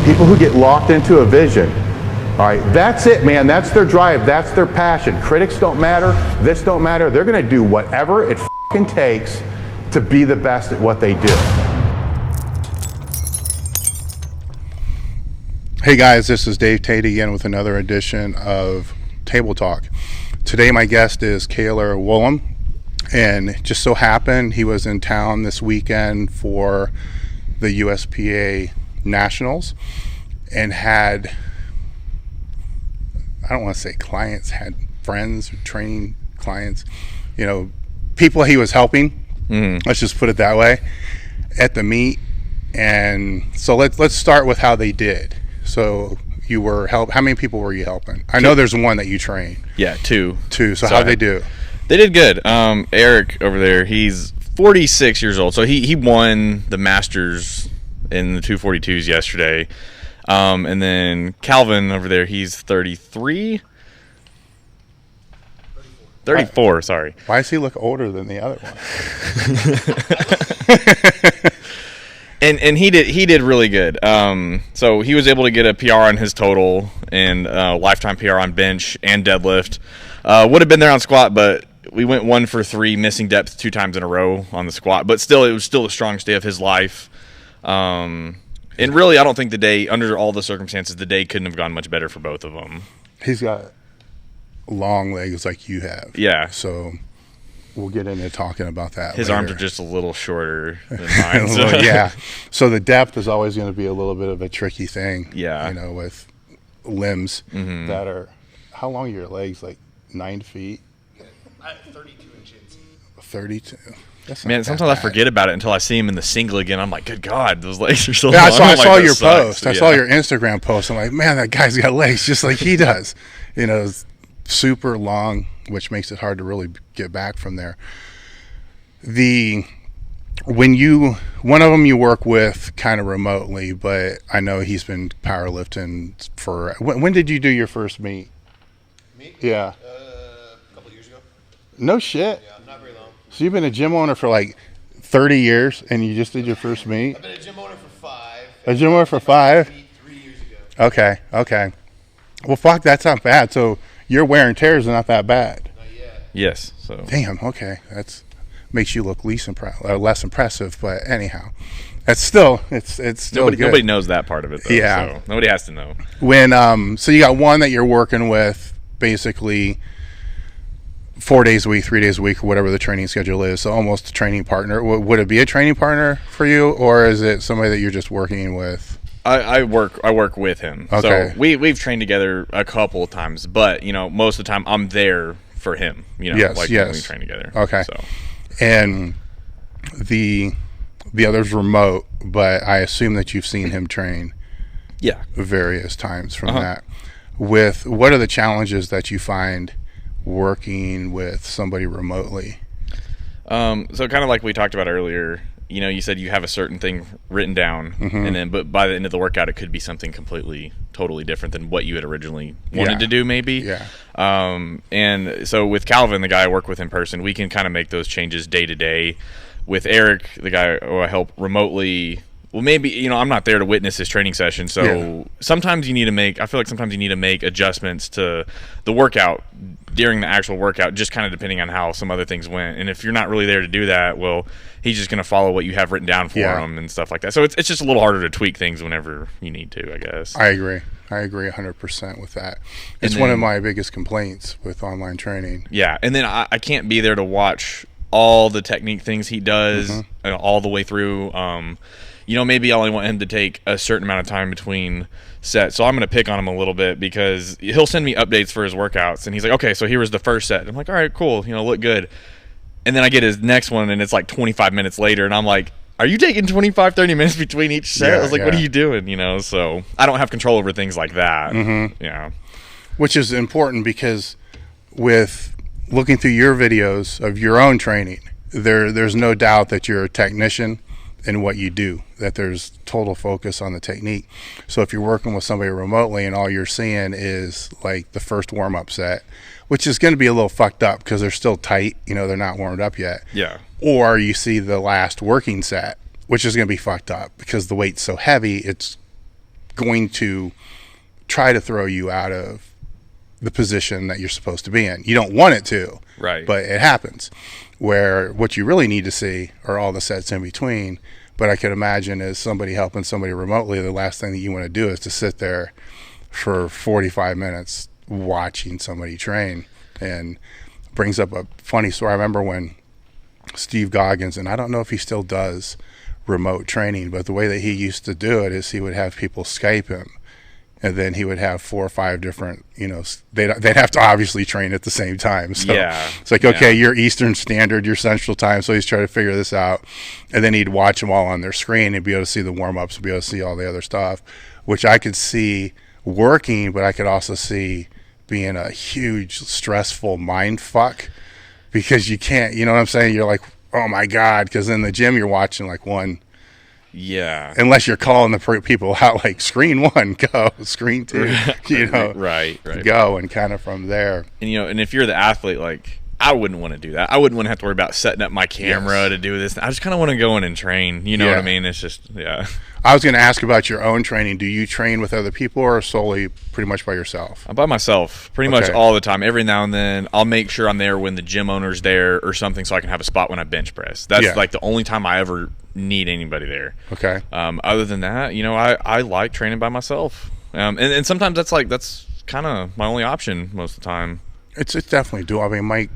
People who get locked into a vision. All right, that's it, man. That's their drive. That's their passion. Critics don't matter. This don't matter. They're going to do whatever it fucking takes to be the best at what they do. Hey guys, this is Dave Tate again with another edition of Table Talk. Today my guest is Cailer Woolam, and it just so happened he was in town this weekend for the USPA Nationals and had, I don't want to say clients, had friends, training clients, you know, people he was helping, let's just put it that way, at the meet. And so let's start with how they did. So you were how many people were you helping? I know there's one that you train. Yeah, two. So how'd they do? They did good. Eric over there, he's 46 years old. So he won the Masters in the 242s yesterday. And then Calvin over there, he's 33. 34, sorry. Why does he look older than the other one? And he did really good. So he was able to get a PR on his total and lifetime PR on bench and deadlift. Would have been there on squat, but we went 1 for 3, missing depth 2 times in a row on the squat. But still, it was still the strongest day of his life. And really, I don't think the day, under all the circumstances, the day couldn't have gone much better for both of them. He's got long legs like you have. Yeah. So we'll get into talking about that His later. arms are just a little shorter than mine. So. Well, yeah. So the depth is always going to be a little bit of a tricky thing. Yeah. You know, with limbs that are, how long are your legs? Like 9 feet? 32 inches. 32. That's Man, sometimes I forget about it until I see him in the single again. I'm like, good God, those legs are so Yeah, long. I saw That your sucks. post. I saw your Instagram post. I'm like, man, that guy's got legs just like he does. You know, super long, which makes it hard to really get back from there. One of them you work with kind of remotely, but I know he's been powerlifting for. When did you do your first meet? Me? Yeah. A couple years ago. No shit. Yeah, not very long. So you've been a gym owner for like 30 years, and you just did your first meet? I've been a gym owner for 5. A gym owner for 5? 3 years ago. Okay. Well, fuck, that's not bad. So your wear and tear is not that bad. Not yet. Yes. So Damn. Okay, that's makes you look less impressive. But anyhow, it's still still good. nobody knows that part of it, though. Yeah. So nobody has to know. When so you got one that you're working with basically 4 days a week, 3 days a week, or whatever the training schedule is. So almost a training partner. Would it be a training partner for you, or is it somebody that you're just working with? I work with him. Okay. So we've trained together a couple of times, but you know, most of the time I'm there for him. You know, Yes, like yes. when we train together. Okay. So And the other's remote, but I assume that you've seen him train yeah. various times from that. With what are the challenges that you find working with somebody remotely? So kind of like we talked about earlier, you know, you said you have a certain thing written down, and then but by the end of the workout, it could be something totally different than what you had originally wanted to do, maybe. Yeah. And so with Calvin, the guy I work with in person, we can kind of make those changes day to day. With Eric, the guy who I help remotely, well, maybe, you know, I'm not there to witness his training session, so sometimes you need to make adjustments to the workout during the actual workout, just kind of depending on how some other things went. And if you're not really there to do that, well, he's just going to follow what you have written down for him and stuff like that. So it's just a little harder to tweak things whenever you need to, I guess. I agree 100% with that. It's one of my biggest complaints with online training. Yeah, and then I can't be there to watch all the technique things he does all the way through. You know, maybe I only want him to take a certain amount of time between sets. So I'm going to pick on him a little bit because he'll send me updates for his workouts. And he's like, okay, so here was the first set. And I'm like, all right, cool. You know, look good. And then I get his next one and it's like 25 minutes later. And I'm like, are you taking 25, 30 minutes between each set? I was like, what are you doing? You know, so I don't have control over things like that. Yeah. Which is important because with looking through your videos of your own training, there's no doubt that you're a technician in what you do, that there's total focus on the technique. So if you're working with somebody remotely and all you're seeing is like the first warm-up set, which is going to be a little fucked up because they're still tight, you know, they're not warmed up yet. Yeah. Or you see the last working set, which is going to be fucked up because the weight's so heavy, it's going to try to throw you out of the position that you're supposed to be in. You don't want it to, Right. but it happens. Where what you really need to see are all the sets in between. But I could imagine as somebody helping somebody remotely, the last thing that you want to do is to sit there for 45 minutes watching somebody train. And brings up a funny story. I remember when Steve Goggins, and I don't know if he still does remote training, but the way that he used to do it is he would have people Skype him, and then he would have 4 or 5 different, they'd have to obviously train at the same time. So it's like, okay, you're Eastern Standard, you're Central Time, so he's trying to figure this out. And then he'd watch them all on their screen and be able to see the warm-ups and be able to see all the other stuff, which I could see working, but I could also see being a huge stressful mind fuck, because you can't, you know what I'm saying? You're like, oh my God, because in the gym you're watching like one. Yeah. Unless you're calling the people out, like screen 1, go, screen 2, Right. go, and kind of from there. And and if you're the athlete, like, I wouldn't want to do that. I wouldn't want to have to worry about setting up my camera to do this. I just kind of want to go in and train. You know what I mean? It's just, I was going to ask about your own training. Do you train with other people or solely pretty much by yourself? I'm by myself pretty much all the time. Every now and then I'll make sure I'm there when the gym owner's there or something, so I can have a spot when I bench press. That's like the only time I ever need anybody there. Okay. Other than that, I like training by myself. And sometimes that's kind of my only option most of the time. It's definitely doable. I mean, Mike,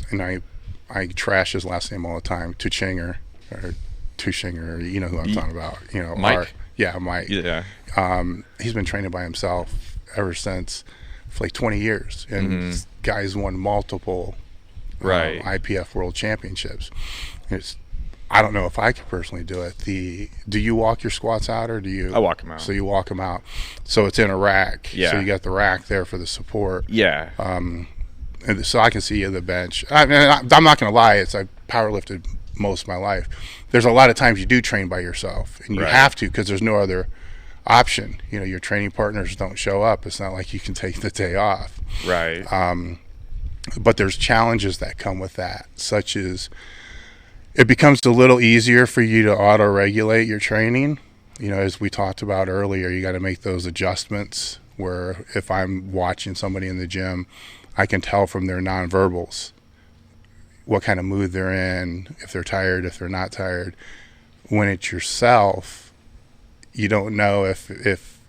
and I trash his last name all the time, Tuchinger, you know who I'm talking about. Mike? Mike. Yeah. He's been training by himself ever since for like 20 years. And guy's won multiple IPF World Championships. I don't know if I could personally do it. Do you walk your squats out, or do you? I walk them out. So you walk them out. So it's in a rack. Yeah. So you got the rack there for the support. Yeah. And so I can see you at the bench. I'm not going to lie. I've powerlifted most of my life. There's a lot of times you do train by yourself, and you have to, because there's no other option. Your training partners don't show up. It's not like you can take the day off. Right. But there's challenges that come with that, such as it becomes a little easier for you to auto-regulate your training. As we talked about earlier, you got to make those adjustments where if I'm watching somebody in the gym, I can tell from their nonverbals what kind of mood they're in, if they're tired, if they're not tired. When it's yourself, you don't know if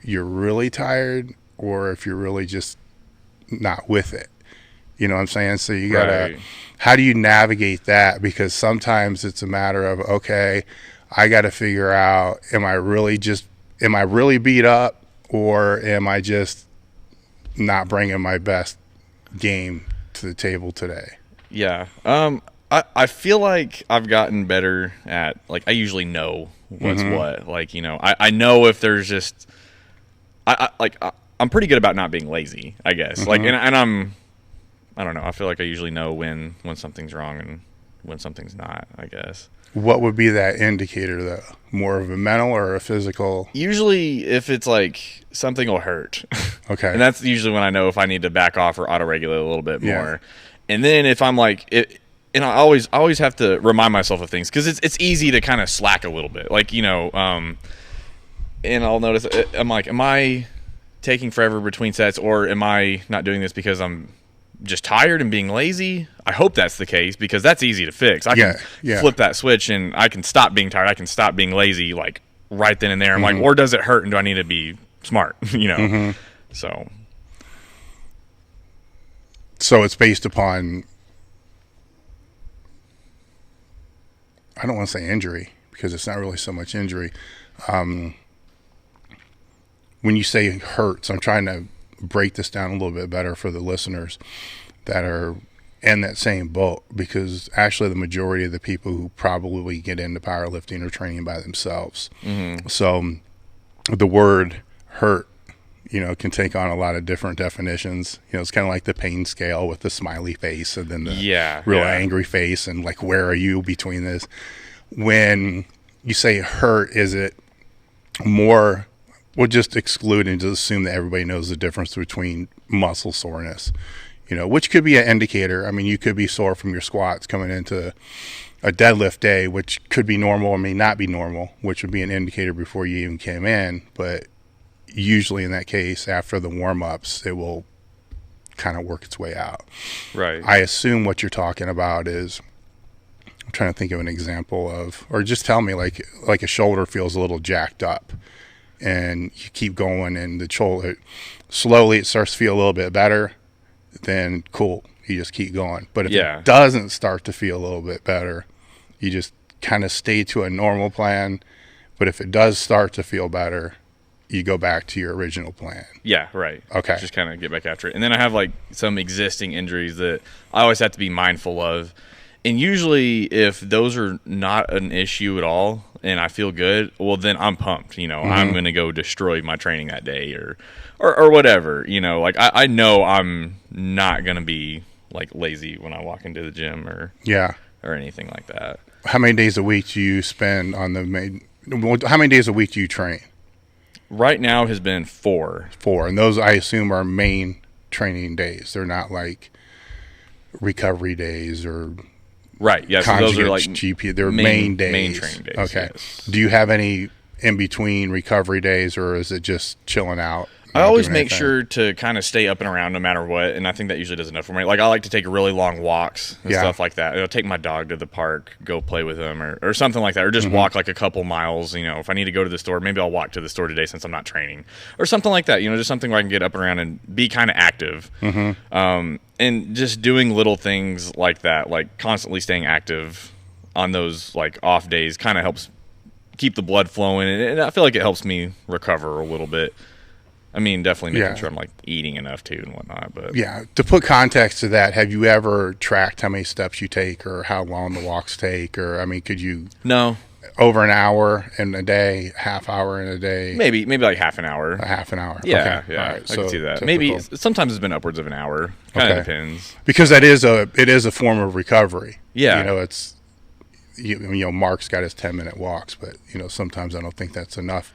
you're really tired or if you're really just not with it. You know what I'm saying? So you gotta, how do you navigate that? Because sometimes it's a matter of, okay, I got to figure out, am I really beat up, or am I just not bringing my best game to the table today? Yeah. I feel like I've gotten better at, like, I usually know what's what. Like, I know if there's just, I'm pretty good about not being lazy, I guess. Like, and I don't know. I feel like I usually know when something's wrong and when something's not, I guess. What would be that indicator, though? More of a mental or a physical? Usually if it's like something will hurt. Okay. And that's usually when I know if I need to back off or auto-regulate a little bit more. And then if I'm like, and I always have to remind myself of things, because it's easy to kind of slack a little bit. Like, and I'll notice, I'm like, am I taking forever between sets, or am I not doing this because I'm just tired and being lazy? I hope that's the case, because that's easy to fix. I can flip that switch and I can stop being tired. I can stop being lazy, like, right then and there. I'm like, or does it hurt, and do I need to be smart? So it's based upon, I don't want to say injury, because it's not really so much injury. When you say hurts, I'm trying to break this down a little bit better for the listeners that are in that same boat, because actually the majority of the people who probably get into powerlifting are training by themselves. So the word hurt, can take on a lot of different definitions. It's kind of like the pain scale with the smiley face and then the real angry face, and like, where are you between this? When you say hurt, is it more, we'll just exclude and just assume that everybody knows the difference between muscle soreness, which could be an indicator. I mean, you could be sore from your squats coming into a deadlift day, which could be normal or may not be normal, which would be an indicator before you even came in. But usually in that case, after the warm-ups, it will kind of work its way out. Right. I assume what you're talking about is, I'm trying to think of an example of, or just tell me like a shoulder feels a little jacked up and you keep going and the shoulder, slowly it starts to feel a little bit better, then cool, you just keep going. But if it doesn't start to feel a little bit better, you just kind of stay to a normal plan. But if it does start to feel better, you go back to your original plan. Yeah, right. Okay. Just kind of get back after it. And then I have like some existing injuries that I always have to be mindful of. And usually if those are not an issue at all and I feel good, well, then I'm pumped. You know, I'm going to go destroy my training that day or whatever. You know, like I know I'm not going to be like lazy when I walk into the gym or anything like that. How many days a week do you spend on how many days a week do you train? Right now has been 4. 4. And those I assume are main training days. They're not like recovery days or right. Yeah. So those are like GP. They're main days. Main training days. Okay. Yes. Do you have any in between recovery days, or is it just chilling out? I always make sure to kind of stay up and around no matter what, and I think that usually does enough for me. Like I like to take really long walks and stuff like that. I'll take my dog to the park, go play with him, or something like that, or just walk like a couple miles. You know, if I need to go to the store, maybe I'll walk to the store today since I'm not training, or something like that. You know, just something where I can get up and around and be kind of active. And just doing little things like that, like constantly staying active on those like off days, kind of helps keep the blood flowing, and I feel like it helps me recover a little bit. I mean, definitely making sure I'm like eating enough too and whatnot. But to put context to that, have you ever tracked how many steps you take or how long the walks take? Or I mean, could you over an hour in a day, half hour in a day? Maybe like half an hour. A half an hour. Yeah, okay. yeah. All right. I can see that. Typical. Maybe sometimes it's been upwards of an hour. Kind of depends. Because it is a form of recovery. Yeah. You know, it's Mark's got his 10-minute walks, but you know, sometimes I don't think that's enough.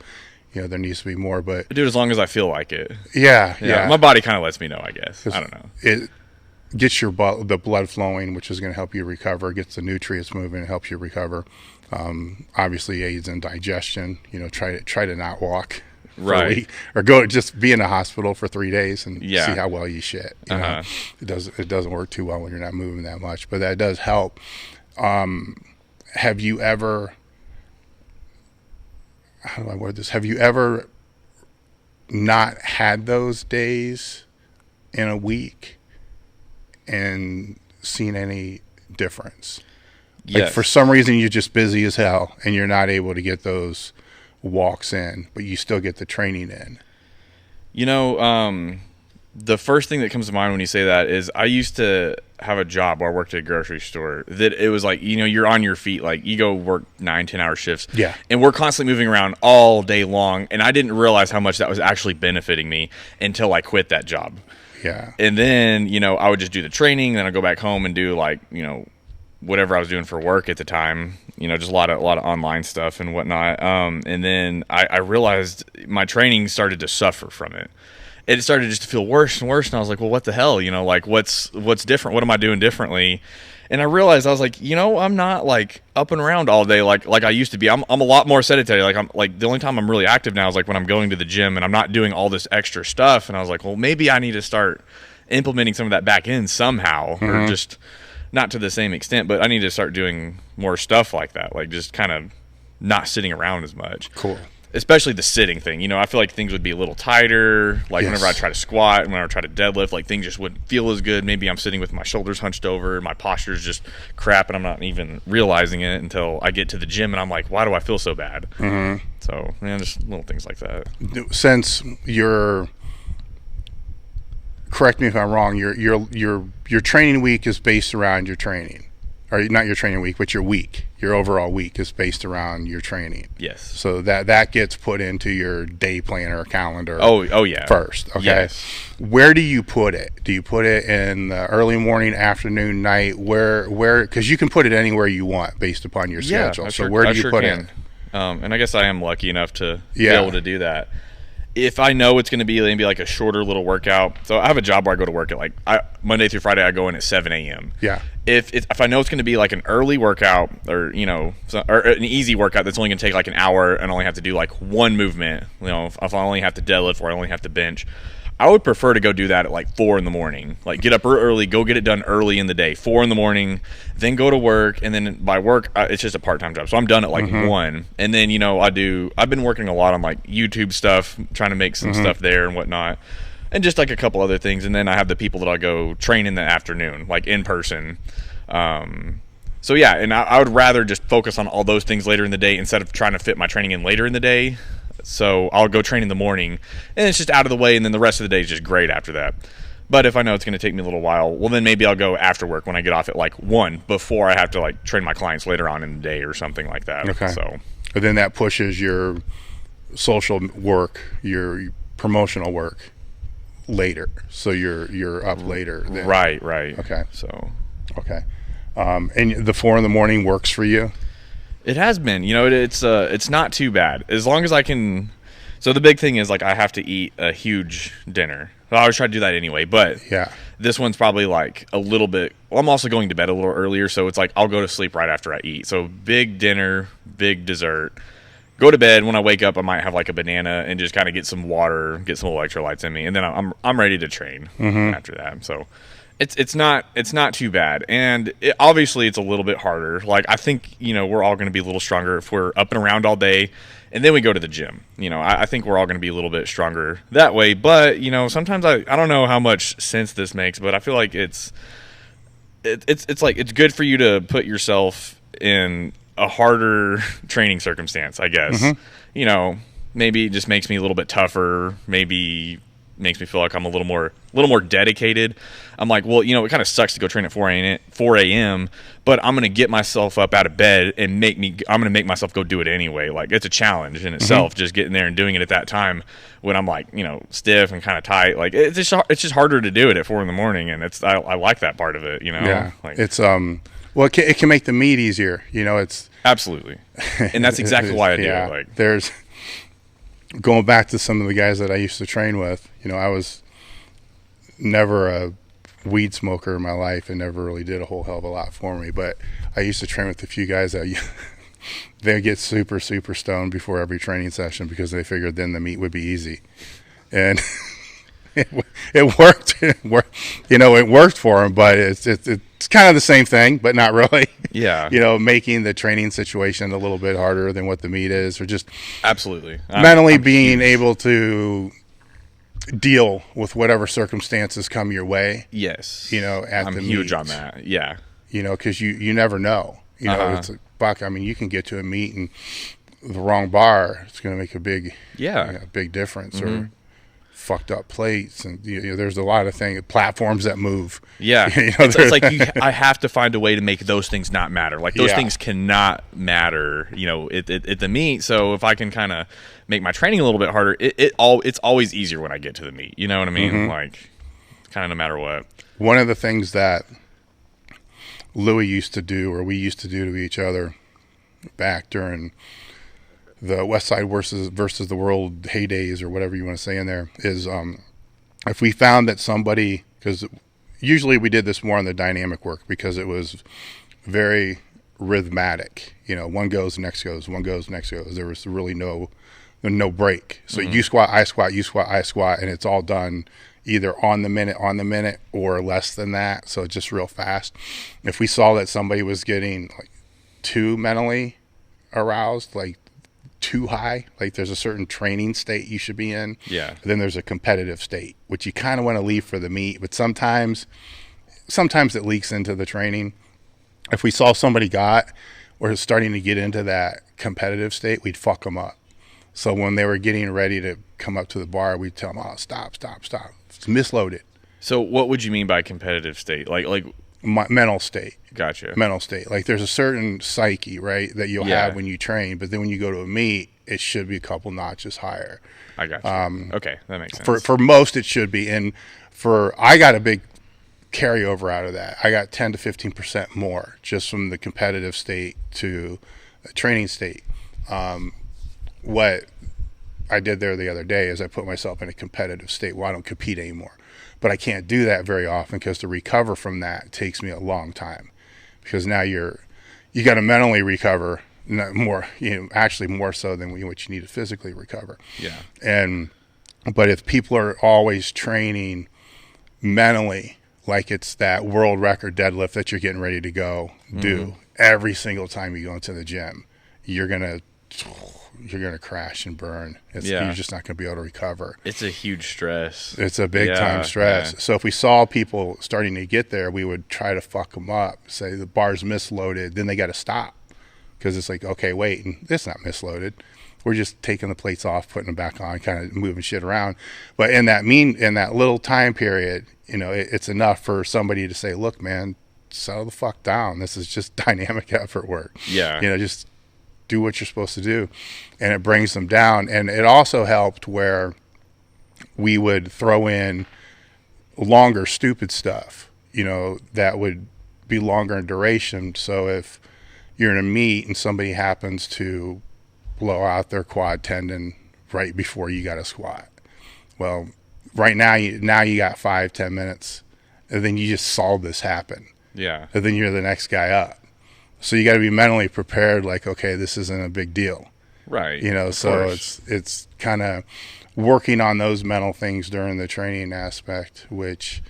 You know, there needs to be more, but I do it as long as I feel like it. Yeah. My body kind of lets me know, I guess. I don't know. It gets the blood flowing, which is going to help you recover. Gets the nutrients moving, and helps you recover. Obviously, aids in digestion. You know, try to not walk for a week, or just be in the hospital for 3 days and see how well you shit. You know? It doesn't work too well when you're not moving that much, but that does help. Have you ever? How do I word this? Have you ever not had those days in a week and seen any difference? Yes. Like for some reason you're just busy as hell and you're not able to get those walks in, but you still get the training in. You know, the first thing that comes to mind when you say that is I used to have a job where I worked at a grocery store that it was like, you know, you're on your feet, like you go work 9-10 hour shifts, and we're constantly moving around all day long, and I didn't realize how much that was actually benefiting me until I quit that job. And then, you know, I would just do the training, then I'd go back home and do like, you know, whatever I was doing for work at the time, you know, just a lot of online stuff and whatnot. And then I realized my training started to suffer from it. It started just to feel worse and worse, and I was like, well, what the hell? You know, like, what's different? What am I doing differently? And I realized, I was like, you know, I'm not, like, up and around all day like I used to be. I'm a lot more sedentary. Like, I'm like, the only time I'm really active now is, like, when I'm going to the gym, and I'm not doing all this extra stuff. And I was like, well, maybe I need to start implementing some of that back in somehow, or just not to the same extent, but I need to start doing more stuff like that, like, just kind of not sitting around as much. Cool. Especially the sitting thing. You know, I feel like things would be a little tighter. Like whenever I try to squat and whenever I try to deadlift, like things just wouldn't feel as good. Maybe I'm sitting with my shoulders hunched over, my posture is just crap, and I'm not even realizing it until I get to the gym and I'm like, why do I feel so bad? So, man, just little things like that. Since you're, correct me if I'm wrong, your training week is based around your training. Or not your training week, but your week. Your overall week is based around your training. Yes. So that gets put into your day planner or calendar. Oh yeah. First, okay. Yes. Where do you put it? Do you put it in the early morning, afternoon, night? Where? Because you can put it anywhere you want based upon your schedule. So where do you put it? And I guess I am lucky enough to be able to do that. if I know it's going to be maybe like a shorter little workout, so I have a job where I go to work at like Monday through Friday. I go in at 7 a.m. Yeah. If I know it's going to be like an early workout, or or an easy workout that's only going to take like an hour and only have to do like one movement, if I only have to deadlift or I only have to bench, I would prefer to go do that at like 4 in the morning. Like get up early, go get it done early in the day, 4 in the morning, then go to work. And then by work, it's just a part-time job. So I'm done at like 1. And then, I've been working a lot on like YouTube stuff, trying to make some stuff there and whatnot. And just like a couple other things. And then I have the people that I go train in the afternoon, like in person. So yeah, and I would rather just focus on all those things later in the day instead of trying to fit my training in later in the day. So I'll go train in the morning, and it's just out of the way, and then the rest of the day is just great after that. But if I know it's going to take me a little while, well, then maybe I'll go after work when I get off at like 1 before I have to like train my clients later on in the day or something like that. Okay. So, but then that pushes your social work, your promotional work later. So you're up later. Then. Right. Okay. So, okay. And the 4 in the morning works for you? it has been. It's not too bad as long as I can. So the big thing is like I have to eat a huge dinner. Well, I always try to do that anyway, but yeah, this one's probably like a little bit. Well, I'm also going to bed a little earlier, so it's like I'll go to sleep right after I eat. So big dinner, big dessert. Go to bed. When I wake up, I might have like a banana and just kind of get some water, get some electrolytes in me, and then I'm ready to train after that. So it's not too bad, and obviously it's a little bit harder. Like I think we're all going to be a little stronger if we're up and around all day, and then we go to the gym. I think we're all going to be a little bit stronger that way. But sometimes I don't know how much sense this makes, but I feel like it's like it's good for you to put yourself in a harder training circumstance, I guess. Maybe it just makes me a little bit tougher, maybe makes me feel like I'm a little more dedicated. I'm like, well, it kind of sucks to go train at 4 a.m., but I'm going to get myself up out of bed and I'm going to make myself go do it anyway. Like it's a challenge in itself, just getting there and doing it at that time when I'm like, stiff and kind of tight. Like it's just harder to do it at 4 a.m, and I like that part of it, Yeah. Like, it's well, it can make the meet easier. It's absolutely, and that's exactly why I do yeah, it. Like, there's going back to some of the guys that I used to train with. I was never a weed smoker in my life and never really did a whole hell of a lot for me. But I used to train with a few guys that they get super, super stoned before every training session because they figured then the meet would be easy. And it worked. It worked for them, but it's kind of the same thing, but not really. Yeah. Making the training situation a little bit harder than what the meet is, or just absolutely mentally being able to deal with whatever circumstances come your way. Yes. At I'm the huge meet. on that. Yeah. Because you never know. It's like, fuck, I mean, you can get to a meet and the wrong bar, it's going to make a big difference, or fucked up plates, and there's a lot of things, platforms that move. Yeah. It's like I have to find a way to make those things not matter. Like those things cannot matter, at the meet. So if I can kind of make my training a little bit harder, it's always easier when I get to the meet. You know what I mean? Like kind of no matter what. One of the things that Louis used to do, or we used to do to each other back during the West Side versus the World heydays, or whatever you want to say in there, is if we found that somebody, because usually we did this more on the dynamic work because it was very rhythmatic. One goes, next goes, one goes, next goes. There was really no break. So you squat, I squat, you squat, I squat, and it's all done either on the minute, or less than that. So it's just real fast. If we saw that somebody was getting like too mentally aroused, like too high, like there's a certain training state you should be in. Yeah. Then there's a competitive state, which you kind of want to leave for the meet, but sometimes it leaks into the training. If we saw somebody or starting to get into that competitive state, we'd fuck them up. So when they were getting ready to come up to the bar, we'd tell them, "Oh, stop. It's misloaded." So what would you mean by competitive state? Like mental state. Gotcha. Mental state. Like there's a certain psyche, right, that you'll have when you train, but then when you go to a meet, it should be a couple notches higher. I got you. Okay, that makes sense. For most, it should be. And I got a big carryover out of that. I got 10 to 15% more just from the competitive state to a training state. What I did there the other day is I put myself in a competitive state. Well, I don't compete anymore, but I can't do that very often because to recover from that takes me a long time, because now you got to mentally recover more, actually more so than what you need to physically recover. Yeah. But if people are always training mentally, like it's that world record deadlift that you're getting ready to go do every single time you go into the gym, you're gonna crash and burn. You're just not gonna be able to recover. It's a huge stress. It's a big time stress. Yeah. So if we saw people starting to get there, we would try to fuck them up. Say the bar's misloaded, then they got to stop, because it's like, okay, wait, and it's not misloaded. We're just taking the plates off, putting them back on, kind of moving shit around. But in that little time period, it's enough for somebody to say, look, man, settle the fuck down. This is just dynamic effort work. Yeah. Just do what you're supposed to do. And it brings them down. And it also helped where we would throw in longer, stupid stuff, that would be longer in duration. So if you're in a meet and somebody happens to blow out their quad tendon right before you got to squat, well, right now you got 5-10 minutes, and then you just saw this happen. Yeah. And then you're the next guy up, so you got to be mentally prepared, like, okay, this isn't a big deal, right? So it's kind of working on those mental things during the training aspect, which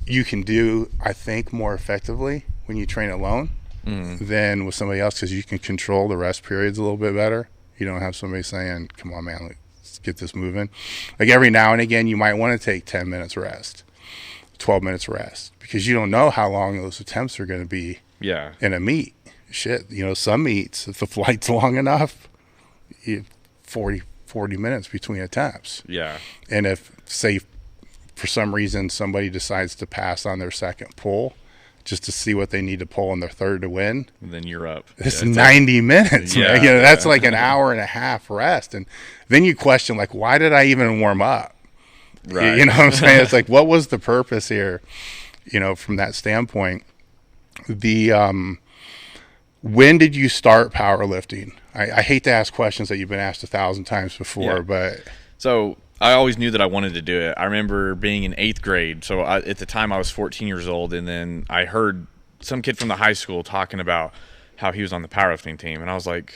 you can do, I think, more effectively when you train alone than with somebody else, because you can control the rest periods a little bit better. You don't have somebody saying, come on, man, let's get this moving. Like every now and again, you might want to take 10 minutes rest, 12 minutes rest, because you don't know how long those attempts are going to be in a meet. Shit, some meets, if the flight's long enough, 40 minutes between attempts. Yeah. And if, say, for some reason somebody decides to pass on their second pull, just to see what they need to pull on their third to win, and then you're up. It's 90 minutes. Yeah, that's like an hour and a half rest. And then you question, like, why did I even warm up? Right. You know what I'm saying? It's like, what was the purpose here? From that standpoint. When did you start powerlifting? I hate to ask questions that you've been asked 1,000 times before, but so I always knew that I wanted to do it. I remember being in 8th grade. So at the time I was 14 years old, and then I heard some kid from the high school talking about how he was on the powerlifting team. And I was like,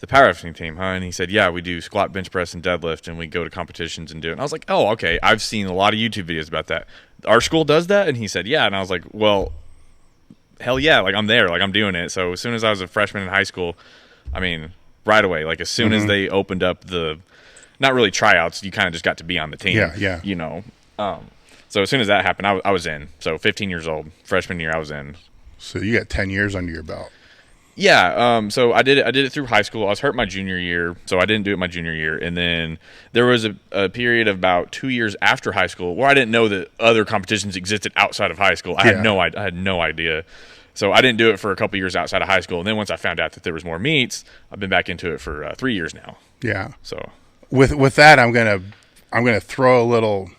the powerlifting team, huh? And he said, yeah, we do squat, bench press, and deadlift, and we go to competitions and do it. And I was like, oh, okay. I've seen a lot of YouTube videos about that. Our school does that? And he said, yeah. And I was like, well, hell yeah. Like, I'm there. Like, I'm doing it. So as soon as I was a freshman in high school, I mean, right away, like as soon as they opened up the – not really tryouts, you kind of just got to be on the team. Yeah. So as soon as that happened, I was in. So 15 years old, freshman year, I was in. So you got 10 years under your belt. Yeah. So I did it through high school. I was hurt my junior year, so I didn't do it my junior year. And then there was a period of about 2 years after high school where I didn't know that other competitions existed outside of high school. I had no idea. So I didn't do it for a couple years outside of high school. And then once I found out that there was more meets, I've been back into it for 3 years now. Yeah. So with that, I'm gonna throw a little,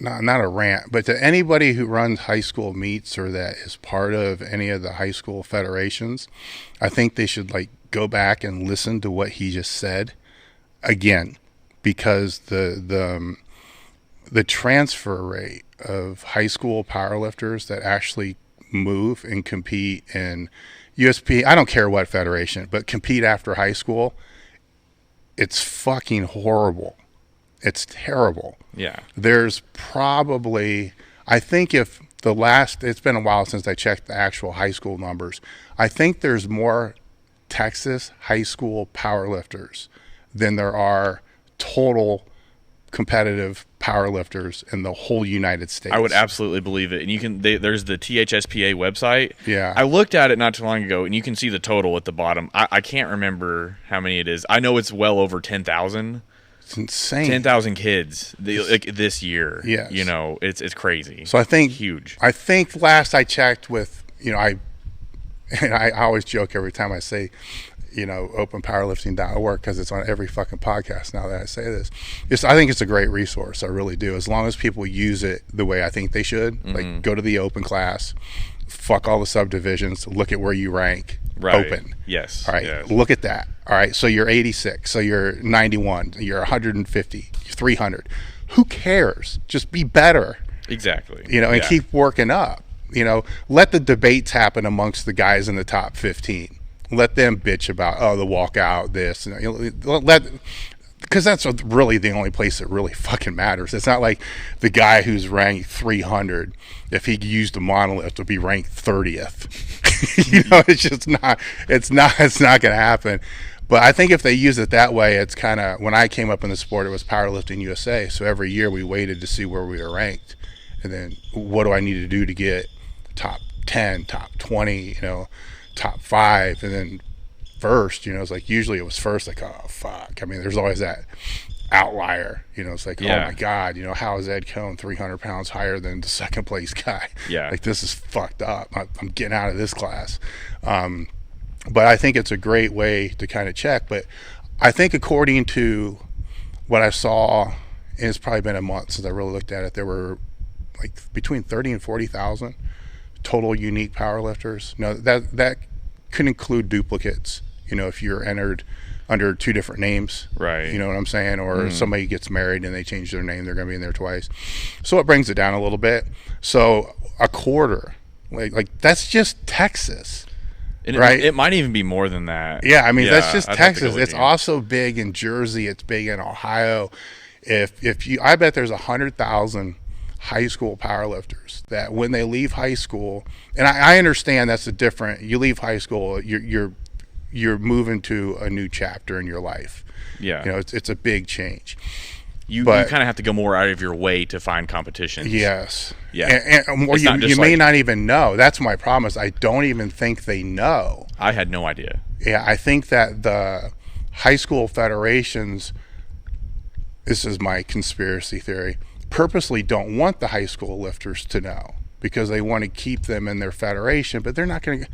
not a rant, but to anybody who runs high school meets or that is part of any of the high school federations, I think they should go back and listen to what he just said again, because the transfer rate of high school powerlifters that actually move and compete in USP, I don't care what federation, but compete after high school, it's fucking horrible. It's terrible. Yeah. There's probably, I think it's been a while since I checked the actual high school numbers. I think there's more Texas high school powerlifters than there are total competitive powerlifters in the whole United States. I would absolutely believe it. And there's the THSPA website. Yeah. I looked at it not too long ago, and you can see the total at the bottom. I can't remember how many it is. I know it's well over 10,000. It's insane. 10,000 kids this year. Yes. It's crazy. So I think huge. I think last I checked with, I always joke every time I say, openpowerlifting.org, because it's on every fucking podcast now that I say this. I think it's a great resource. I really do. As long as people use it the way I think they should, like go to the open class, fuck all the subdivisions, look at where you rank, open. Yes. All right. Yes. Look at that. All right. So you're 86. So you're 91. You're 150. You're 300. Who cares? Just be better. Exactly. And keep working up. Let the debates happen amongst the guys in the top 15. Let them bitch about, the walkout, this. Because that's really the only place that really fucking matters. It's not like the guy who's ranked 300, if he used a monolith, would be ranked 30th. It's just not. It's not going to happen. But I think if they use it that way, it's kind of, when I came up in the sport, it was Powerlifting USA. So every year we waited to see where we were ranked, and then what do I need to do to get top 10, top 20, top 5, and then first. It's like usually it was first. Like, oh fuck. I mean, there's always that outlier. It's like, oh my god. How is Ed Coan 300 pounds higher than the second place guy? Yeah. Like, this is fucked up. I'm getting out of this class. But I think it's a great way to kind of check. But I think according to what I saw, and it's probably been a month since I really looked at it, there were like between 30 and 40,000 total unique powerlifters. Now that could include duplicates. If you're entered under 2 different names, right? You know what I'm saying? Or somebody gets married and they change their name, they're going to be in there twice. So it brings it down a little bit. So a quarter, like that's just Texas. And right? It might even be more than that. Yeah, I mean, that's just Texas. It's again. also big in Jersey. It's big in Ohio. I bet there's 100,000 high school powerlifters that when they leave high school, and I understand that's a different. You leave high school, you're moving to a new chapter in your life. Yeah, it's a big change. You kind of have to go more out of your way to find competitions. Yes. Yeah. And you may not even know. That's my problem. Is I don't even think they know. I had no idea. Yeah, I think that the high school federations, this is my conspiracy theory, purposely don't want the high school lifters to know because they want to keep them in their federation, but they're not going to.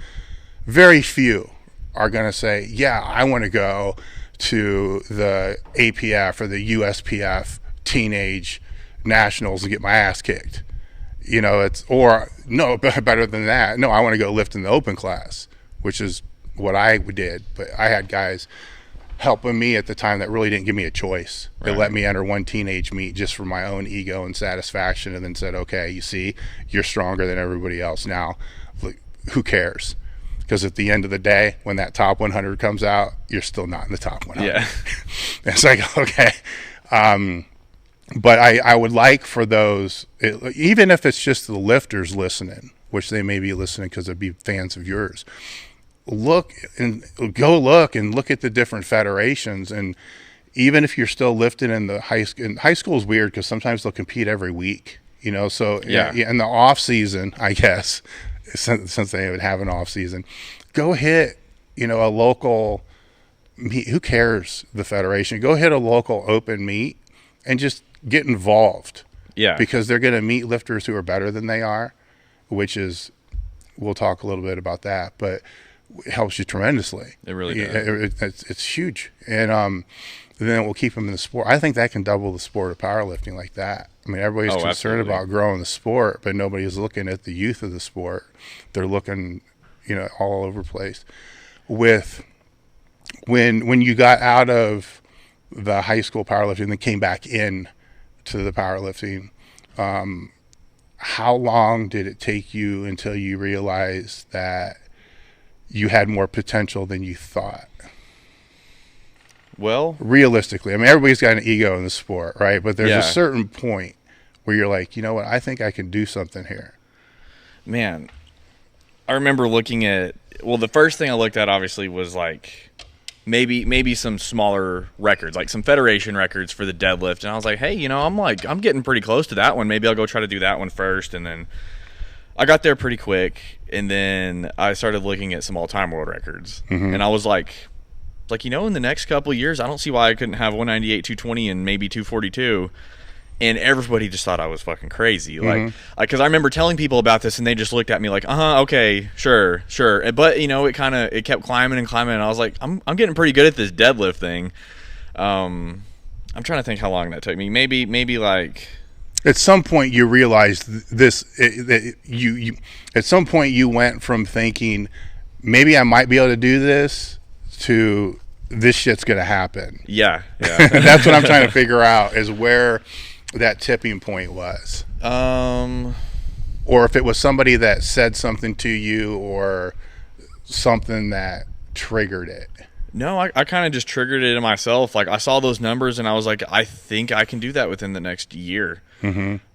Very few are going to say, yeah, I want to go to the APF or the USPF teenage nationals and get my ass kicked. Better than that. No, I want to go lift in the open class, which is what I did. But I had guys helping me at the time that really didn't give me a choice. They let me enter one teenage meet just for my own ego and satisfaction, and then said, okay, you see, you're stronger than everybody else now. Who cares? Because at the end of the day, when that top 100 comes out, you're still not in the top 100. Yeah. It's like, okay. But I would like for those, even if it's just the lifters listening, which they may be listening because they'd be fans of yours, look and look at the different federations. And even if you're still lifting in the high school is weird because sometimes they'll compete every week, so in the off season, I guess, since they would have an off season, go hit, a local meet. Who cares, the federation? Go hit a local open meet and just get involved. Yeah. Because they're going to meet lifters who are better than they are, which is, we'll talk a little bit about that, but it helps you tremendously. It really does. It's huge. And then it will keep them in the sport. I think that can double the sport of powerlifting like that. I mean, everybody's concerned about growing the sport, but nobody's looking at the youth of the sport. They're looking, all over the place. When you got out of the high school powerlifting and came back in to the powerlifting, how long did it take you until you realized that you had more potential than you thought? Well, realistically, I mean, everybody's got an ego in the sport, right? But there's a certain point where you're like, you know what? I think I can do something here. Man, I remember looking at, the first thing I looked at obviously was like maybe some smaller records, like some federation records for the deadlift. And I was like, hey, I'm getting pretty close to that one. Maybe I'll go try to do that one first. And then I got there pretty quick. And then I started looking at some all-time world records. Mm-hmm. And I was like, in the next couple of years, I don't see why I couldn't have 198, 220, and maybe 242. And everybody just thought I was fucking crazy. Mm-hmm. Because I remember telling people about this, and they just looked at me like, okay, sure. But, it kept climbing and climbing, and I was like, I'm getting pretty good at this deadlift thing. I'm trying to think how long that took me. Maybe like... At some point, you realized this. At some point, you went from thinking... maybe I might be able to do this, to this shit's going to happen. Yeah. And that's what I'm trying to figure out, is where that tipping point was. Or if it was somebody that said something to you, or something that triggered it. No, I kind of just triggered it in myself. Like, I saw those numbers and I was like, I think I can do that within the next year. And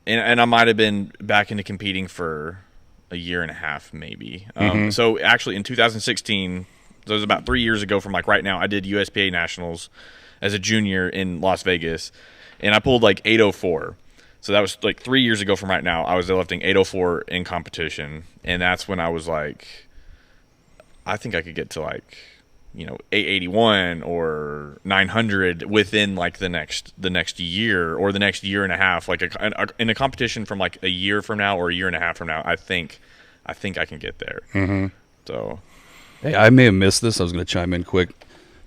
I might have been back into competing for a year and a half, maybe. So actually in 2016, so it was about 3 years ago from like right now, I did USPA Nationals as a junior in Las Vegas, and I pulled like 804. So that was like 3 years ago from right now. I was lifting 804 in competition, and that's when I was like, I think I could get to like, 881 or 900 within like the next year or the next year and a half. Like in a competition from like a year from now or a year and a half from now, I think I can get there. So, hey, I may have missed this. I was going to chime in quick,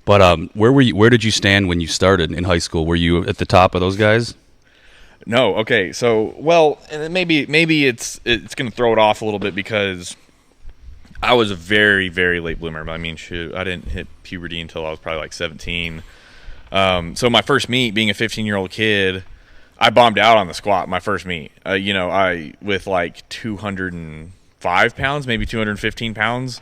but where were you? Where did you stand when you started in high school? Were you at the top of those guys? No. Okay. So, well, and maybe it's going to throw it off a little bit because I was a very, very late bloomer. I mean, shoot, I didn't hit puberty until I was probably like 17. So my first meet, being a 15-year-old kid, I bombed out on the squat my first meet. I with like 205 pounds, maybe 215 pounds.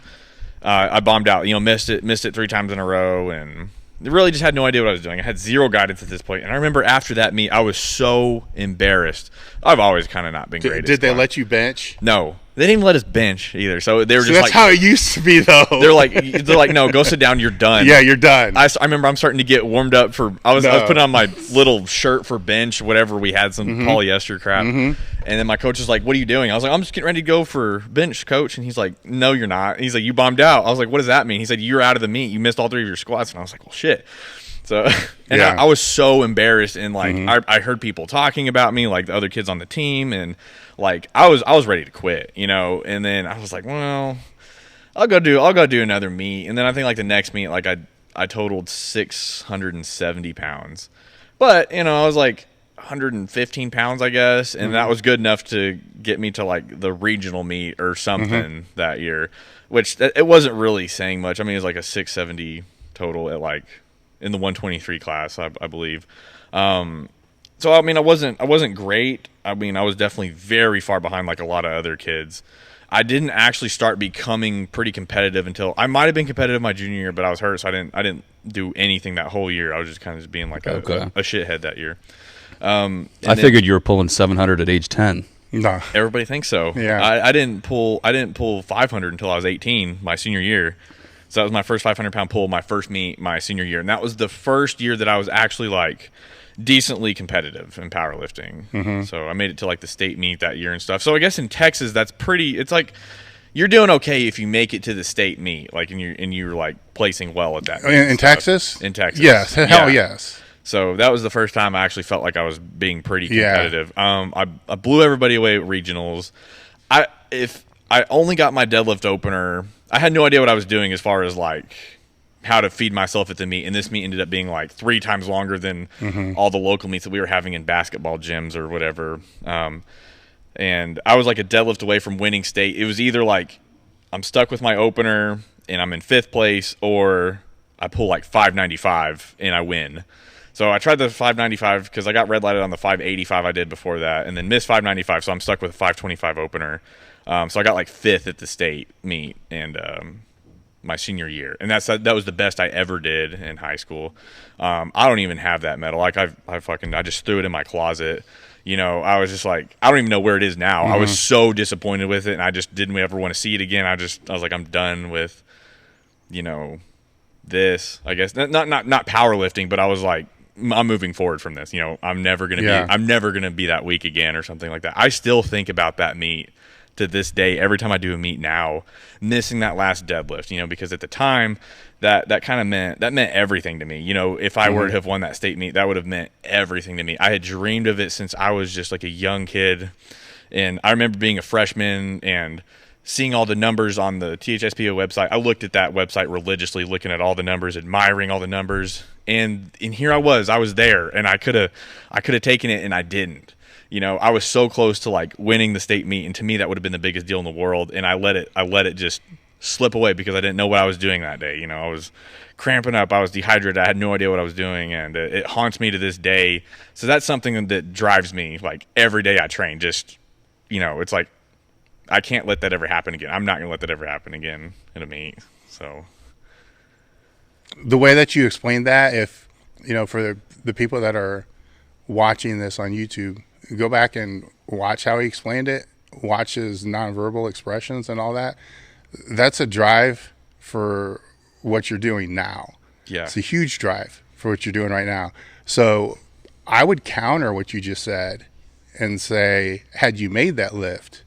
I bombed out. Missed it 3 times in a row, and really just had no idea what I was doing. I had zero guidance at this point. And I remember after that meet, I was so embarrassed. I've always kind of not been great. Did they let you bench? No. They didn't even let us bench either. So they were just that's like, how it used to be, though. They're like, no, go sit down. You're done. Yeah, you're done. I remember I'm starting to get warmed up for. I was putting on my little shirt for bench, whatever we had, some polyester crap. And then my coach was like, "What are you doing?" I was like, "I'm just getting ready to go for bench, coach." And he's like, "No, you're not." He's like, "You bombed out." I was like, "What does that mean?" He said, "You're out of the meet. You missed all 3 of your squats." And I was like, "Well, shit." So, I was so embarrassed, and like I heard people talking about me, like the other kids on the team, and like I was ready to quit, And then I was like, well, I'll go do another meet, and then I think like the next meet, like I totaled 670 pounds, but I was like 115 pounds, I guess, and that was good enough to get me to like the regional meet or something that year, which it wasn't really saying much. I mean, it was like a 670 total at like in the 123 class, I believe. So I mean, I wasn't great. I mean, I was definitely very far behind like a lot of other kids. I didn't actually start becoming pretty competitive until I might have been competitive my junior year, but I was hurt, so I didn't do anything that whole year. I was just kind of being like a shithead that year. I figured you were pulling 700 at age 10. No, everybody thinks so. Yeah, I didn't pull 500 until I was 18, my senior year. So that was my first 500-pound pull, my first meet, my senior year, and that was the first year that I was actually like decently competitive in powerlifting. So I made it to like the state meet that year and stuff. So I guess in Texas, that's pretty. It's like you're doing okay if you make it to the state meet, like and you're like placing well at that. In Texas? In Texas, yes, hell yes. So that was the first time I actually felt like I was being pretty competitive. I blew everybody away at regionals. If I only got my deadlift opener, I had no idea what I was doing as far as like how to feed myself at the meet, and this meet ended up being like 3 times longer than all the local meets that we were having in basketball gyms or whatever. And I was like a deadlift away from winning state. It was either like I'm stuck with my opener and I'm in 5th place, or I pull like 595 and I win. So I tried the 595 because I got red lighted on the 585 I did before that, and then missed 595, so I'm stuck with a 525 opener. So I got like 5th at the state meet and my senior year, and that was the best I ever did in high school. I don't even have that medal. Like I just threw it in my closet. I was just like, I don't even know where it is now. I was so disappointed with it, and I just didn't ever want to see it again. I was like, I'm done with, this. I guess not powerlifting, but I was like, I'm moving forward from this. I'm never gonna be that weak again or something like that. I still think about that meet to this day. Every time I do a meet now, missing that last deadlift, because at the time that kind of meant everything to me. If I were to have won that state meet, that would have meant everything to me. I had dreamed of it since I was just like a young kid, and I remember being a freshman and seeing all the numbers on the THSPO website. I looked at that website religiously, looking at all the numbers, admiring all the numbers, and here I was there, and I could have taken it, and I didn't. you know, I was so close to like winning the state meet, and to me that would have been the biggest deal in the world, and I let it just slip away because I didn't know what I was doing that day. You know, I was cramping up, I was dehydrated, I had no idea what I was doing, and it haunts me to this day. So that's something that drives me like every day I train. Just, you know, it's like I can't let that ever happen again. I'm not going to let that ever happen again in a meet. So the way that you explained that, if, you know, for the people that are watching this on YouTube, go back and watch how he explained it, watch his nonverbal expressions and all that. That's a drive for what you're doing now. yeah, It's a huge drive for what you're doing right now. So I would counter what you just said and say, had you made that lift,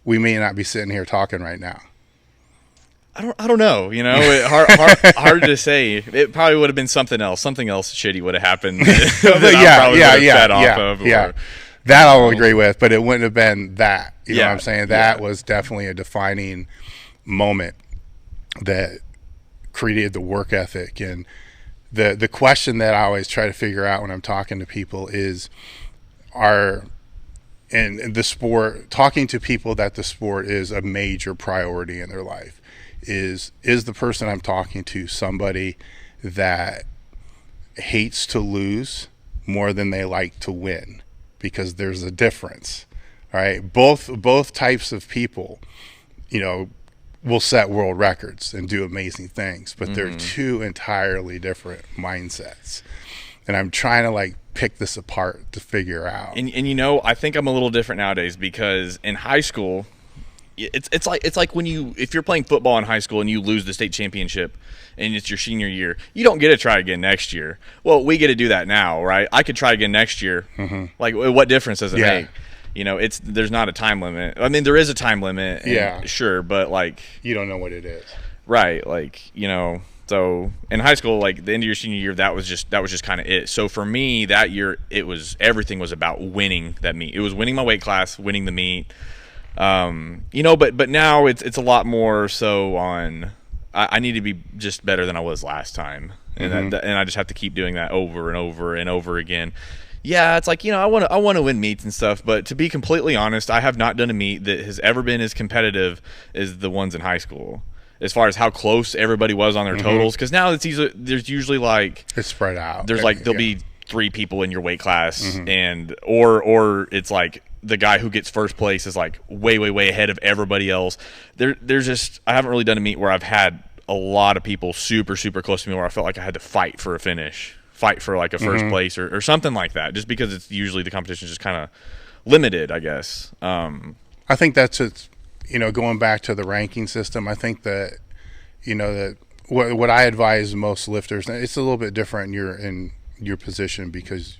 we may not be sitting here talking right now. I don't know, you know, hard to say. It probably would have been something else shitty would have happened. Yeah. That I'll agree with, but it wouldn't have been that. You know what I'm saying? That was definitely a defining moment that created the work ethic. And the question that I always try to figure out when I'm talking to people is, in the sport, talking to people that the sport is a major priority in their life, is the person I'm talking to somebody that hates to lose more than they like to win? Because there's a difference, right? Both types of people, you know, will set world records and do amazing things, but they're two entirely different mindsets. And I'm trying to like pick this apart to figure out. And you know, I think I'm a little different nowadays, because in high school, it's like when if you're playing football in high school and you lose the state championship and it's your senior year, you don't get to try again next year. Well, we get to do that now, right? I could try again next year. Like, what difference does it make? You know, there's not a time limit. I mean, there is a time limit. Sure, but like, you don't know what it is. Right. Like, you know, so in high school, like the end of your senior year, that was just kind of it. So for me that year, everything was about winning that meet. It was winning my weight class, winning the meet. You know, but now it's a lot more so on, I need to be just better than I was last time. And and I just have to keep doing that over and over and over again. Yeah, it's like, you know, I want to win meets and stuff, but to be completely honest, I have not done a meet that has ever been as competitive as the ones in high school, as far as how close everybody was on their totals. Because now there's usually like, it's spread out. There's like, there'll be 3 people in your weight class, and or it's like the guy who gets first place is like way ahead of everybody else. There's just, I haven't really done a meet where I've had a lot of people super close to me where I felt like I had to fight for a finish, fight for like a first place or something like that, just because it's usually the competition is just kind of limited, I guess. I think that's it. You know, going back to the ranking system, I think that, you know, that what I advise most lifters, and it's a little bit different in your position, because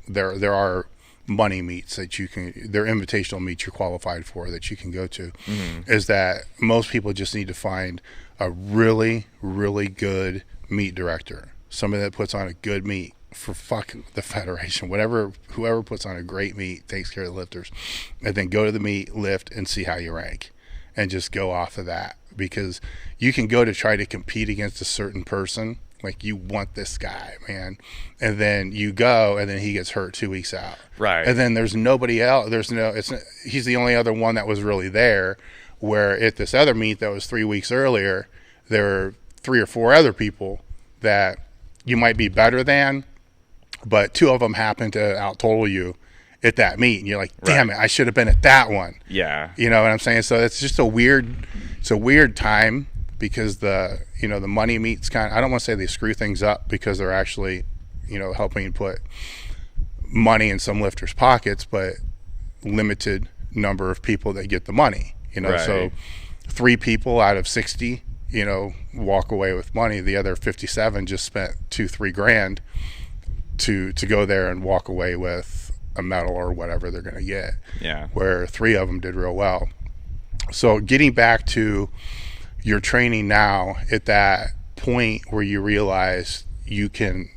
there are money meets that they're invitational meets you're qualified for that you can go to, is that most people just need to find a really good meet director, somebody that puts on a good meet for fucking the federation, whoever puts on a great meet takes care of the lifters, and then go to the meet, lift, and see how you rank, and just go off of that. Because you can go to try to compete against a certain person, like you want this guy, man, and then you go and then he gets hurt 2 weeks out, right? And then there's nobody else, he's the only other one that was really there, where at this other meet that was 3 weeks earlier, there were 3 or 4 other people that you might be better than, but 2 of them happen to out-total you at that meet, and you're like, damn it, I should have been at that one. Yeah. You know what I'm saying? So it's just a weird time, because the money meets I don't want to say they screw things up, because they're actually, you know, helping put money in some lifters' pockets, but limited number of people that get the money, you know. So 3 people out of 60, you know, walk away with money. The other 57 just spent $2-3 grand to go there and walk away with a medal or whatever they're going to get. Yeah. Where 3 of them did real well. So getting back to your training now, at that point where you realize you can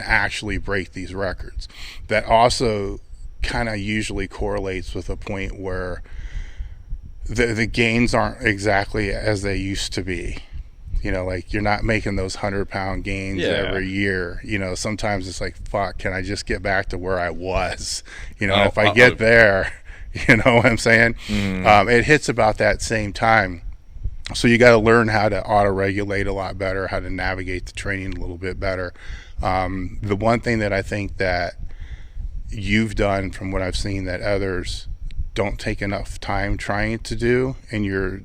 actually break these records, that also kind of usually correlates with a point where the gains aren't exactly as they used to be. You know, like you're not making those 100-pound gains Yeah. every year. You know, sometimes it's like, fuck, can I just get back to where I was? You know, Oh, if I get there, you know what I'm saying? It hits about that same time. So you got to learn how to auto-regulate a lot better, how to navigate the training a little bit better. The one thing that I think that you've done from what I've seen that others don't take enough time trying to do, and you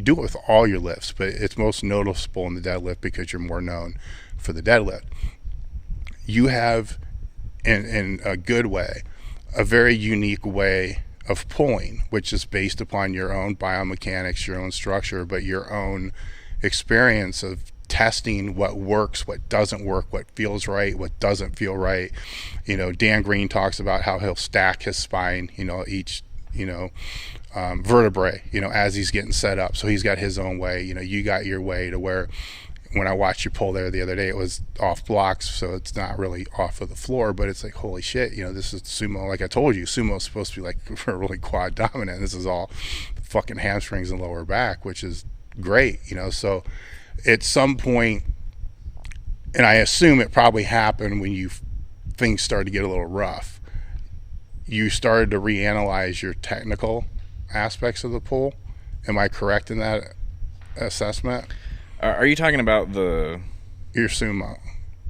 do it with all your lifts, but it's most noticeable in the deadlift because you're more known for the deadlift. You have, in a good way, a very unique way of pulling, which is based upon your own biomechanics, your own structure, but your own experience of testing what works, what doesn't work, what feels right, what doesn't feel right. You know, Dan Green talks about how he'll stack his spine, you know, each, you know, vertebrae, you know, as he's getting set up. So he's got his own way. You know, you got your way to where when I watched you pull there the other day, it was off blocks, so it's not really off of the floor, but it's like, holy shit, you know, this is sumo. Like I told you, sumo is supposed to be like really quad dominant. This is all fucking hamstrings and lower back, which is great, you know. So at some point, and I assume it probably happened when things started to get a little rough, you started to reanalyze your technical aspects of the pull. Am I correct in that assessment? Are you talking about the? Your sumo.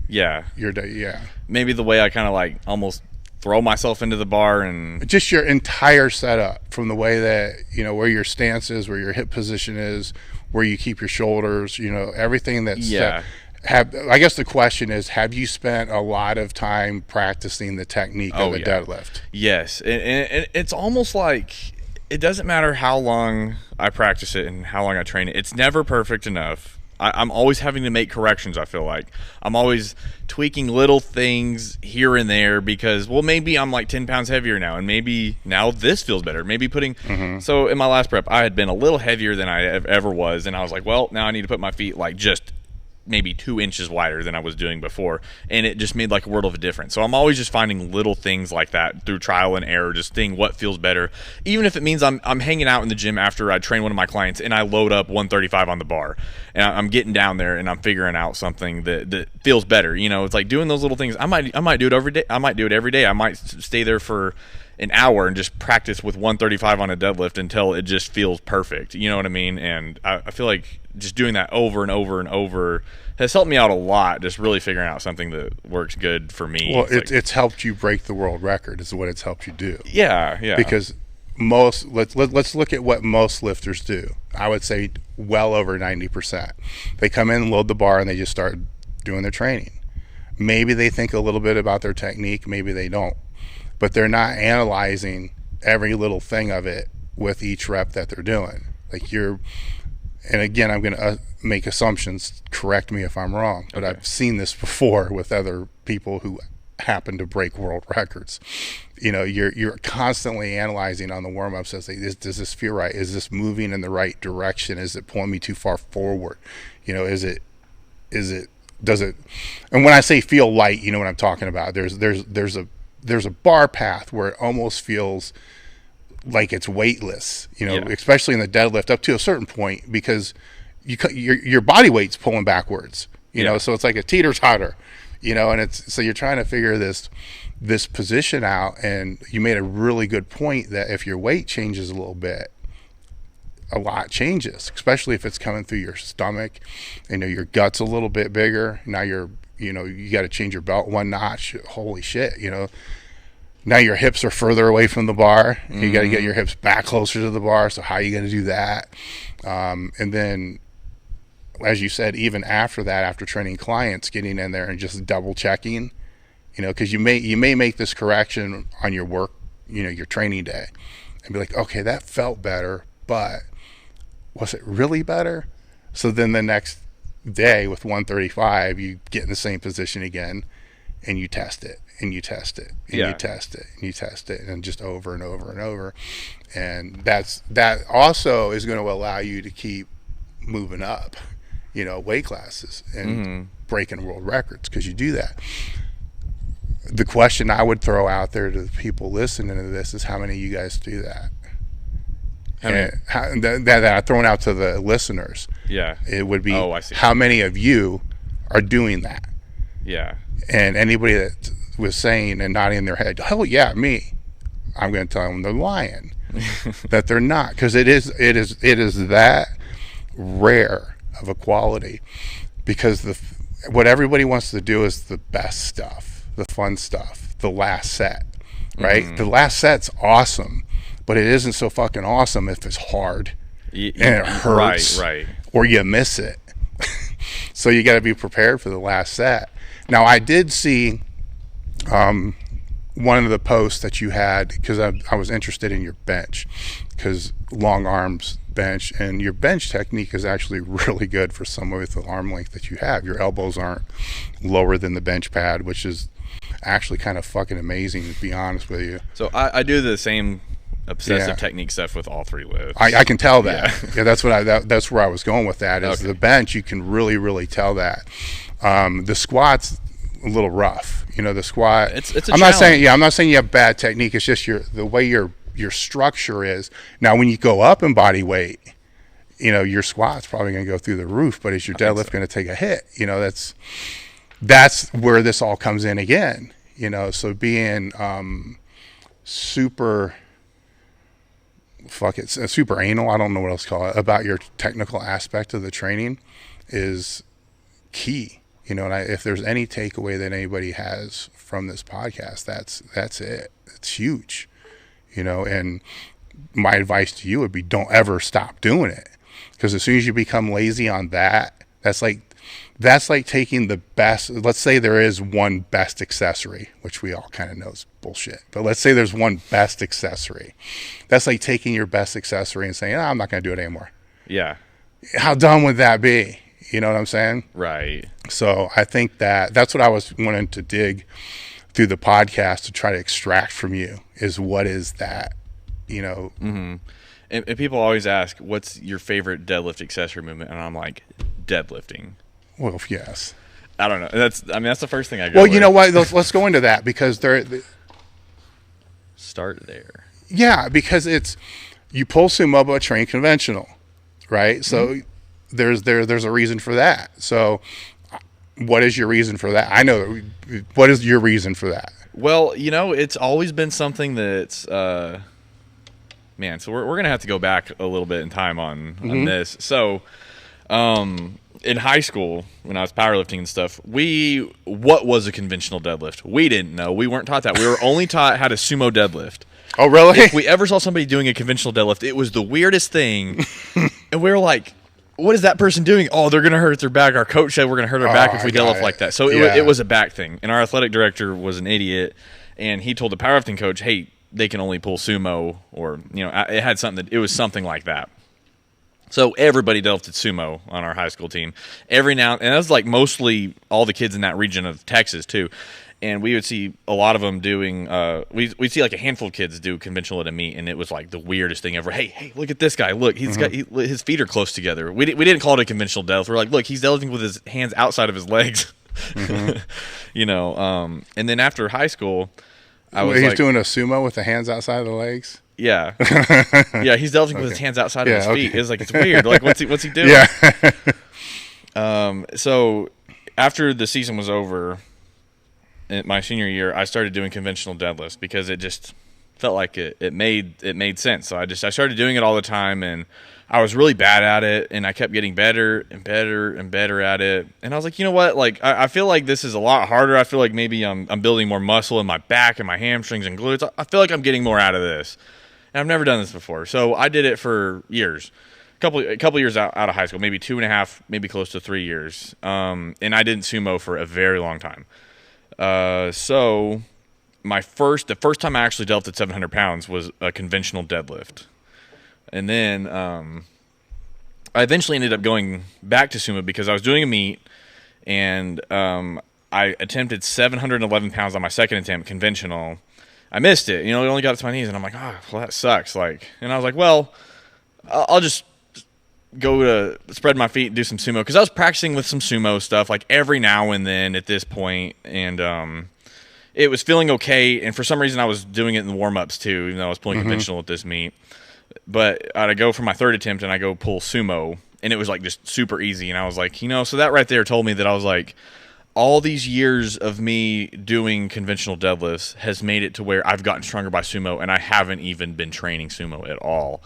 Yeah. Yeah. Maybe the way I kind of like almost throw myself into the bar and just your entire setup, from the way that, you know, where your stance is, where your hip position is, where you keep your shoulders, you know, everything that's Yeah. I guess the question is, have you spent a lot of time practicing the technique of the deadlift? Yes, and it's almost like it doesn't matter how long I practice it and how long I train it. It's never perfect enough. I'm always having to make corrections, I feel like. I'm always tweaking little things here and there because, well, maybe I'm like 10 pounds heavier now, and maybe now this feels better. Maybe putting So in my last prep, I had been a little heavier than I ever was, and I was like, well, now I need to put my feet like just maybe 2 inches wider than I was doing before, and it just made like a world of a difference. So I'm always just finding little things like that through trial and error, just seeing what feels better, even if it means I'm hanging out in the gym after I train one of my clients and I load up 135 on the bar and I'm getting down there and I'm figuring out something that feels better. You know, it's like doing those little things. I might do it every day. I might do it every day. I might stay there for an hour and just practice with 135 on a deadlift until it just feels perfect. You know what I mean? And I feel like just doing that over and over and over has helped me out a lot, just really figuring out something that works good for me. Well, it's helped you break the world record is what it's helped you do. Yeah. Because let's look at what most lifters do. I would say well over 90%. They come in, load the bar, and they just start doing their training. Maybe they think a little bit about their technique, maybe they don't. But they're not analyzing every little thing of it with each rep that they're doing. Like and again, I'm going to make assumptions, correct me if I'm wrong, but I've seen this before with other people who happen to break world records. You know, you're constantly analyzing on the warm-ups as does this feel right? Is this moving in the right direction? Is it pulling me too far forward? You know, does it, and when I say feel light, you know what I'm talking about. There's a bar path where it almost feels like it's weightless, you know, especially in the deadlift up to a certain point, because your body weight's pulling backwards, you know, so it's like a teeter-totter, you know, and so you're trying to figure this position out. And you made a really good point that if your weight changes a little bit, a lot changes, especially if it's coming through your stomach. You know, your gut's a little bit bigger. Now you got to change your belt one notch. Holy shit, you know. Now your hips are further away from the bar. You got to get your hips back closer to the bar. So how are you going to do that? And then, as you said, even after that, after training clients, getting in there and just double checking, you know, because you may make this correction on your work, you know, your training day, and be like, okay, that felt better, but was it really better? So then the next day with 135, you get in the same position again, and you test it. And you test it, and you test it, and you test it, and just over and over and over. And that also is going to allow you to keep moving up, you know, weight classes and breaking world records, because you do that. The question I would throw out there to the people listening to this is, how many of you guys do that? And that I'm throwing out to the listeners. Yeah. It would be, I see. how many of you are doing that? Yeah. And anybody that was saying and nodding in their head, hell yeah, me, I'm going to tell them they're lying. That they're not, because it is that rare of a quality, because what everybody wants to do is the best stuff, the fun stuff, the last set, right? The last set's awesome, but it isn't so fucking awesome if it's hard and it hurts, right, or you miss it. So you got to be prepared for the last set. Now, I did see one of the posts that you had, because I was interested in your bench, because long arms bench, and your bench technique is actually really good for someone with the arm length that you have. Your elbows aren't lower than the bench pad, which is actually kind of fucking amazing, to be honest with you. So I do the same obsessive technique stuff with all three lifts. I can tell that. Yeah, that's that's where I was going with that. Is Okay. The bench, you can really tell that. The squat's a little rough. The squat. It's a I'm not saying challenge. I'm not saying you have bad technique. It's just the way your structure is. Now, when you go up in body weight, your squat's probably going to go through the roof. But is your deadlift going to take a hit? That's where this all comes in again. So being super super anal, I don't know what else to call it, about your technical aspect of the training is key. And if there's any takeaway that anybody has from this podcast, that's it. It's huge. And my advice to you would be, don't ever stop doing it, because as soon as you become lazy on that, that's like taking the best. Let's say there is one best accessory, which we all kind of know is bullshit, but let's say there's one best accessory. That's like taking your best accessory and saying, I'm not going to do it anymore. Yeah. How dumb would that be? You know what I'm saying? Right. So I think that's what I was wanting to dig through the podcast to try to extract from you, is what is that, And people always ask, what's your favorite deadlift accessory movement? And I'm like, deadlifting. Well, yes. I don't know. That's the first thing I go Well, with. you know what? Let's go into that, because Start there. yeah, because you pull sumo but train conventional, right? So there's a reason for that. So what is your reason for that? I know what is your reason for that? Well, it's always been something that's so we're going to have to go back a little bit in time on this. So in high school, when I was powerlifting and stuff, what was a conventional deadlift? We didn't know. We weren't taught that. We were only taught how to sumo deadlift. Oh, really? If we ever saw somebody doing a conventional deadlift, it was the weirdest thing. And we were like, what is that person doing? Oh, they're going to hurt their back. Our coach said we're going to hurt our back if we deadlift like that. So it was a back thing. And our athletic director was an idiot. And he told the powerlifting coach, hey, they can only pull sumo, or, it had something it was something like that. So everybody deadlifted sumo on our high school team. And that was like mostly all the kids in that region of Texas too. And we would see a lot of them doing, we'd see like a handful of kids do conventional at a meet, and it was like the weirdest thing ever. Hey, look at this guy. Look, he's got his feet are close together. We didn't call it a conventional deadlift. We're like, look, he's deadlifting with his hands outside of his legs. And then after high school, He's doing a sumo with the hands outside of the legs? Yeah. Yeah, he's deadlifting with his hands outside of his feet. It's like, it's weird. Like, what's he doing? Yeah. So after the season was over, in my senior year, I started doing conventional deadlifts because it just felt like it made sense. So I started doing it all the time, and I was really bad at it, and I kept getting better and better and better at it. And I was like, you know what? Like, I feel like this is a lot harder. I feel like maybe I'm building more muscle in my back and my hamstrings and glutes. I feel like I'm getting more out of this. And I've never done this before. So I did it for years. A couple years out of high school, maybe 2.5, maybe close to 3 years. And I didn't sumo for a very long time. So the first time I actually deadlifted 700 pounds was a conventional deadlift. And then I eventually ended up going back to sumo because I was doing a meet, and I attempted 711 pounds on my second attempt, conventional. I missed it. It only got to my knees, and I'm like, oh, well, that sucks. And I was like, well, I'll just go to spread my feet and do some sumo, because I was practicing with some sumo stuff like every now and then at this point, and it was feeling okay. And for some reason, I was doing it in the warm-ups too, even though I was pulling conventional at this meet. But I'd go for my third attempt and I go pull sumo, and it was like just super easy. And I was like, so that right there told me that I was like, all these years of me doing conventional deadlifts has made it to where I've gotten stronger by sumo, and I haven't even been training sumo at all.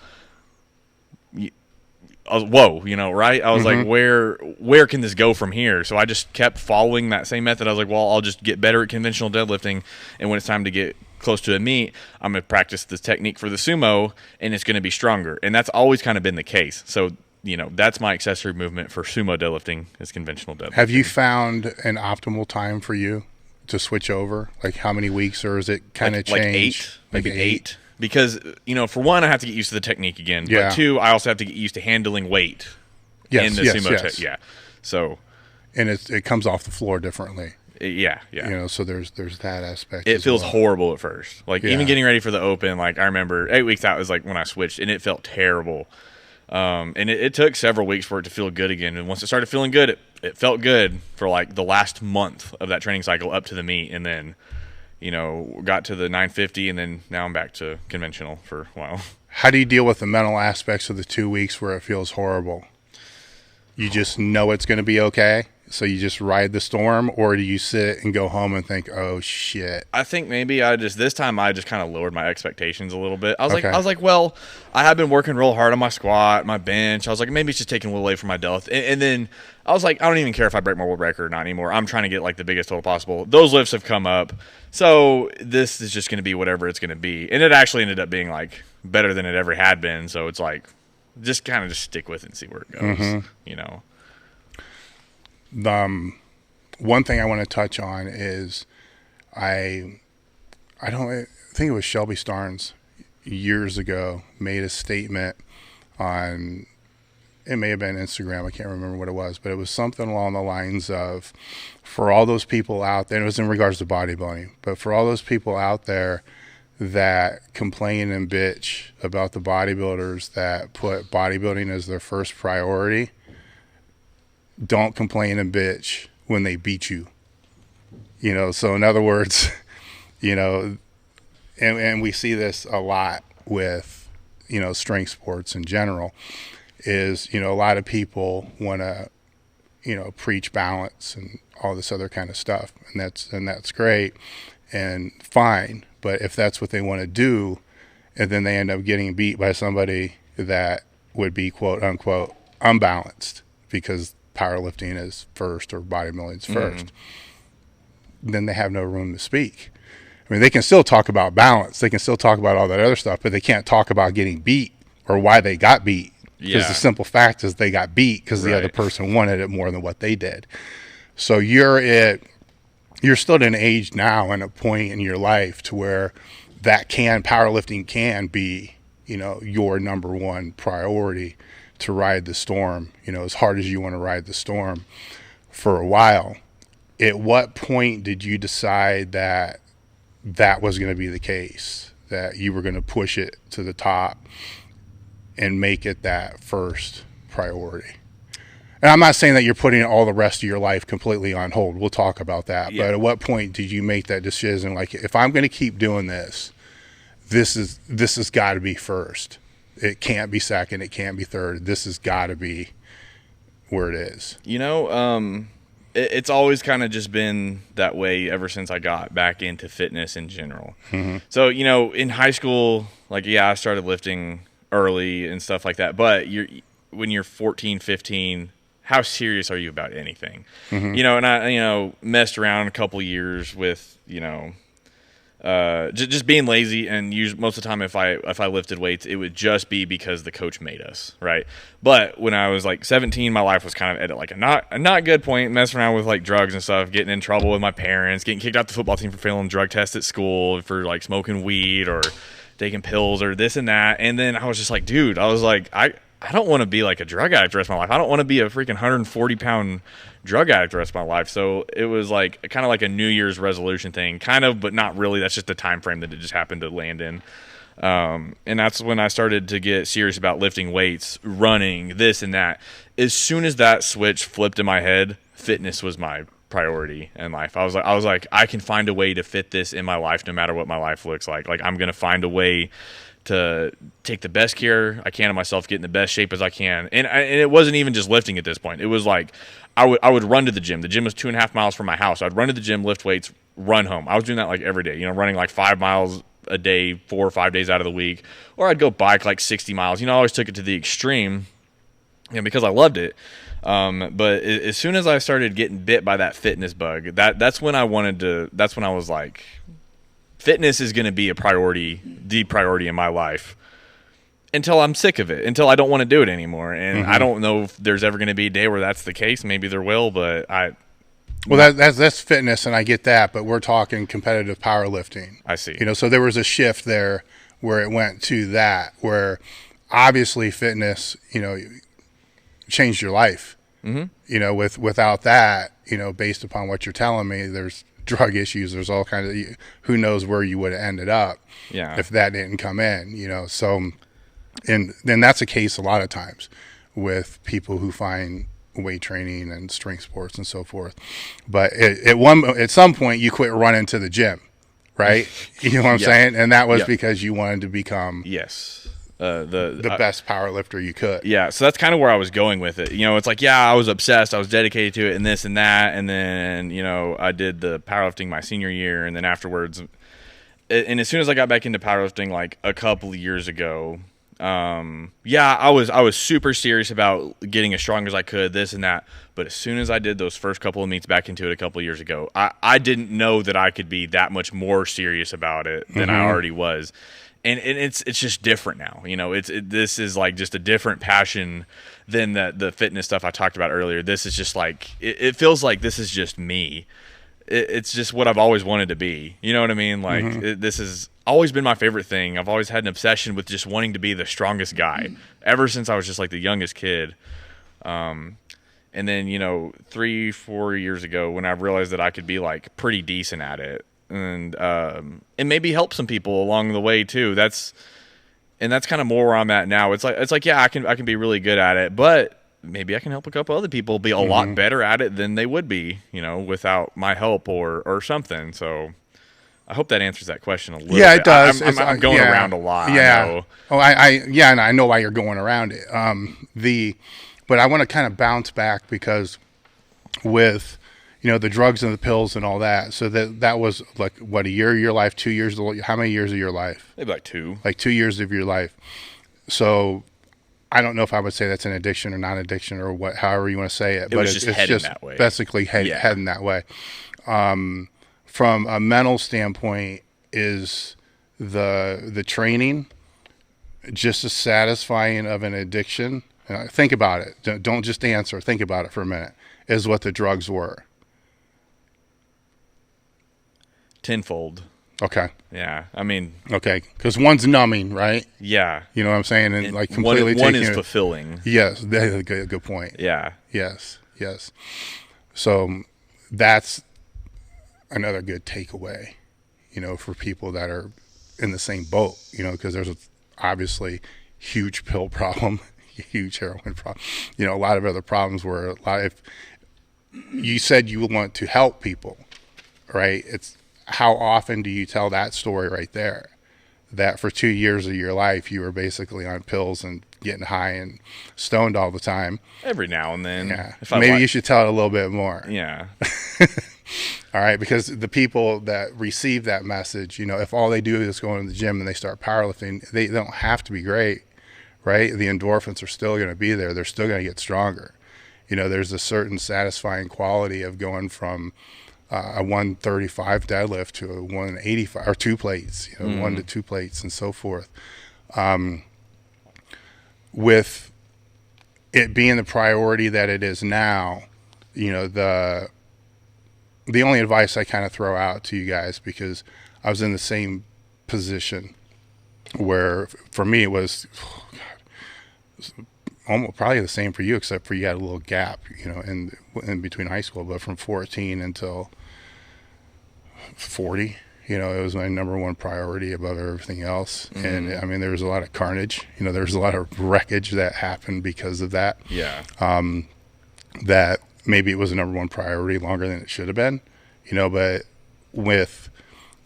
I was, whoa, right? I was like, where can this go from here? So I just kept following that same method. I was like, well, I'll just get better at conventional deadlifting, and when it's time to get close to a meet, I'm going to practice this technique for the sumo, and it's going to be stronger. And that's always kind of been the case. So, that's my accessory movement for sumo deadlifting is conventional deadlifting. Have you found an optimal time for you to switch over? Like how many weeks, or is it kind of changed? Like 8, maybe 8. Because, for one, I have to get used to the technique again. Yeah. But two, I also have to get used to handling weight in the sumo. Yeah. So. And it comes off the floor differently. Yeah. So there's that aspect. It feels horrible at first. Like even Yeah. getting ready for the open, like I remember 8 weeks out was like when I switched, and it felt terrible. And it took several weeks for it to feel good again. And once it started feeling good, it felt good for like the last month of that training cycle up to the meet, and then got to the 950, and then now I'm back to conventional for a while. How do you deal with the mental aspects of the 2 weeks where it feels horrible? You just know it's going to be okay, so you just ride the storm, or do you sit and go home and think, oh shit? I think maybe this time I just kind of lowered my expectations a little bit. I Okay. was like, well, I have been working real hard on my squat, my bench. I was like, maybe it's just taking a little away from my deadlift. And then I was like, I don't even care if I break my world record or not anymore. I'm trying to get like the biggest total possible. Those lifts have come up, so this is just going to be whatever it's going to be. And it actually ended up being like better than it ever had been. So it's like, just kind of just stick with it and see where it goes. One thing I want to touch on is I think it was Shelby Starnes years ago made a statement on, it may have been Instagram, I can't remember what it was, but it was something along the lines of, for all those people out there, and it was in regards to bodybuilding, but for all those people out there that complain and bitch about the bodybuilders that put bodybuilding as their first priority, don't complain and bitch when they beat you. So in other words, and we see this a lot with, strength sports in general, is, a lot of people want to, preach balance and all this other kind of stuff. And that's great and fine. But if that's what they want to do, and then they end up getting beat by somebody that would be quote unquote unbalanced because powerlifting is first or bodybuilding is first, then they have no room to speak. I mean, they can still talk about balance. They can still talk about all that other stuff, but they can't talk about getting beat or why they got beat. Because the simple fact is they got beat because the other person wanted it more than what they did. So you're still at an age now and a point in your life to where powerlifting can be, your number one priority to ride the storm, as hard as you want to ride the storm for a while. At what point did you decide that was going to be the case, that you were going to push it to the top and make it that first priority? And I'm not saying that you're putting all the rest of your life completely on hold. We'll talk about that. Yeah. But at what point did you make that decision? Like, if I'm going to keep doing this has got to be first. It can't be second. It can't be third. This has got to be where it is. It's always kind of just been that way ever since I got back into fitness in general. So, in high school, I started lifting early and stuff like that. But when you're 14, 15, how serious are you about anything? And I, messed around a couple years with, just being lazy, and most of the time if I lifted weights, it would just be because the coach made us, right? But when I was 17, my life was kind of at a not good point, messing around with drugs and stuff, getting in trouble with my parents, getting kicked out the football team for failing drug tests at school, for smoking weed or taking pills or this and that. And then I was just dude, I don't want to be a drug addict the rest of my life. I don't want to be a freaking 140-pound drug addict the rest of my life. So it was kind of like a New Year's resolution thing, kind of, but not really. That's just the time frame that it just happened to land in. And that's when I started to get serious about lifting weights, running, this and that. As soon as that switch flipped in my head, fitness was my priority in life. I was like, I can find a way to fit this in my life no matter what my life looks like. Like, I'm going to find a way to take the best care I can of myself, get in the best shape as I can. And it wasn't even just lifting at this point. It was like I would run to the gym. The gym was 2.5 miles from my house. I'd run to the gym, lift weights, run home. I was doing that like every day, running like 5 miles a day, 4 or 5 days out of the week. Or I'd go bike like 60 miles. I always took it to the extreme, because I loved it. But as soon as I started getting bit by that fitness bug, that's when I was like, fitness is going to be the priority in my life until I'm sick of it, until I don't want to do it anymore. And I don't know if there's ever going to be a day where that's the case. Maybe there will, but Well, that's fitness, and I get that, but we're talking competitive powerlifting. I see. So there was a shift there where it went to that, where obviously fitness, changed your life. Without that, based upon what you're telling me, there's drug issues, there's all kinds of, who knows where you would have ended up if that didn't come in, so, and then that's a case a lot of times with people who find weight training and strength sports and so forth. But at some point you quit running to the gym, right? You know what I'm saying? And that was because you wanted to become the best power lifter you could. Yeah, so that's kind of where I was going with it. It's like, I was obsessed, I was dedicated to it, and this and that, and then I did the powerlifting my senior year, and then afterwards, and as soon as I got back into powerlifting like a couple of years ago, I was super serious about getting as strong as I could, this and that. But as soon as I did those first couple of meets back into it a couple of years ago, I didn't know that I could be that much more serious about it than I already was. And it's just different now. This is like just a different passion than the fitness stuff I talked about earlier. This is just like, it feels like this is just me. It's just what I've always wanted to be. You know what I mean? Like, this has always been my favorite thing. I've always had an obsession with just wanting to be the strongest guy ever since I was just like the youngest kid. And then, 3-4 years ago, when I realized that I could be like pretty decent at it, and maybe help some people along the way too. That's kind of more where I'm at now. It's like I can be really good at it, but maybe I can help a couple other people be a lot better at it than they would be, without my help or something. So I hope that answers that question a little bit. Yeah, it does. I'm going around a lot. Yeah. And I know why you're going around it. But I want to kind of bounce back because with the drugs and the pills and all that. So that was like, what, a year of your life, 2 years? How many years of your life? Maybe like 2. Like 2 years of your life. So I don't know if I would say that's an addiction or non-addiction or however you want to say it. But it's just that way. Basically heading that way. From a mental standpoint, is the training just as satisfying of an addiction? Think about it. Don't just answer. Think about it for a minute. Is what the drugs were. Tenfold. Okay. Yeah. I mean. Okay. Because one's numbing, right? Yeah. You know what I'm saying? And like completely one is fulfilling. Yes. That's a good point. Yeah. Yes. So that's another good takeaway, for people that are in the same boat, because there's obviously huge pill problem, huge heroin problem, a lot of other problems where if you said you want to help people, right? It's how often do you tell that story right there? That for 2 years of your life, you were basically on pills and getting high and stoned all the time. Every now and then. Yeah. Maybe you should tell it a little bit more. Yeah. All right. Because the people that receive that message, if all they do is go into the gym and they start powerlifting, they don't have to be great, right? The endorphins are still going to be there. They're still going to get stronger. There's a certain satisfying quality of going from a 135 deadlift to a 185 or 2 plates, 1 to 2 plates and so forth. With it being the priority that it is now, the only advice I kind of throw out to you guys, because I was in the same position where for me it was, almost probably the same for you, except for you had a little gap, in between high school, but from 14 until 40, it was my number one priority above everything else. And I mean, there was a lot of carnage, there was a lot of wreckage that happened because of that. Yeah. That maybe it was a number one priority longer than it should have been, but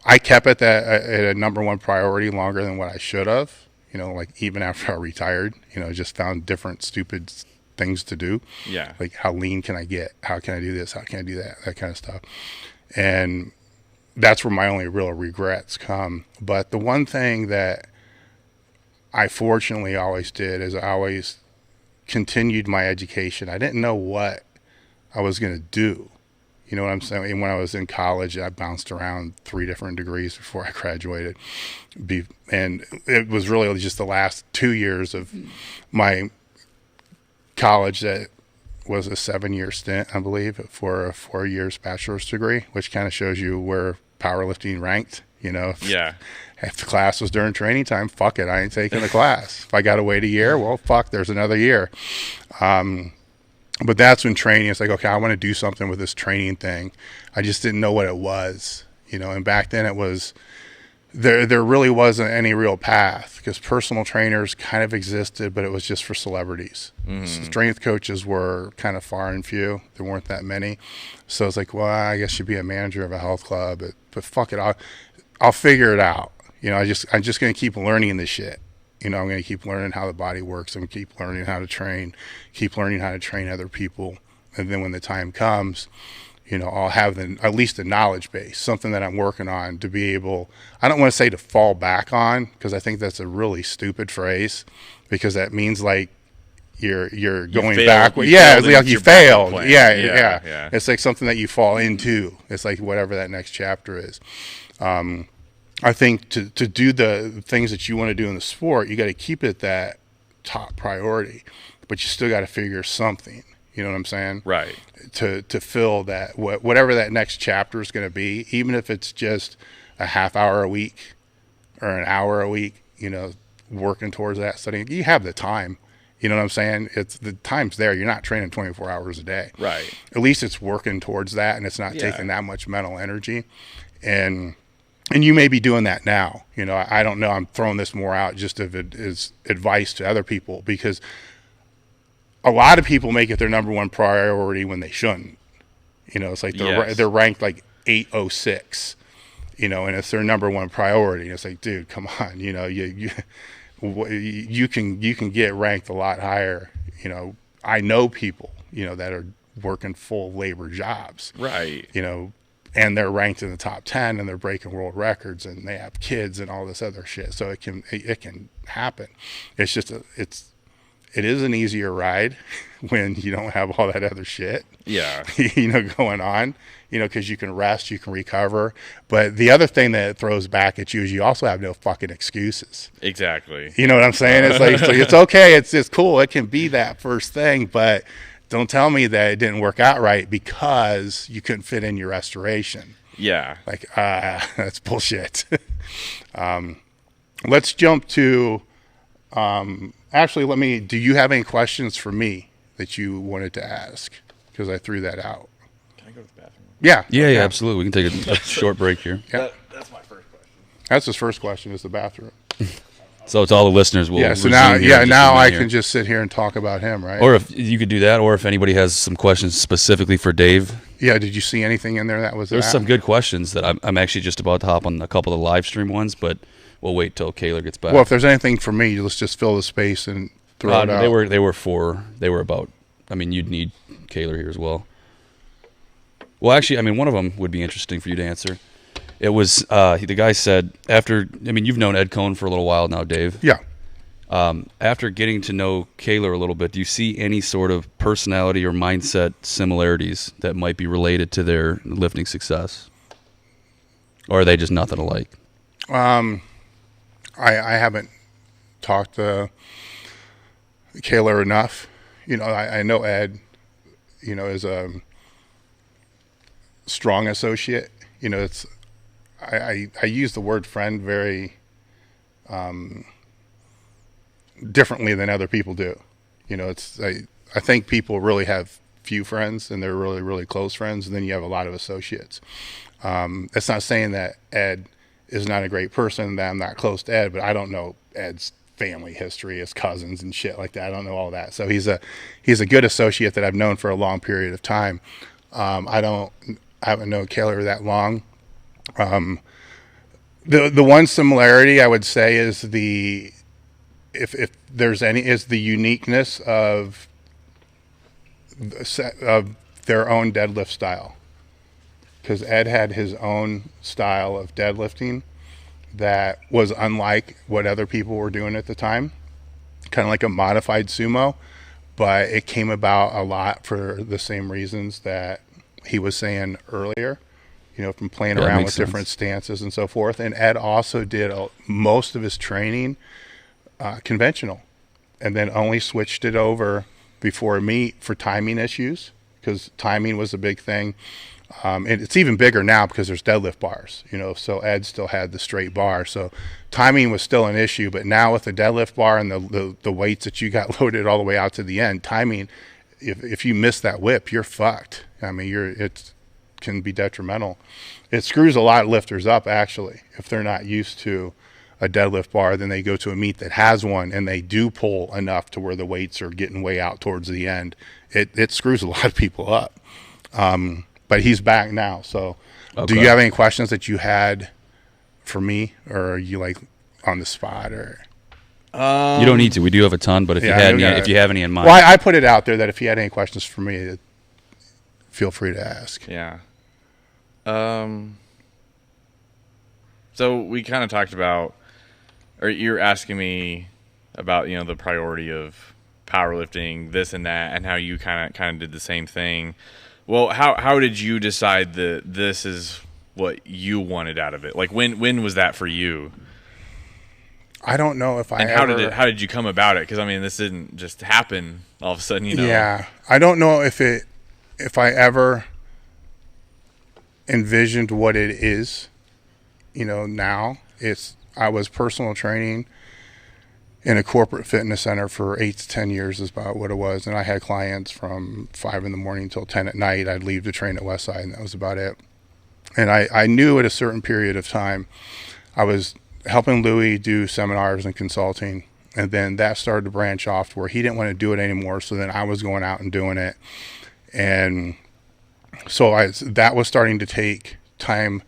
I kept it at a number one priority longer than what I should have, like even after I retired, just found different stupid things to do. Yeah. Like, how lean can I get? How can I do this? How can I do that? That kind of stuff. And that's where my only real regrets come. But the one thing that I fortunately always did is I always continued my education. I didn't know what I was going to do. You know what I'm saying? And when I was in college, I bounced around 3 different degrees before I graduated. And it was really just the last 2 years of my college that was a 7-year stint, I believe, for a 4 years bachelor's degree, which kind of shows you where powerlifting ranked. Yeah. If the class was during training time, fuck it, I ain't taking the class. If I got to wait a year, well, fuck, there's another year. But that's when training is like, okay, I want to do something with this training thing. I just didn't know what it was, and back then it was, there really wasn't any real path, because personal trainers kind of existed, but it was just for celebrities. Strength coaches were kind of far and few. There weren't that many. So it's like, well, I guess you'd be a manager of a health club, but fuck it, I'll figure it out. I'm just going to keep learning this shit. I'm going to keep learning how the body works. I'm going to keep learning how to train, keep learning how to train other people. And then when the time comes, I'll have at least a knowledge base, something that I'm working on to be able, I don't want to say to fall back on, because I think that's a really stupid phrase, because that means like you're going backward. Yeah, it's like you failed. Yeah. It's like something that you fall into. It's like whatever that next chapter is. I think to do the things that you want to do in the sport, you got to keep it that top priority, but you still got to figure something. You know what I'm saying? Right. To fill that, whatever that next chapter is going to be, even if it's just a half hour a week or an hour a week, working towards that studying. You have the time. You know what I'm saying? It's the time's there. You're not training 24 hours a day. Right. At least it's working towards that, and it's not taking that much mental energy. And you may be doing that now. I don't know. I'm throwing this more out just as advice to other people, because a lot of people make it their number one priority when they shouldn't. It's like they're ranked like 806, and it's their number one priority. It's like, dude, come on, you can get ranked a lot higher. I know people, that are working full labor jobs. Right. And they're ranked in the top 10, and they're breaking world records, and they have kids and all this other shit. So it can happen. It's just it is an easier ride when you don't have all that other shit. Yeah. Going on, because you can rest, you can recover. But the other thing that it throws back at you is you also have no fucking excuses. Exactly. You know what I'm saying? It's like, it's okay. It's cool. It can be that first thing, but don't tell me that it didn't work out right because you couldn't fit in your restoration. Yeah. Like, that's bullshit. Let's jump to, actually, do you have any questions for me that you wanted to ask? Because I threw that out. Can I go to the bathroom? Yeah. Yeah, absolutely. We can take a short break here. Yeah. That's my first question. That's his first question, is the bathroom. So it's all the listeners will. Yeah, so resume here in just now a I minute can here. just sit here and talk about him, right? Or if you could do that, or if anybody has some questions specifically for Dave. Yeah, did you see anything in there that was There's that? some good questions that I'm actually just about to hop on a couple of the live stream ones, but we'll wait till Cailer gets back. Well, if there's anything for me, let's just fill the space and throw it out. They were about, you'd need Cailer here as well. Well, actually, one of them would be interesting for you to answer. It was, the guy said, you've known Ed Coan for a little while now, Dave. Yeah. After getting to know Cailer a little bit, do you see any sort of personality or mindset similarities that might be related to their lifting success? Or are they just nothing alike? I haven't talked to Cailer enough. I know Ed, is a strong associate. I use the word friend very differently than other people do. I think people really have few friends, and they're really, really close friends, and then you have a lot of associates. That's not saying that Ed is not a great person, that I'm not close to Ed, but I don't know Ed's family history, his cousins and shit like that. I don't know all that. So he's a good associate that I've known for a long period of time. I haven't known Cailer that long. The one similarity I would say is if there's any, is the uniqueness of their own deadlift style. Because Ed had his own style of deadlifting that was unlike what other people were doing at the time, kind of like a modified sumo, but it came about a lot for the same reasons that he was saying earlier, you know, from playing around with different stances and so forth. And Ed also did most of his training conventional, and then only switched it over before a meet for timing issues, because timing was a big thing. And it's even bigger now because there's deadlift bars, you know, so Ed still had the straight bar. So timing was still an issue, but now with the deadlift bar and the weights that you got loaded all the way out to the end, timing, if you miss that whip, you're fucked. I mean, it can be detrimental. It screws a lot of lifters up, actually, if they're not used to a deadlift bar. Then they go to a meet that has one and they do pull enough to where the weights are getting way out towards the end. It screws a lot of people up. But he's back now. So do you have any questions that you had for me, or are you like on the spot, or? You don't need to. We do have a ton, but if you have any in mind. Well, I put it out there that if you had any questions for me, feel free to ask. Yeah. So we kind of talked about, or you're asking me about, you know, the priority of powerlifting, this and that, and how you kind of did the same thing. Well, how did you decide that this is what you wanted out of it? Like when was that for you? I don't know if I how did you come about it? Because I mean, this didn't just happen all of a sudden, you know. Yeah, I don't know if I ever envisioned what it is. You know, now I was personal training in a corporate fitness center for 8 to 10 years is about what it was. And I had clients from 5 in the morning till 10 at night. I'd leave to train at Westside, and that was about it. And I knew at a certain period of time, I was helping Louis do seminars and consulting. And then that started to branch off to where he didn't want to do it anymore. So then I was going out and doing it. And so that was starting to take time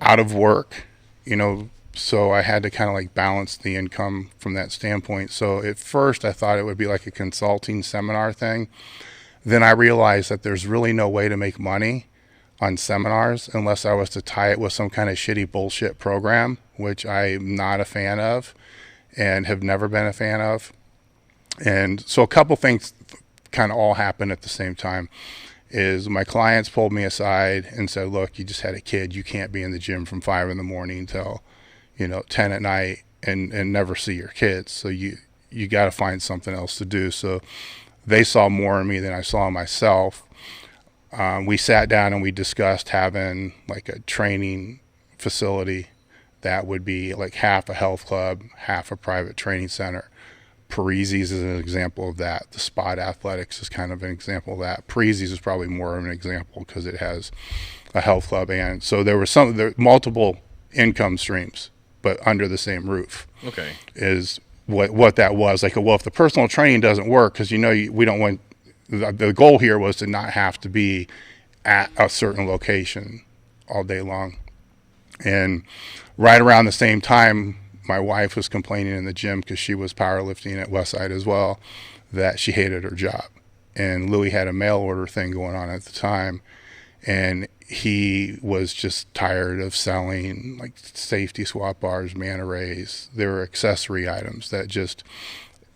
out of work, you know. So I had to kind of like balance the income from that standpoint. So at first I thought it would be like a consulting seminar thing. Then I realized that there's really no way to make money on seminars unless I was to tie it with some kind of shitty bullshit program, which I'm not a fan of and have never been a fan of. And so a couple things kind of all happened at the same time. Is my clients pulled me aside and said, look, you just had a kid. You can't be in the gym from 5 in the morning till, you know, 10 at night and never see your kids. So you got to find something else to do. So they saw more in me than I saw in myself. We sat down and we discussed having like a training facility that would be like half a health club, half a private training center. Parisi's is an example of that. The Spot Athletics is kind of an example of that. Parisi's is probably more of an example because it has a health club. And so there were multiple income streams, but under the same roof. Okay. Is what that was. Like, well, if the personal training doesn't work, because, you know, we don't want, the goal here was to not have to be at a certain location all day long. And right around the same time, my wife was complaining in the gym because she was powerlifting at Westside as well, that she hated her job. And Louis had a mail order thing going on at the time. And he was just tired of selling like safety swap bars, manta rays. There were accessory items that just,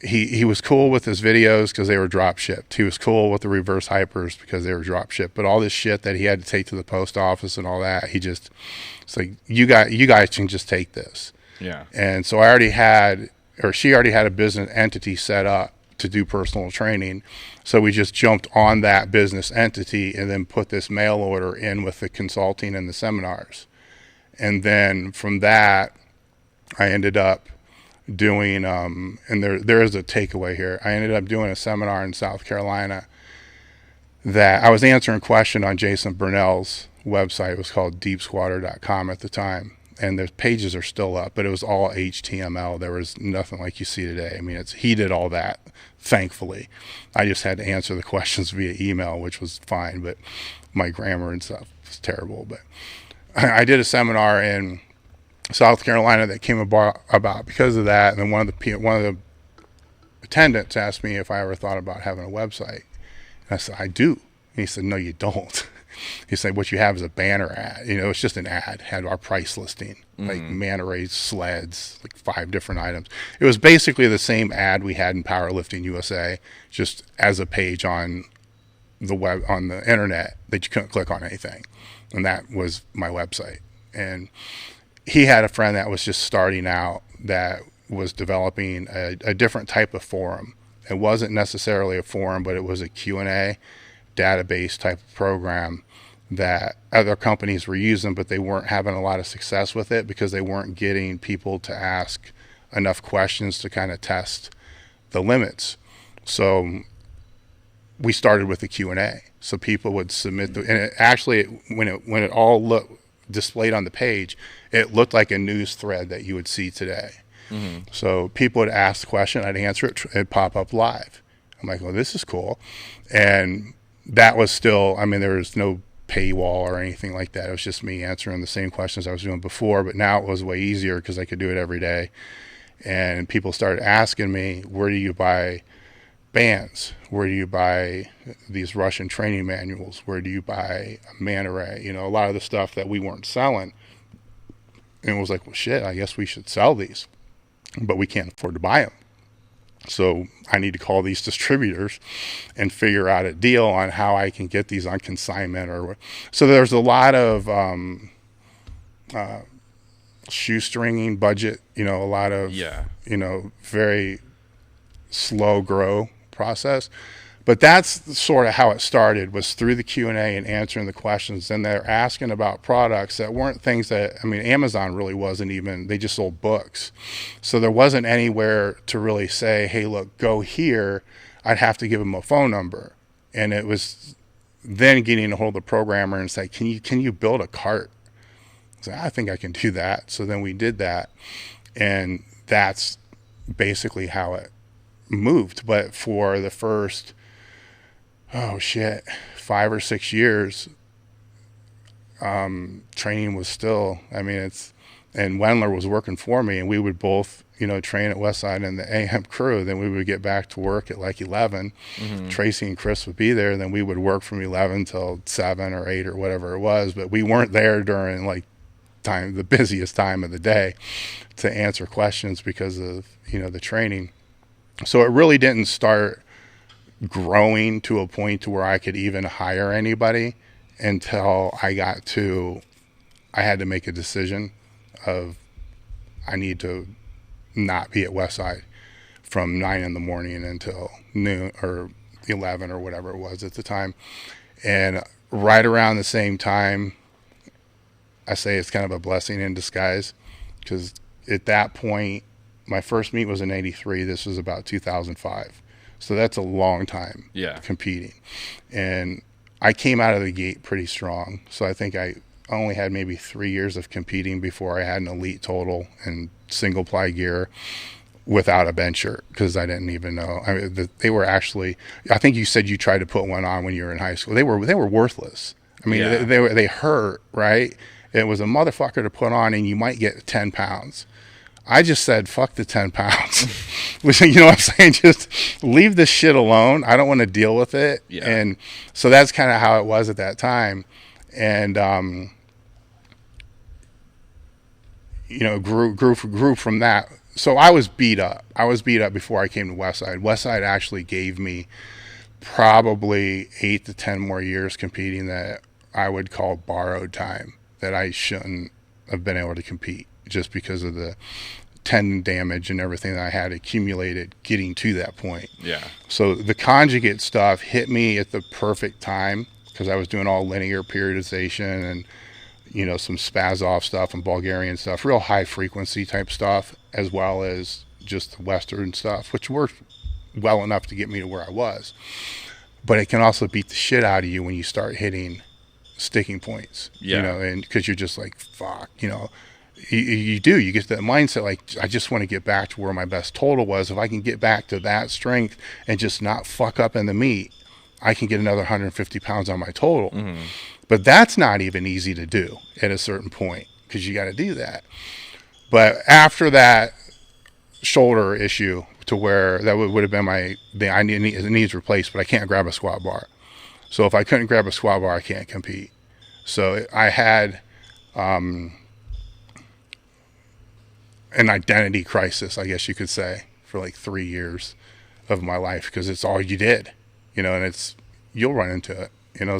he was cool with his videos because they were drop shipped. He was cool with the reverse hypers because they were drop shipped. But all this shit that he had to take to the post office and all that, it's like, you guys can just take this. Yeah. And so she already had a business entity set up to do personal training. So we just jumped on that business entity and then put this mail order in with the consulting and the seminars. And then from that, I ended up doing, and there is a takeaway here. I ended up doing a seminar in South Carolina that I was answering a question on Jason Burnell's website. It was called deepsquatter.com at the time. and the pages are still up, but it was all HTML. There was nothing like you see today. I mean, he did all that, thankfully. I just had to answer the questions via email, which was fine, but my grammar and stuff was terrible. But I did a seminar in South Carolina that came about because of that, and then one of the attendants asked me if I ever thought about having a website. And I said, I do. And he said, no, you don't. He said, what you have is a banner ad. It's just an ad, had our price listing, like manta rays, sleds, like 5 different items. It was basically the same ad we had in Powerlifting USA, just as a page on the web, on the internet, that you couldn't click on anything. And that was my website. And he had a friend that was just starting out that was developing a different type of forum. It wasn't necessarily a forum, but it was a Q&A database type of program that other companies were using, but they weren't having a lot of success with it because they weren't getting people to ask enough questions to kind of test the limits. So we started with the Q&A. So people would submit and it actually, when it all looked displayed on the page, it looked like a news thread that you would see today. So people would ask the question, I'd answer it, it'd pop up live. I'm like, well, this is cool. And that was still, I mean, there was no paywall or anything like that. It was just me answering the same questions I was doing before, but now it was way easier because I could do it every day. And people started asking me, where do you buy bands? Where do you buy these Russian training manuals? Where do you buy a manta ray? A lot of the stuff that we weren't selling. And it was like, well, shit, I guess we should sell these, but we can't afford to buy them. So I need to call these distributors and figure out a deal on how I can get these on consignment. So there's a lot of shoestringing budget, a lot of, very slow grow process. But that's sort of how it started, was through the Q&A and answering the questions. And they're asking about products that weren't things that, I mean, Amazon really wasn't even, they just sold books. So there wasn't anywhere to really say, hey, look, go here. I'd have to give them a phone number. And it was then getting a hold of the programmer and say, can you build a cart? I said, I think I can do that. So then we did that. And that's basically how it moved. But for the first 5 or 6 years, training was still, and Wendler was working for me, and we would both, train at Westside and the AM crew. Then we would get back to work at like 11. Tracy and Chris would be there. Then we would work from 11 till 7 or 8 or whatever it was. But we weren't there during the busiest time of the day to answer questions because of, the training. So it really didn't start growing to a point to where I could even hire anybody until I had to make a decision of, I need to not be at Westside from 9 in the morning until noon or 11 or whatever it was at the time. And right around the same time, I say it's kind of a blessing in disguise, because at that point, my first meet was in 83. This was about 2005. So that's a long time competing. And I came out of the gate pretty strong. So I think I only had maybe 3 years of competing before I had an elite total and single ply gear without a bench shirt, because I didn't even know. They were actually, I think you said you tried to put one on when you were in high school. They were worthless. They hurt, right? It was a motherfucker to put on, and you might get 10 pounds. I just said, fuck the 10 pounds. You know what I'm saying? Just leave this shit alone. I don't want to deal with it. Yeah. And so that's kind of how it was at that time. And, grew from that. So I was beat up. Before I came to Westside. Westside actually gave me probably 8 to 10 more years competing that I would call borrowed time, that I shouldn't have been able to compete, just because of the tendon damage and everything that I had accumulated getting to that point. Yeah. So the conjugate stuff hit me at the perfect time, because I was doing all linear periodization and, some Spazov stuff and Bulgarian stuff, real high frequency type stuff, as well as just the Western stuff, which worked well enough to get me to where I was. But it can also beat the shit out of you when you start hitting sticking points, and because you're just like, fuck, you get that mindset, like, I just want to get back to where my best total was. If I can get back to that strength and just not fuck up in the meet, I can get another 150 pounds on my total. But that's not even easy to do at a certain point, because you got to do that. But after that shoulder issue, to where that would have been I needs replaced, but I can't grab a squat bar. So if I couldn't grab a squat bar, I can't compete. So I had an identity crisis, I guess you could say, for like 3 years of my life, because it's all you did, and you'll run into it,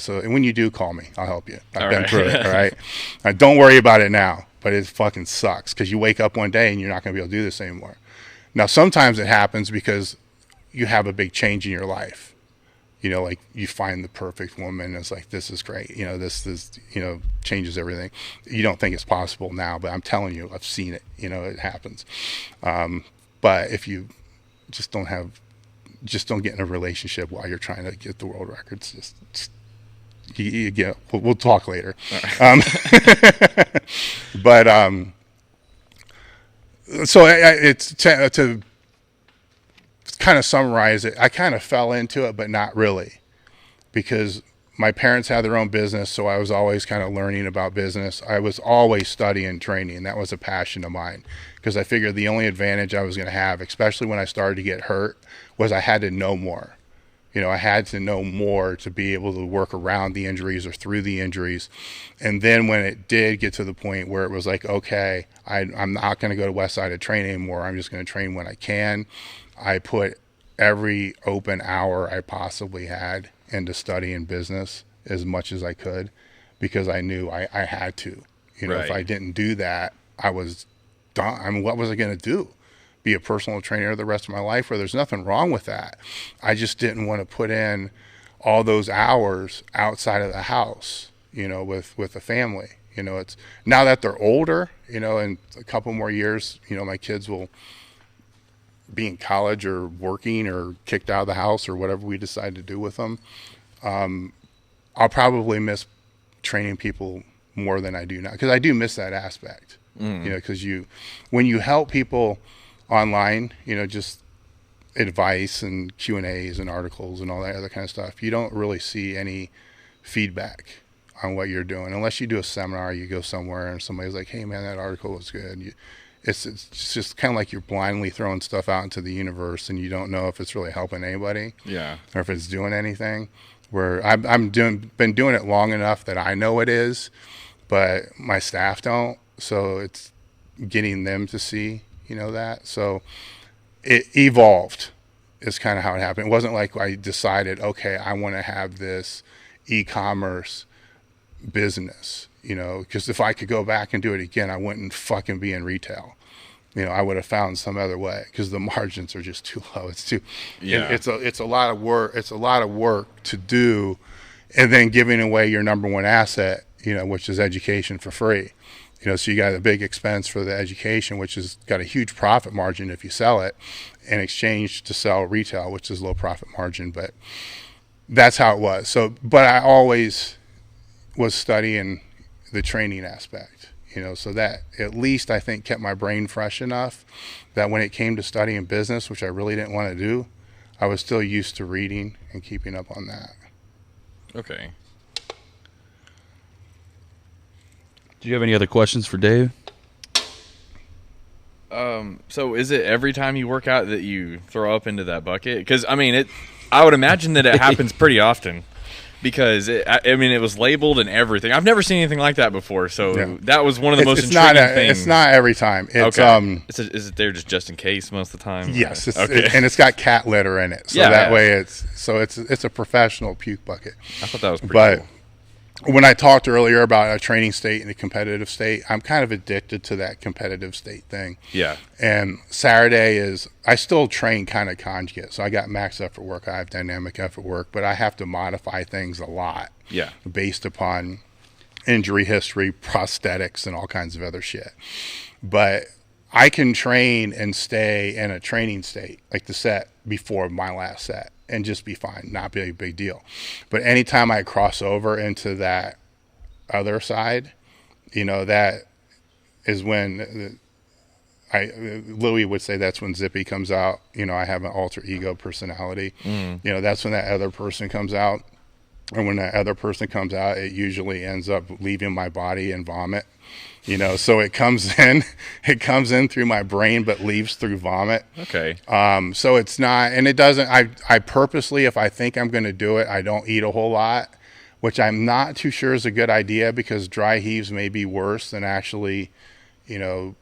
so, and when you do, call me, I'll help you. I've been through it. All right. Don't worry about it now, but it fucking sucks, because you wake up one day and you're not going to be able to do this anymore. Now, sometimes it happens because you have a big change in your life, like you find the perfect woman, and it's like, this is great. This changes everything. You don't think it's possible now, but I'm telling you, I've seen it, it happens. But if you just don't get in a relationship while you're trying to get the world records, we'll talk later. Right. But, so it's to kind of summarize it, I kind of fell into it, but not really, because my parents had their own business, so I was always kind of learning about business. I was always studying training. That was a passion of mine, because I figured the only advantage I was going to have, especially when I started to get hurt, was I had to know more. I had to know more to be able to work around the injuries or through the injuries. And then when it did get to the point where it was like, okay, I'm not going to go to Westside to train anymore. I'm just going to train when I can. I put every open hour I possibly had into studying business as much as I could, because I knew I had to. Right. If I didn't do that, I was done. I mean, what was I going to do? Be a personal trainer the rest of my life? Where there's nothing wrong with that. I just didn't want to put in all those hours outside of the house, with the family. It's now that they're older, in a couple more years, my kids will be in college or working or kicked out of the house or whatever we decide to do with them. I'll probably miss training people more than I do now, because I do miss that aspect. Because when you help people online, just advice and Q&As and articles and all that other kind of stuff, you don't really see any feedback on what you're doing unless you do a seminar. You go somewhere and somebody's like, hey man, that article was good. It's just kind of like you're blindly throwing stuff out into the universe, and you don't know if it's really helping anybody, or if it's doing anything. Where been doing it long enough that I know it is, but my staff don't. So it's getting them to see that. So it evolved is kind of how it happened. It wasn't like I decided, okay, I want to have this e-commerce business, because if I could go back and do it again, I wouldn't fucking be in retail. I would have found some other way, because the margins are just too low. It's a lot of work. It's a lot of work to do, and then giving away your number one asset, which is education, for free. So you got a big expense for the education, which has got a huge profit margin if you sell it, in exchange to sell retail, which is low profit margin. But that's how it was. So, but I always was studying the training aspect, so that at least I think kept my brain fresh enough that when it came to studying business, which I really didn't want to do, I was still used to reading and keeping up on that. Okay. Do you have any other questions for Dave? So is it every time you work out that you throw up into that bucket? Because I would imagine that it happens pretty often, because it was labeled and everything. I've never seen anything like that before. So that was one of the most intriguing things. It's not every time. It's, okay. Is it there just in case most of the time? Yes. Okay. And it's got cat litter in it, so that way it's a professional puke bucket. I thought that was pretty cool. When I talked earlier about a training state and a competitive state, I'm kind of addicted to that competitive state thing. Yeah. And Saturday I still train kind of conjugate. So I got max effort work, I have dynamic effort work, but I have to modify things a lot. Yeah. Based upon injury history, prosthetics, and all kinds of other shit. But I can train and stay in a training state, like the set before my last set, and just be fine, not be a big deal. But anytime I cross over into that other side, that is when Louis would say that's when Zippy comes out. You know, I have an alter ego personality. You know, that's when that other person comes out. And when that other person comes out, it usually ends up leaving my body in vomit. You know, so it comes in through my brain, but leaves through vomit. Okay. So it's not, and it doesn't, I purposely, if I think I'm going to do it, I don't eat a whole lot, which I'm not too sure is a good idea, because dry heaves may be worse than actually, you know,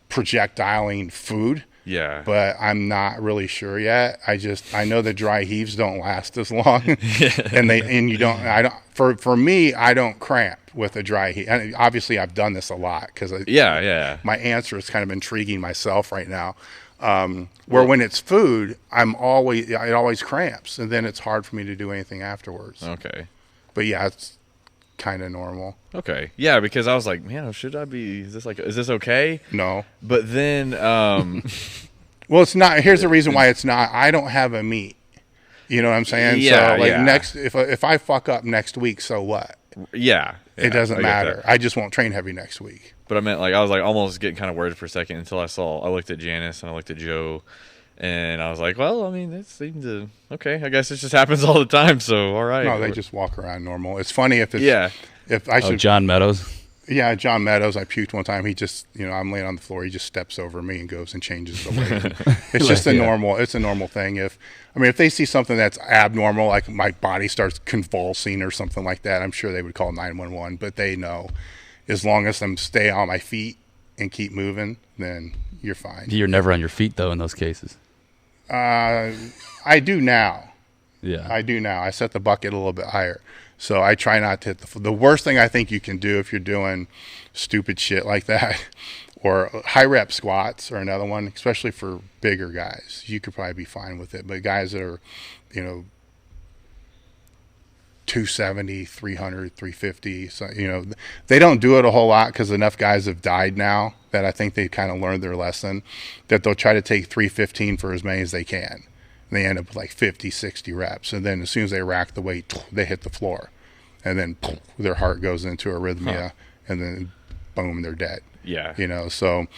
projectiling food. Yeah. But I'm not really sure yet. I know the dry heaves don't last as long. For me, I don't cramp with a dry heave. And obviously I've done this a lot, because my answer is kind of intriguing myself right now. Where when it's food, it always cramps, and then it's hard for me to do anything afterwards. Okay. But yeah, it's kind of normal. Okay. Yeah, because I was like, man, is this okay? No. But then Well, it's not. Here's the reason why it's not. I don't have a meet. You know what I'm saying? Yeah, so like yeah. if I fuck up next week, so what? Yeah. It doesn't I get matter. that. I just won't train heavy next week. But I meant, like, I was like almost getting kind of worried for a second until I looked at Janice and I looked at Joe, and I was like, well, I mean, it seems to, okay, I guess it just happens all the time, so all right. No, they just walk around normal. It's funny if it's, Yeah. if I should, John Meadows. yeah, John Meadows, I puked one time. He just, you know, I'm laying on the floor. He just steps over me and goes and changes the weight. It's just it's a normal thing. If they see something that's abnormal, like my body starts convulsing or something like that, I'm sure they would call 911, but they know as long as I'm stay on my feet and keep moving, then you're fine. You're never on your feet, though, in those cases. I do now. Yeah. I do now. I set the bucket a little bit higher. So I try not to hit the worst thing I think you can do if you're doing stupid shit like that, or high rep squats or another one, especially for bigger guys. You could probably be fine with it. But guys that are, you know, 270, 300, 350, so, you know, they don't do it a whole lot because enough guys have died now that I think they kind of learned their lesson, that they'll try to take 315 for as many as they can. And they end up with like 50, 60 reps. And then as soon as they rack the weight, they hit the floor. And then their heart goes into arrhythmia, and then boom, they're dead. Yeah. You know, so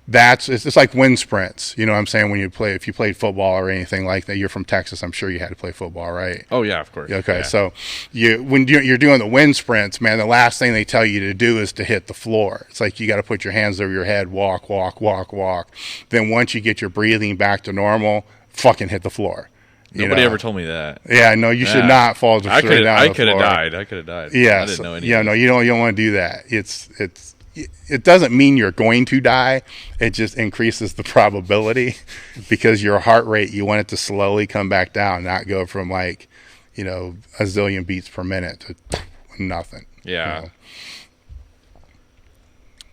it's like wind sprints. You know what I'm saying? If you played football or anything like that, you're from Texas, I'm sure you had to play football, right? Oh, yeah, of course. Okay, Yeah. so when you're doing the wind sprints, man, the last thing they tell you to do is to hit the floor. It's like you got to put your hands over your head, walk, walk, walk, walk. Then once you get your breathing back to normal, fucking hit the floor. Nobody ever told me that. Yeah, no, you should not fall straight down the floor. I could have died. I could have died. Yeah, I didn't know anything. yeah, no, you don't want to do that. It doesn't mean you're going to die. It just increases the probability, because your heart rate, you want it to slowly come back down, not go from like, you know, a zillion beats per minute to nothing. Yeah. You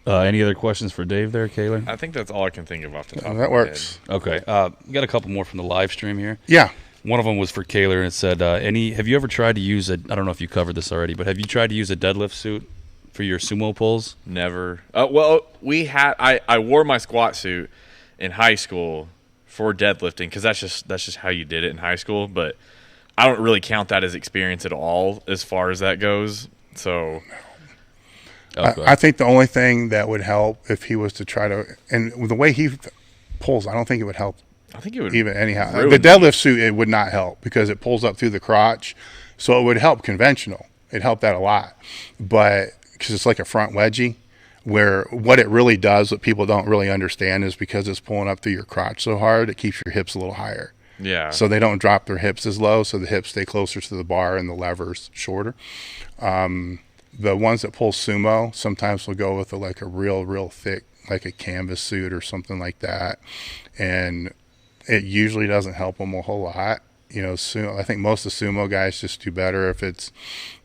know? Any other questions for Dave there, Cailer? I think that's all I can think of off the top of That my works. head. Okay. We got a couple more from the live stream here. Yeah. One of them was for Cailer, and it said, have you ever tried to use I don't know if you covered this already, but have you tried to use a deadlift suit for your sumo pulls? Never. Well, I wore my squat suit in high school for deadlifting, because that's just how you did it in high school. But I don't really count that as experience at all as far as that goes. So Okay. I think the only thing that would help if he was to try to, and the way he pulls, I don't think it would help. I think it would Even anyhow, ruin the deadlift suit, it would not help because it pulls up through the crotch. So it would help conventional. It helped that a lot, but because it's like a front wedgie, where what it really does, what people don't really understand, is because it's pulling up through your crotch so hard, it keeps your hips a little higher. Yeah. So they don't drop their hips as low, so the hips stay closer to the bar and the levers shorter. The ones that pull sumo sometimes will go with a real thick, like a canvas suit or something like that, and it usually doesn't help them a whole lot. You know, I think most of the sumo guys just do better if it's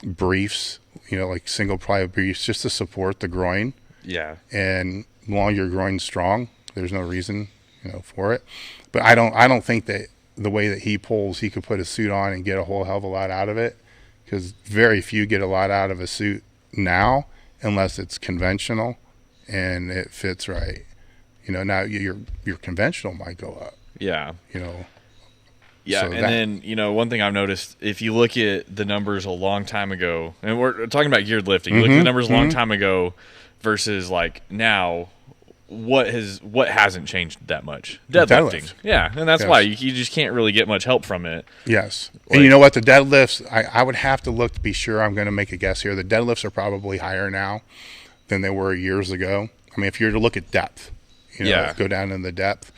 briefs, you know, like single ply briefs, just to support the groin. Yeah. And as long as your groin's strong, there's no reason, you know, for it. But I don't think that the way that he pulls, he could put a suit on and get a whole hell of a lot out of it, because very few get a lot out of a suit now unless it's conventional and it fits right. You know, now your conventional might go up. Yeah. You know. Yeah, So and then, you know, one thing I've noticed, if you look at the numbers a long time ago, and we're talking about geared lifting, you look at the numbers a long time ago versus like now, what hasn't changed that much? Deadlifting. Deadlift. Yeah, and that's Yes. why you just can't really get much help from it. Yes. Like- And you know what? The deadlifts, I would have to look to be sure. I'm going to make a guess here. The deadlifts are probably higher now than they were years ago. I mean, if you're to look at depth, you know, Yeah. go down in the depth,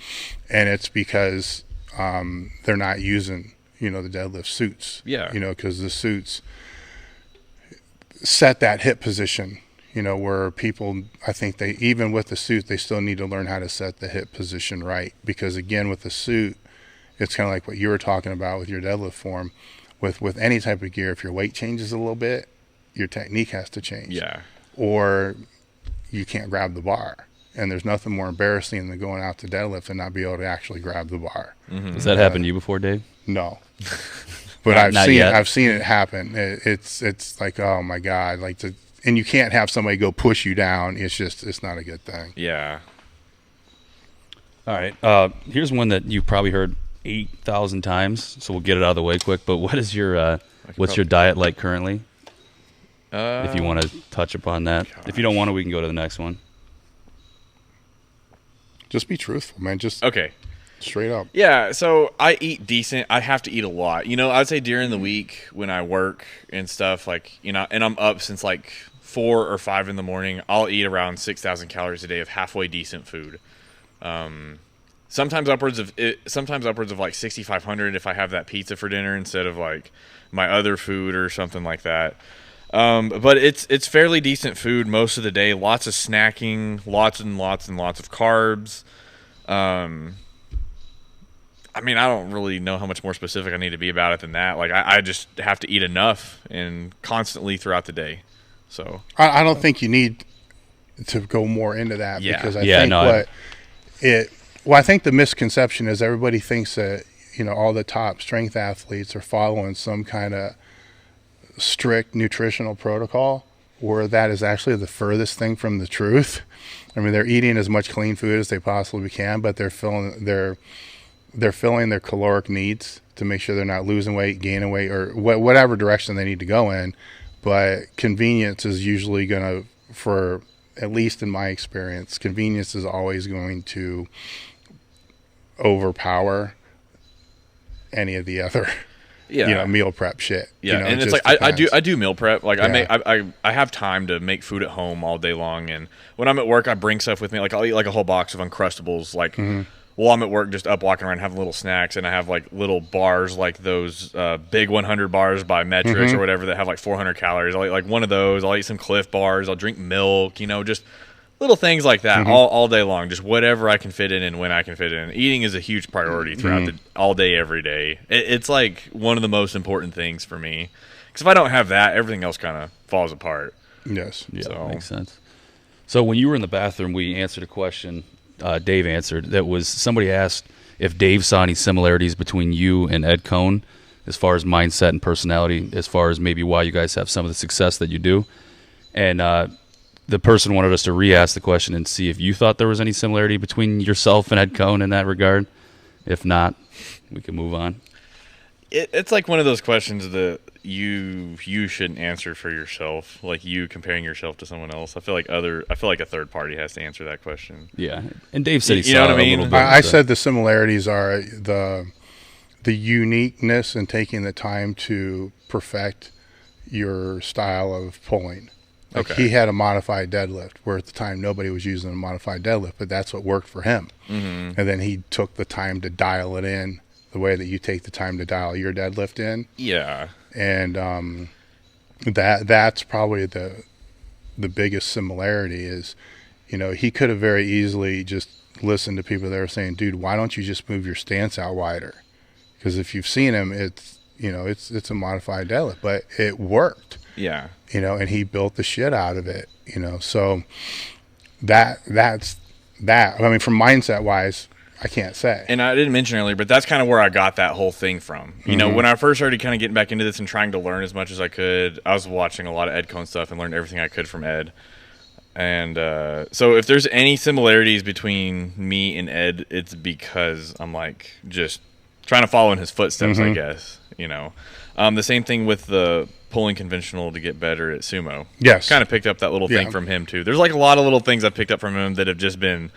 and it's because they're not using, you know, the deadlift suits. Yeah. You know, because the suits set that hip position, you know, where people, I think they, even with the suit, they still need to learn how to set the hip position right. Because again, with the suit, it's kind of like what you were talking about with your deadlift form. With any type of gear, if your weight changes a little bit, your technique has to change. Yeah. Or you can't grab the bar. And there's nothing more embarrassing than going out to deadlift and not be able to actually grab the bar. Has that happened to you before, Dave? No. But Not yet. I've seen it happen. It's like, oh my God, like and you can't have somebody go push you down. It's not a good thing. Yeah. All right. Here's one that you've probably heard 8,000 times, so we'll get it out of the way quick. But what is your what's your diet like currently? If you want to touch upon that. If you don't want to, we can go to the next one. Just be truthful, man. Just Okay. straight up. Yeah, so I eat decent. I have to eat a lot. You know, I'd say during the week when I work and stuff, like, you know, and I'm up since like 4 or 5 in the morning, I'll eat around 6,000 calories a day of halfway decent food. Sometimes upwards of like 6,500 if I have that pizza for dinner instead of like my other food or something like that. But it's fairly decent food most of the day. Lots of snacking, lots and lots and lots of carbs. I mean, I don't really know how much more specific I need to be about it than that. Like, I just have to eat enough and constantly throughout the day. So I don't think you need to go more into that Yeah. because I Yeah, think no, I think the misconception is everybody thinks that, you know, all the top strength athletes are following some kind of strict nutritional protocol, where that is actually the furthest thing from the truth. I mean, they're eating as much clean food as they possibly can, but they're filling their caloric needs to make sure they're not losing weight, gaining weight, or whatever direction they need to go in. But convenience is usually going to, for at least in my experience, convenience is always going to overpower any of the other, yeah, you know, meal prep shit. yeah, You know, and it it's just like I depends. do meal prep. Like Yeah. I have time to make food at home all day long, and when I'm at work, I bring stuff with me. Like I'll eat like a whole box of Uncrustables. Like while I'm at work, just up walking around having little snacks, and I have like little bars like those big 100 bars by Metrics or whatever that have like 400 calories. I'll eat like one of those. I'll eat some Cliff bars. I'll drink milk. You know, just little things like that all day long. Just whatever I can fit in and when I can fit in. Eating is a huge priority throughout all day, every day. It's like one of the most important things for me. Because if I don't have that, everything else kind of falls apart. Yes. Yeah, So- makes sense. So when you were in the bathroom, we answered a question Dave answered. That was, somebody asked if Dave saw any similarities between you and Ed Coan as far as mindset and personality, as far as maybe why you guys have some of the success that you do. And the person wanted us to re-ask the question and see if you thought there was any similarity between yourself and Ed Coan in that regard. If not, we can move on. It's like one of those questions that you shouldn't answer for yourself, like you comparing yourself to someone else. I feel like a third party has to answer that question. Yeah, and Dave said he You know saw what I a mean? little bit. I so- said the similarities are the uniqueness and taking the time to perfect your style of pulling. Like Okay. he had a modified deadlift, where at the time nobody was using a modified deadlift, but that's what worked for him. And then he took the time to dial it in the way that you take the time to dial your deadlift in. Yeah. And that's probably the biggest similarity is, you know, he could have very easily just listened to people that were saying, dude, why don't you just move your stance out wider? Because if you've seen him, it's, you know, it's a modified deadlift, but it worked, Yeah. you know, and he built the shit out of it, you know. So that's that. I mean, from mindset wise, I can't say. And I didn't mention earlier, but that's kind of where I got that whole thing from. You know, when I first started kind of getting back into this and trying to learn as much as I could, I was watching a lot of Ed Coan stuff and learned everything I could from Ed. And so if there's any similarities between me and Ed, it's because I'm like just trying to follow in his footsteps, I guess, you know. The same thing with the pulling conventional to get better at sumo. Yes. Kind of picked up that little thing Yeah. from him too. There's like a lot of little things I've picked up from him that have just been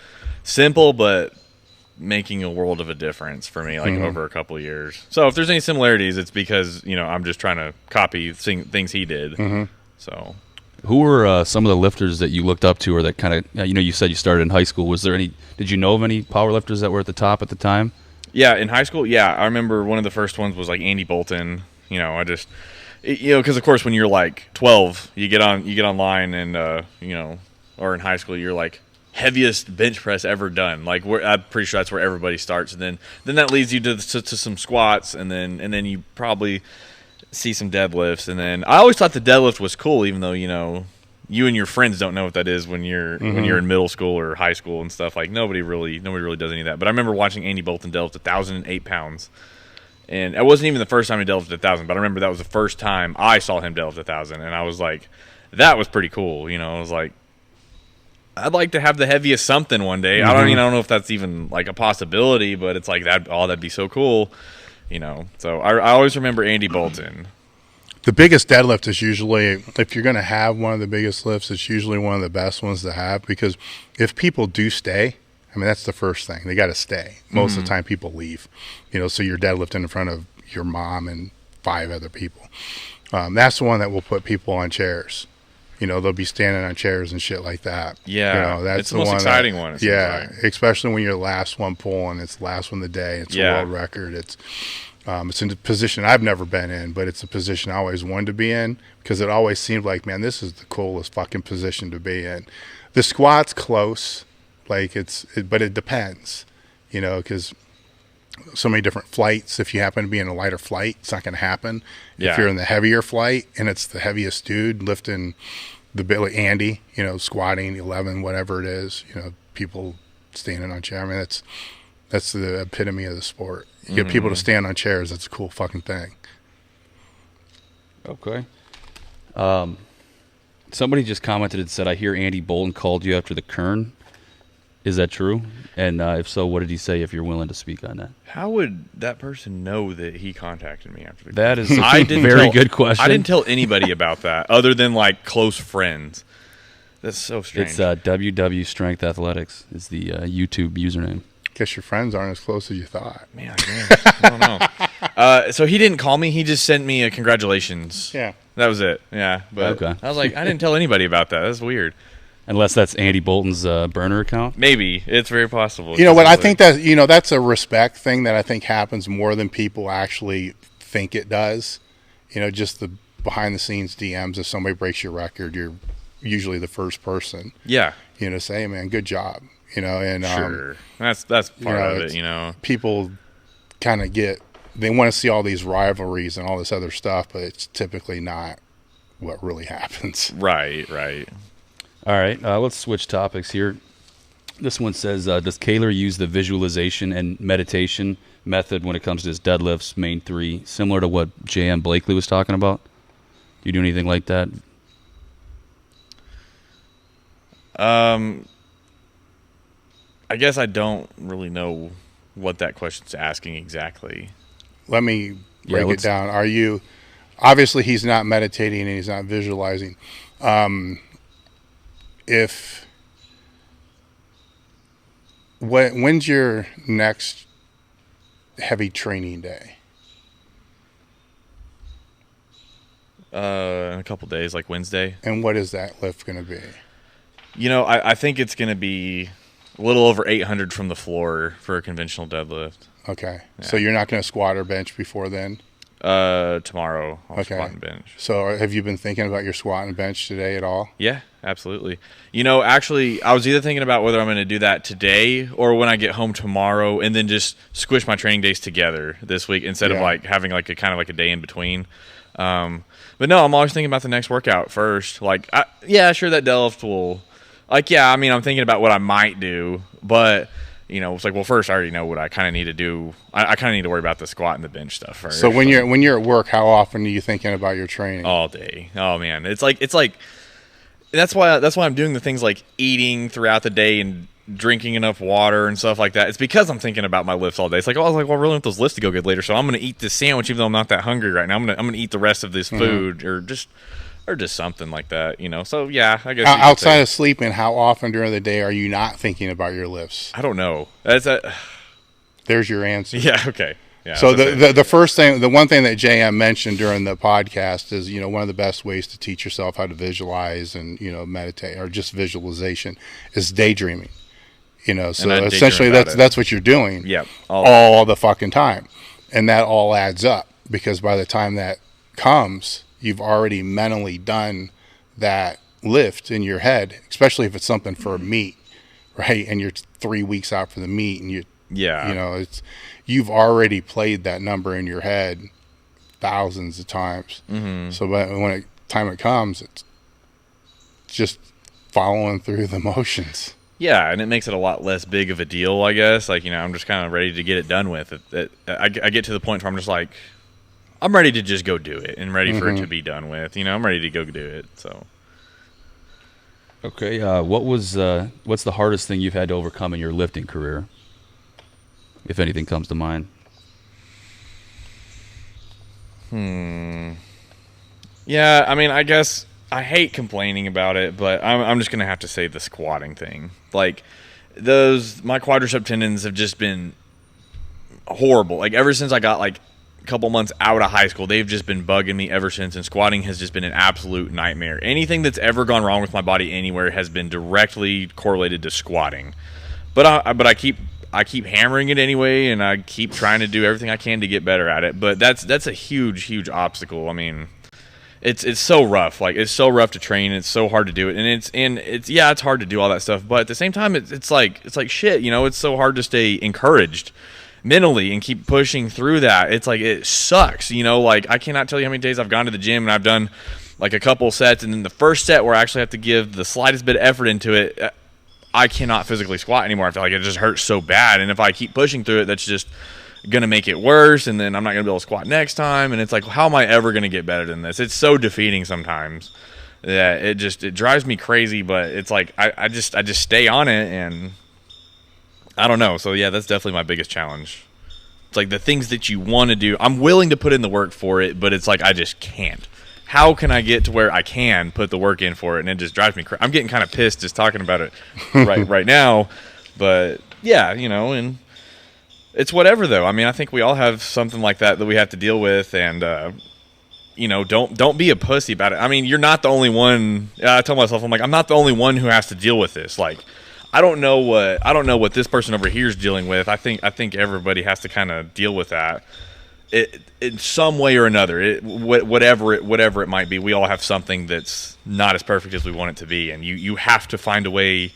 simple, but making a world of a difference for me, like over a couple of years. So if there's any similarities, it's because, you know, I'm just trying to copy things he did. So Who were some of the lifters that you looked up to, or that kind of, you know, you said you started in high school. Was there any? Did you know of any power lifters that were at the top at the time? yeah, in high school, yeah, I remember one of the first ones was like Andy Bolton. You know, you know, because of course when you're like 12, you get online and you know, or in high school you're like heaviest bench press ever done. Like I'm pretty sure that's where everybody starts, and then that leads you to some squats, and then you probably see some deadlifts, and then I always thought the deadlift was cool, even though, you know, you and your friends don't know what that is when you're in middle school or high school and stuff. Like nobody really does any of that. But I remember watching Andy Bolton deadlift 1,008 pounds, and it wasn't even the first time he deadlifted 1,000. But I remember that was the first time I saw him deadlift 1,000, and I was like, that was pretty cool. You know, I was like, I'd like to have the heaviest something one day. I don't know if that's even like a possibility, but it's like that'd be so cool. You know, so I always remember Andy Bolton. The biggest deadlift is usually, if you're going to have one of the biggest lifts, it's usually one of the best ones to have, because if people do stay, I mean, that's the first thing. They got to stay. Most of the time people leave, you know, so you're deadlifting in front of your mom and 5 other people. That's the one that will put people on chairs. You know, they'll be standing on chairs and shit like that. Yeah, you know, that's it's the most exciting one. It seems like. Especially when you're the last one pulling. It's the last one of the day. It's a world record. It's in a position I've never been in, but it's a position I always wanted to be in, because it always seemed like, man, this is the coolest fucking position to be in. The squat's close, like but it depends, you know, because so many different flights. If you happen to be in a lighter flight, it's not going to happen. Yeah. If you're in the heavier flight and it's the heaviest dude lifting the Billy Andy, you know, squatting 11, whatever it is, you know, people standing on chair. I mean, that's the epitome of the sport. You get people to stand on chairs. That's a cool fucking thing. Okay. Somebody just commented and said, I hear Andy Bolton called you after the Kern. Is that true? And if so, what did he say, if you're willing to speak on that? How would that person know that he contacted me after the That is a I didn't very tell- good question. I didn't tell anybody about that other than like close friends. That's so strange. It's WW Strength Athletics is the YouTube username. Guess your friends aren't as close as you thought. Man, I don't know. So he didn't call me. He just sent me a congratulations. Yeah. That was it. Yeah. But Okay. I was like, I didn't tell anybody about that. That's weird. Unless that's Andy Bolton's burner account. Maybe. It's very possible. You know what? I think that, you know, that's a respect thing that I think happens more than people actually think it does. You know, just the behind the scenes DMs. If somebody breaks your record, you're usually the first person, Yeah. you know, to say, hey, man, good job. You know, and Sure. That's part of it, you know. people kind of they want to see all these rivalries and all this other stuff, but it's typically not what really happens. Right. All right, let's switch topics here. This one says, does Cailer use the visualization and meditation method when it comes to his deadlifts, main 3, similar to what J.M. Blakely was talking about? Do you do anything like that? I guess I don't really know what that question's asking exactly. Let me break it down. Are you, obviously he's not meditating and he's not visualizing. When's your next heavy training day? In a couple days, like Wednesday. And what is that lift going to be? You know, I think it's going to be a little over 800 from the floor for a conventional deadlift. Okay. So you're not going to squat or bench before then? Tomorrow I'll squat and bench. So have you been thinking about your squat and bench today at all? Yeah, absolutely. You know, actually, I was either thinking about whether I'm going to do that today or when I get home tomorrow, and then just squish my training days together this week instead of like having like a kind of like a day in between. But no, I'm always thinking about the next workout first. Like, sure, that deadlift will, like, I mean, I'm thinking about what I might do, but, you know, it's like, well, first I already know what I kind of need to do. I kind of need to worry about the squat and the bench stuff first. So when you're at work, how often are you thinking about your training? All day. Oh man, it's like that's why I'm doing the things like eating throughout the day and drinking enough water and stuff like that. It's because I'm thinking about my lifts all day. It's like, oh, I was like, well, I really want those lifts to go good later, so I'm going to eat this sandwich even though I'm not that hungry right now. I'm going to eat the rest of this food or just something like that, you know. So yeah, I guess you could Outside say. of sleeping, how often during the day are you not thinking about your lifts? I don't know. That's a There's your answer. yeah. Okay. Yeah. So that's it. the first thing, the one thing that JM mentioned during the podcast is, you know, one of the best ways to teach yourself how to visualize and, you know, meditate or just visualization is daydreaming. You know, so I daydream essentially about it. that's what you're doing. Yep. All the fucking time. And that all adds up because by the time that comes, you've already mentally done that lift in your head, especially if it's something for meat, right? And you're 3 weeks out for the meet and you know, you've already played that number in your head thousands of times. Mm-hmm. So when time it comes, it's just following through the motions. Yeah, and it makes it a lot less big of a deal, I guess. Like, you know, I'm just kind of ready to get it done with. I get to the point where I'm just like, I'm ready to just go do it and ready for it to be done with. You know, I'm ready to go do it. So, Okay, what's the hardest thing you've had to overcome in your lifting career, if anything comes to mind? yeah, I mean, I guess I hate complaining about it, but I'm just gonna have to say the squatting thing. Like, my quadricep tendons have just been horrible. Like, ever since I got like a couple months out of high school, they've just been bugging me ever since, and squatting has just been an absolute nightmare. Anything that's ever gone wrong with my body anywhere has been directly correlated to squatting. But I keep hammering it anyway, and I keep trying to do everything I can to get better at it. But that's a huge obstacle. I mean, it's so rough. Like, it's so rough to train. It's so hard to do it, and it's hard to do all that stuff. But at the same time, it's like shit. You know, it's so hard to stay encouraged mentally and keep pushing through that. It's like, it sucks. You know, like, I cannot tell you how many days I've gone to the gym and I've done like a couple sets, and then the first set where I actually have to give the slightest bit of effort into it, I cannot physically squat anymore. I feel like it just hurts so bad, and if I keep pushing through it, that's just gonna make it worse, and then I'm not gonna be able to squat next time. And it's like, how am I ever gonna get better than this? It's so defeating sometimes that it drives me crazy. But it's like I just stay on it, and I don't know. So yeah, that's definitely my biggest challenge. It's like the things that you want to do, I'm willing to put in the work for it, but it's like I just can't. How can I get to where I can put the work in for it? And it just drives me crazy. I'm getting kind of pissed just talking about it right now. But yeah, you know, and it's whatever though. I mean, I think we all have something like that we have to deal with, and you know, don't be a pussy about it. I mean, you're not the only one. I tell myself, I'm like, I'm not the only one who has to deal with this. Like, I don't know what this person over here is dealing with. I think everybody has to kind of deal with that. In some way or another, whatever it might be, we all have something that's not as perfect as we want it to be, and you have to find a way.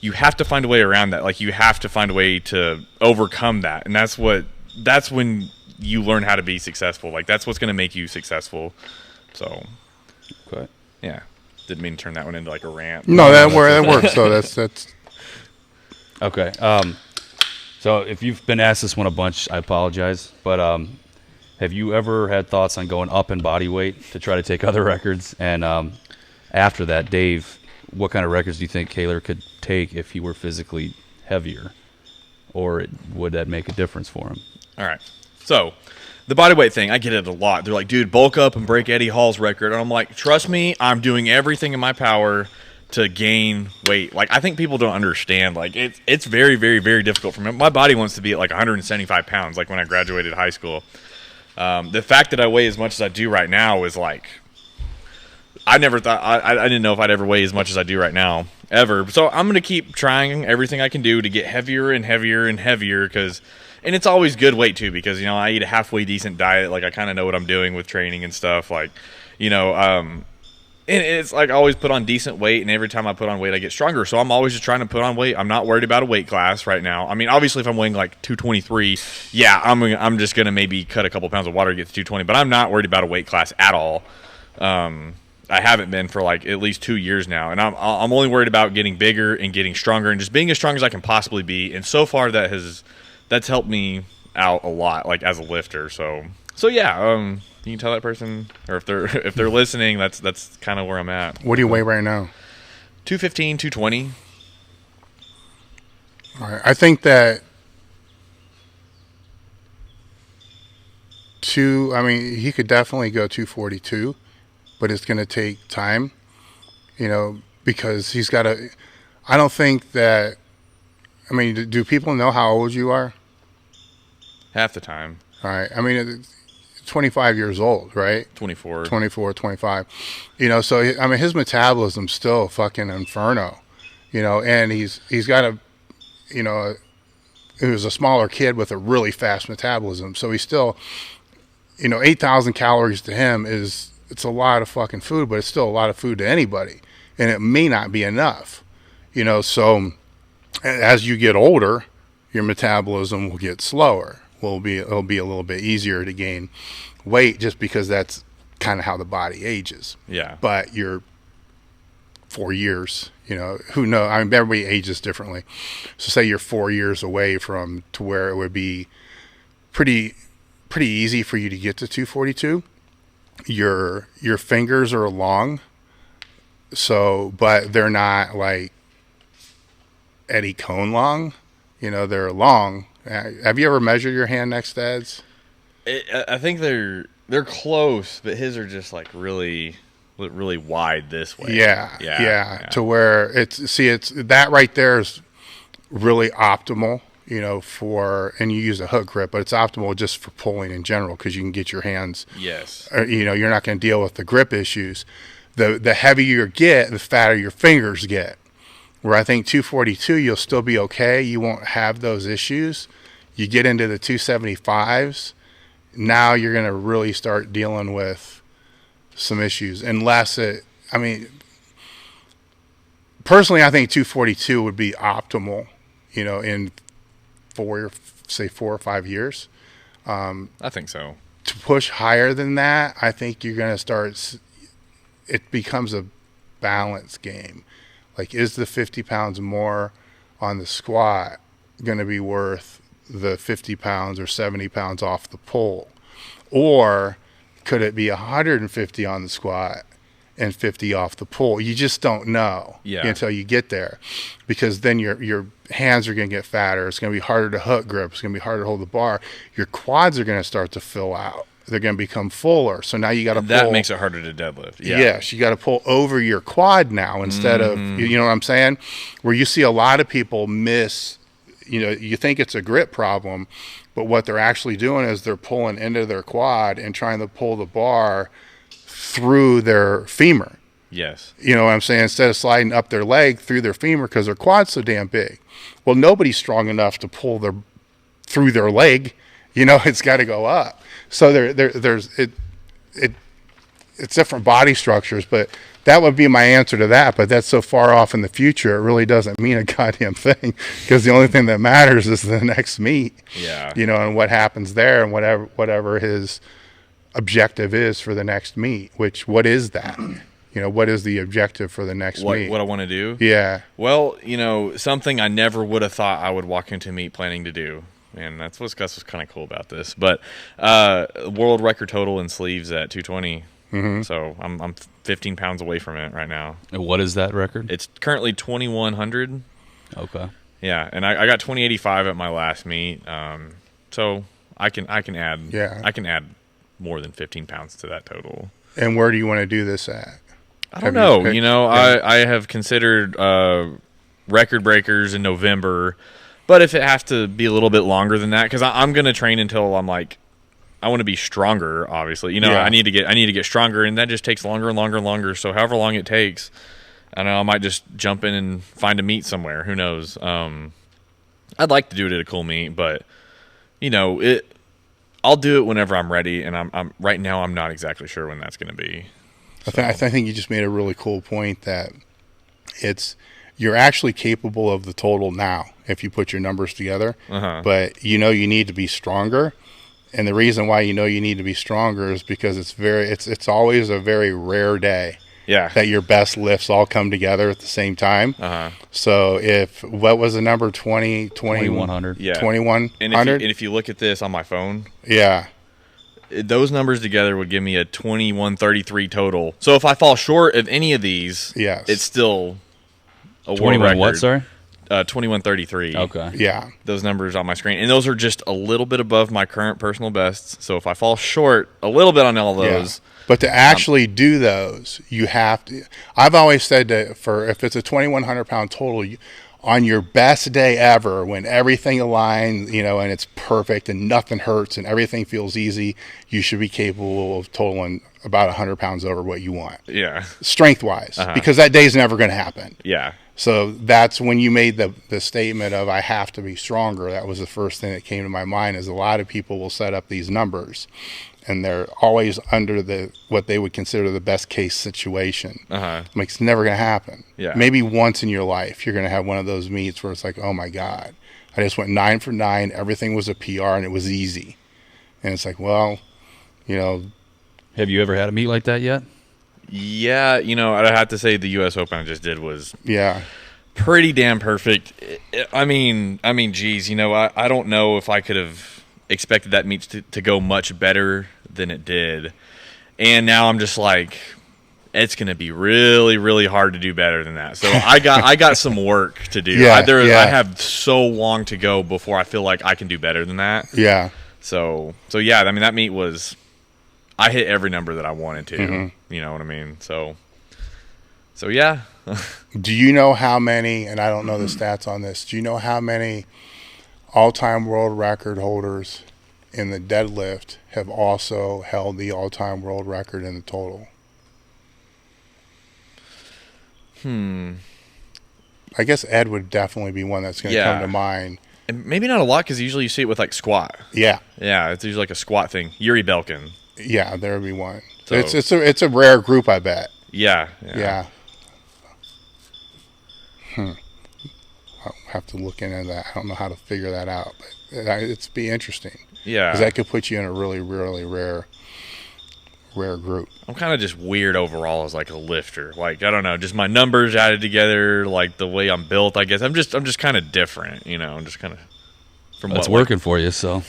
You have to find a way around that. Like, you have to find a way to overcome that, and that's when you learn how to be successful. Like, that's what's going to make you successful. So, Okay. yeah, didn't mean to turn that one into like a rant. No, that works. So that's Okay. So if you've been asked this one a bunch, I apologize. But have you ever had thoughts on going up in body weight to try to take other records? And after that, Dave, what kind of records do you think Cailer could take if he were physically heavier? Or would that make a difference for him? All right. So, the bodyweight thing, I get it a lot. They're like, dude, bulk up and break Eddie Hall's record. And I'm like, trust me, I'm doing everything in my power to gain weight. Like, I think people don't understand. Like, it's very, very, very difficult for me. My body wants to be at like 175 pounds, like when I graduated high school. The fact that I weigh as much as I do right now is like, I never thought, I didn't know if I'd ever weigh as much as I do right now, ever. So I'm going to keep trying everything I can do to get heavier and heavier and heavier, and it's always good weight too, because, you know, I eat a halfway decent diet. Like, I kind of know what I'm doing with training and stuff. Like, you know, and it's like I always put on decent weight, and every time I put on weight, I get stronger. So I'm always just trying to put on weight. I'm not worried about a weight class right now. I mean, obviously, if I'm weighing like 223, yeah, I'm just going to maybe cut a couple pounds of water to get to 220, but I'm not worried about a weight class at all. I haven't been for like at least 2 years now, and I'm only worried about getting bigger and getting stronger and just being as strong as I can possibly be. And so far, that's helped me out a lot, like as a lifter. So yeah, you can tell that person, or if they're listening, that's kind of where I'm at. what do you weigh right now? 215, 220. All right. I think that he could definitely go 242, but it's going to take time, because he's got to. I don't think that. I mean, do people know how old you are? Half the time. All right. I mean, 25 years old, right? 24. 24, 25. So, I mean, his metabolism's still a fucking inferno, and he's got he was a smaller kid with a really fast metabolism. So he's still, 8,000 calories to him it's a lot of fucking food, but it's still a lot of food to anybody. And it may not be enough, so as you get older, your metabolism will get slower. It'll be a little bit easier to gain weight just because that's kind of how the body ages. Yeah. But you're 4 years, who knows? I mean, everybody ages differently. So say you're 4 years away to where it would be pretty easy for you to get to 242. Your fingers are long, but they're not like Eddie Coan long. They're long. Have you ever measured your hand next to Ed's? I think they're close, but his are just like really wide this way. Yeah. To where it's that right there is really optimal, and you use a hook grip, but it's optimal just for pulling in general because you can get your hands. Yes. You're not going to deal with the grip issues. The heavier you get, the fatter your fingers get. Where I think 242, you'll still be okay. You won't have those issues. You get into the 275s, now you're going to really start dealing with some issues. Personally, I think 242 would be optimal, in 4 or 5 years. I think so. To push higher than that, I think you're going to start, it becomes a balance game. Like, is the 50 pounds more on the squat going to be worth the 50 pounds or 70 pounds off the pull? Or could it be 150 on the squat and 50 off the pull? You just don't know until you get there, because then your hands are going to get fatter. It's going to be harder to hook grip. It's going to be harder to hold the bar. Your quads are going to start to fill out. They're going to become fuller. So now you got to pull. That makes it harder to deadlift. Yeah. Yes, you got to pull over your quad now instead of, you know what I'm saying? Where you see a lot of people miss, you think it's a grip problem, but what they're actually doing is they're pulling into their quad and trying to pull the bar through their femur. Yes. You know what I'm saying? Instead of sliding up their leg through their femur because their quad's so damn big. Well, nobody's strong enough to pull through their leg. It's got to go up. So it's different body structures, but that would be my answer to that. But that's so far off in the future, it really doesn't mean a goddamn thing, because the only thing that matters is the next meet. Yeah. And what happens there, and whatever his objective is for the next meet. What is that? What is the objective for the next meet? What I want to do? Yeah. Well, something I never would have thought I would walk into meet planning to do. And that's what's kind of cool about this. But world record total in sleeves at 220. Mm-hmm. So I'm 15 pounds away from it right now. And what is that record? It's currently 2,100. Okay. Yeah, and I got 2085 at my last meet. So I can add. Yeah. I can add more than 15 pounds to that total. And where do you want to do this at? I don't know. I have considered record breakers in November. But if it has to be a little bit longer than that, because I'm going to train until I'm like, I want to be stronger. Obviously, I need to get stronger, and that just takes longer and longer and longer. So however long it takes, I know I might just jump in and find a meet somewhere. Who knows? I'd like to do it at a cool meet, but I'll do it whenever I'm ready. And I'm right now I'm not exactly sure when that's going to be. So. I think you just made a really cool point that you're actually capable of the total now if you put your numbers together. Uh-huh. But you need to be stronger, and the reason why you need to be stronger is because it's always a very rare day that your best lifts all come together at the same time. Uh-huh. So what was the number? 2100. Yeah. 2100. And if you look at this on my phone, those numbers together would give me a 2133 total. So if I fall short of any of these, yes, it's still a world 21 record. what, sorry? 21:33. Okay. Yeah. Those numbers on my screen, and those are just a little bit above my current personal bests. So if I fall short a little bit on all those, But to actually do those, you have to. I've always said that if it's a 2,100 pound total, on your best day ever, when everything aligns, and it's perfect and nothing hurts and everything feels easy, you should be capable of totaling about 100 pounds over what you want, yeah, strength wise, because that day's never going to happen. yeah, So that's when you made the statement of I have to be stronger. That was the first thing that came to my mind. Is a lot of people will set up these numbers, and they're always under what they would consider the best case situation. Like, it's never going to happen. Yeah. Maybe once in your life you're going to have one of those meets where it's like, oh my God, I just went 9 for 9. Everything was a PR and it was easy. And it's like, well, Have you ever had a meet like that yet? yeah. I'd have to say the U.S. Open I just did was yeah. pretty damn perfect. I mean, geez, I don't know if I could have expected that meet to go much better than it did. And now I'm just like, it's going to be really, really hard to do better than that. So I got some work to do. Yeah, I have so long to go before I feel like I can do better than that. Yeah. So yeah, I mean, that meet was, I hit every number that I wanted to, you know what I mean? So yeah. Do you know how many, and I don't know the stats on this, do you know how many all-time world record holders in the deadlift have also held the all-time world record in the total? I guess Ed would definitely be one that's going to come to mind. And maybe not a lot, because usually you see it with like squat. Yeah. Yeah, it's usually like a squat thing. Yuri Belkin. Yeah, there would be one. So- It's a rare group, I bet. Yeah. Yeah. I'll have to look into that. I don't know how to figure that out, but it's be interesting. Yeah. Because that could put you in a really, really rare group. I'm kind of just weird overall as like a lifter. Like, I don't know, just my numbers added together, like the way I'm built, I guess. I'm just kind of different, I'm just kind of from It's working for you, so.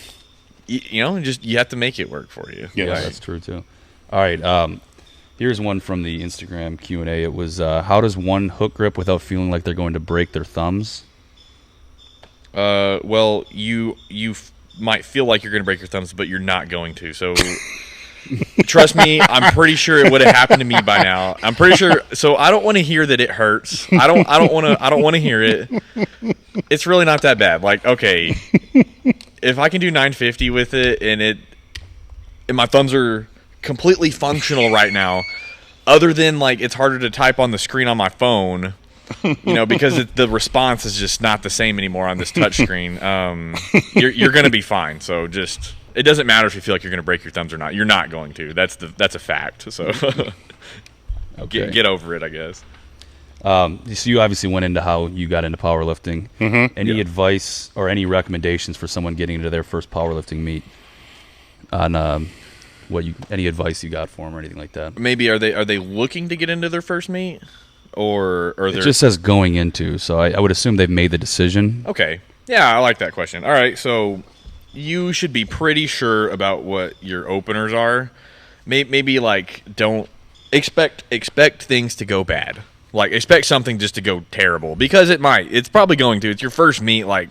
You have to make it work for you. Yes. Yeah, that's true too. All right, here's one from the Instagram Q&A. It was, how does one hook grip without feeling like they're going to break their thumbs? Well, you might feel like you're going to break your thumbs, but you're not going to. So trust me, I'm pretty sure it would have happened to me by now. I'm pretty sure. So I don't want to hear that it hurts. I don't want to hear it. It's really not that bad. Like, okay, if I can do 950 with it and my thumbs are completely functional right now, other than like it's harder to type on the screen on my phone, because the response is just not the same anymore on this touch screen. You're going to be fine. So just, it doesn't matter if you feel like you're going to break your thumbs or not. You're not going to. That's a fact. So Okay. get over it, I guess. So you obviously went into how you got into powerlifting. Any Yeah. advice or any recommendations for someone getting into their first powerlifting meet on any advice you got for them or anything like that? Maybe are they looking to get into their first meet, or It they're just says going into, so I would assume they've made the decision. okay? Yeah, I like that question. All right, so you should be pretty sure about what your openers are. Maybe like don't expect things to go bad. Like, expect something just to go terrible, because it might. It's probably going to. It's your first meet. Like,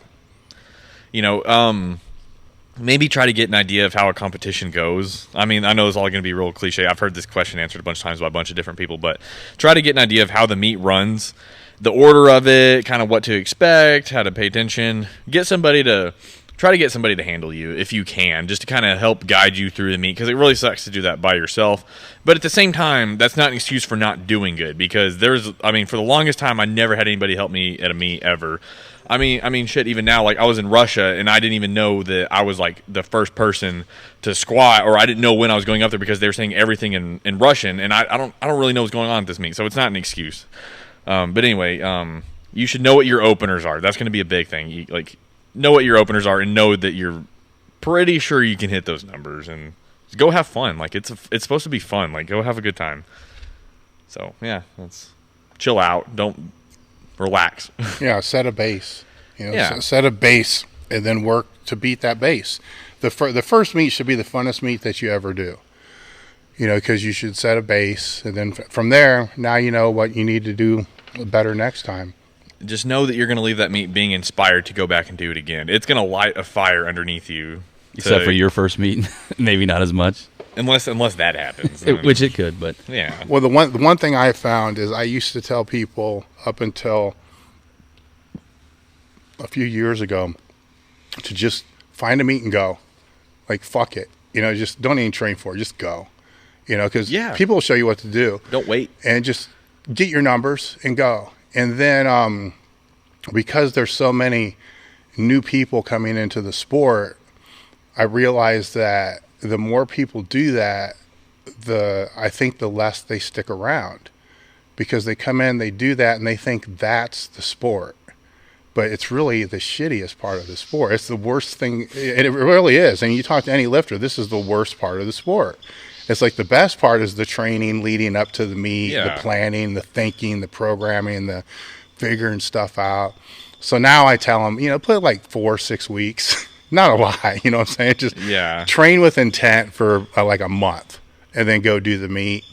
maybe try to get an idea of how a competition goes. I mean, I know it's all going to be real cliche. I've heard this question answered a bunch of times by a bunch of different people, but try to get an idea of how the meet runs, the order of it, kind of what to expect, how to pay attention. Try to get somebody to handle you if you can, just to kind of help guide you through the meet, because it really sucks to do that by yourself. But at the same time, that's not an excuse for not doing good, because for the longest time, I never had anybody help me at a meet ever. I mean, shit, even now, like, I was in Russia, and I didn't even know that I was, like, the first person to squat, or I didn't know when I was going up there, because they were saying everything in Russian, and I don't really know what's going on at this meet, so it's not an excuse. But anyway, you should know what your openers are. That's going to be a big thing. Know what your openers are and know that you're pretty sure you can hit those numbers, and go have fun. Like, it's supposed to be fun. Like, go have a good time. So yeah, let's chill out. Don't relax. Yeah, set a base. Yeah. Set a base and then work to beat that base. The first meet should be the funnest meet that you ever do. Because you should set a base, and then from there, now you know what you need to do better next time. just know that you're going to leave that meet being inspired to go back and do it again. It's going to light a fire underneath you. Except for your first meet, maybe not as much. Unless that happens. Which it could, but. Yeah. Well, the one thing I found is I used to tell people up until a few years ago to just find a meet and go. Like, fuck it. You know, just don't even train for it. Just go. You know, because people will show you what to do. Don't wait. And just get your numbers and go. And then because there's so many new people coming into the sport, I realized that the more people do that, I think the less they stick around, because they come in, they do that, and they think that's the sport. But it's really the shittiest part of the sport. It's the worst thing, and it really is. And you talk to any lifter, this is the worst part of the sport. It's like the best part is the training leading up to the meet, the planning, the thinking, the programming, the figuring stuff out. So now I tell them, you know, put like 4 or 6 weeks. Not a lot, you know what I'm saying? Just train with intent for like a month, and then go do the meet,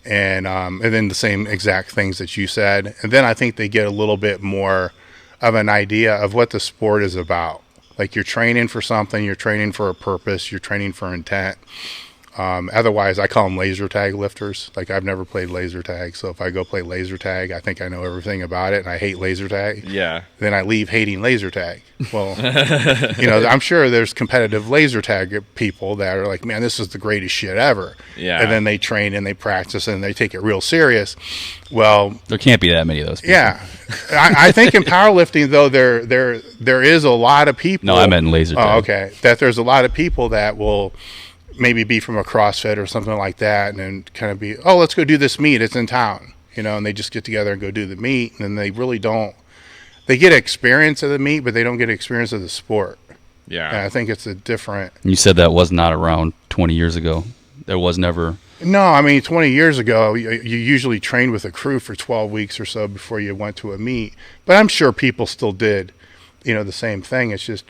and then the same exact things that you said. And then I think they get a little bit more of an idea of what the sport is about. Like, you're training for something, you're training for a purpose, you're training for intent. Otherwise, I call them laser tag lifters. Like, I've never played laser tag, so if I go play laser tag, I think I know everything about it, and I hate laser tag. Yeah. Then I leave hating laser tag. Well, you know, I'm sure there's competitive laser tag people that are like, man, this is the greatest shit ever. Yeah. And then they train and they practice and they take it real serious. Well, there can't be that many of those people. Yeah. I think in powerlifting, though, there is a lot of people. No, I meant in laser tag. Oh, okay. That there's a lot of people that will maybe be from a CrossFit or something like that, and then kind of be, oh, let's go do this meet, it's in town, you know, and they just get together and go do the meet, and then they really don't, they get experience of the meet, but they don't get experience of the sport. Yeah. And I think it's a different. You said that was not around 20 years ago. There was never. No, I mean, 20 years ago, you usually trained with a crew for 12 weeks or so before you went to a meet, but I'm sure people still did, you know, the same thing. It's just,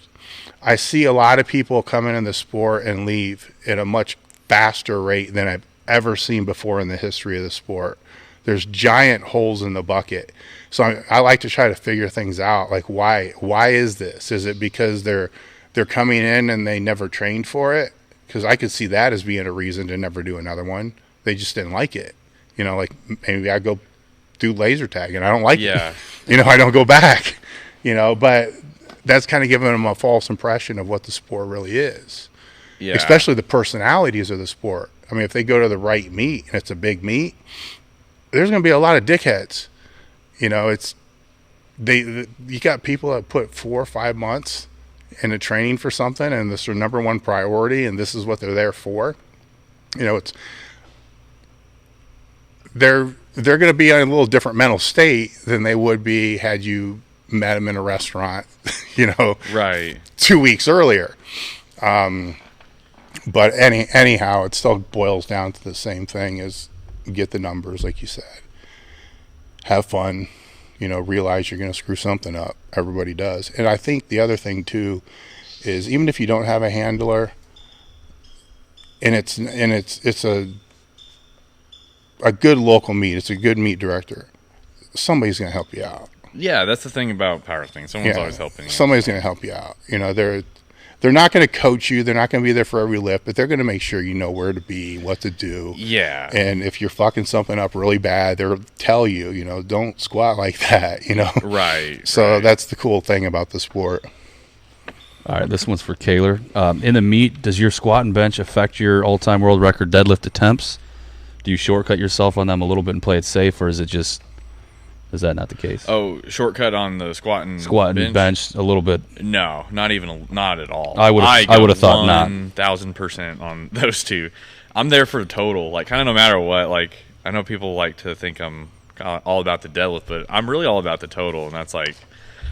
I see a lot of people come in the sport and leave at a much faster rate than I've ever seen before in the history of the sport. There's giant holes in the bucket. So I like to try to figure things out. Like, why is this? Is it because they're coming in and they never trained for it? Because I could see that as being a reason to never do another one. They just didn't like it. You know, like, maybe I go do laser tag and I don't like it. You know, I don't go back. You know, but that's kind of giving them a false impression of what the sport really is. Yeah. Especially the personalities of the sport. I mean, if they go to the right meet and it's a big meet, there's going to be a lot of dickheads. You know, you got people that put 4 or 5 months into training for something, and this is their number one priority, and this is what they're there for. You know, they're going to be in a little different mental state than they would be had you met them in a restaurant, you know, 2 weeks earlier. But anyhow, it still boils down to the same thing as get the numbers, like you said. Have fun, you know, realize you're going to screw something up. Everybody does. And I think the other thing too is, even if you don't have a handler, and it's a good local meet, it's a good meet director, somebody's going to help you out. Yeah, that's the thing about powerlifting. Someone's always helping you. Somebody's going to help you out. You know, they're not going to coach you. They're not going to be there for every lift, but they're going to make sure you know where to be, what to do. Yeah. And if you're fucking something up really bad, they'll tell you, you know, don't squat like that, you know. Right. So that's the cool thing about the sport. All right, this one's for Cailer. In the meet, does your squat and bench affect your all-time world record deadlift attempts? Do you shortcut yourself on them a little bit and play it safe, or is that not the case? Oh, shortcut on the squat and bench a little bit. No, not at all. I would have thought not. 1,000% on those two. I'm there for the total. Like, kind of no matter what. Like, I know people like to think I'm all about the deadlift, but I'm really all about the total, and that's like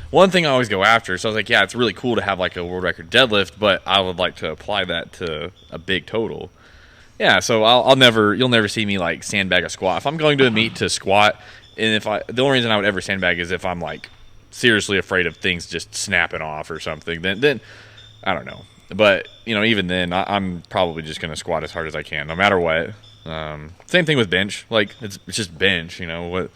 one thing I always go after. So I was like, yeah, it's really cool to have like a world record deadlift, but I would like to apply that to a big total. Yeah, so you'll never see me like sandbag a squat. If I'm going to a meet to squat, and the only reason I would ever sandbag is if I'm like seriously afraid of things just snapping off or something, then I don't know. But, you know, even then, I'm probably just going to squat as hard as I can, no matter what. Same thing with bench. Like it's just bench, you know what?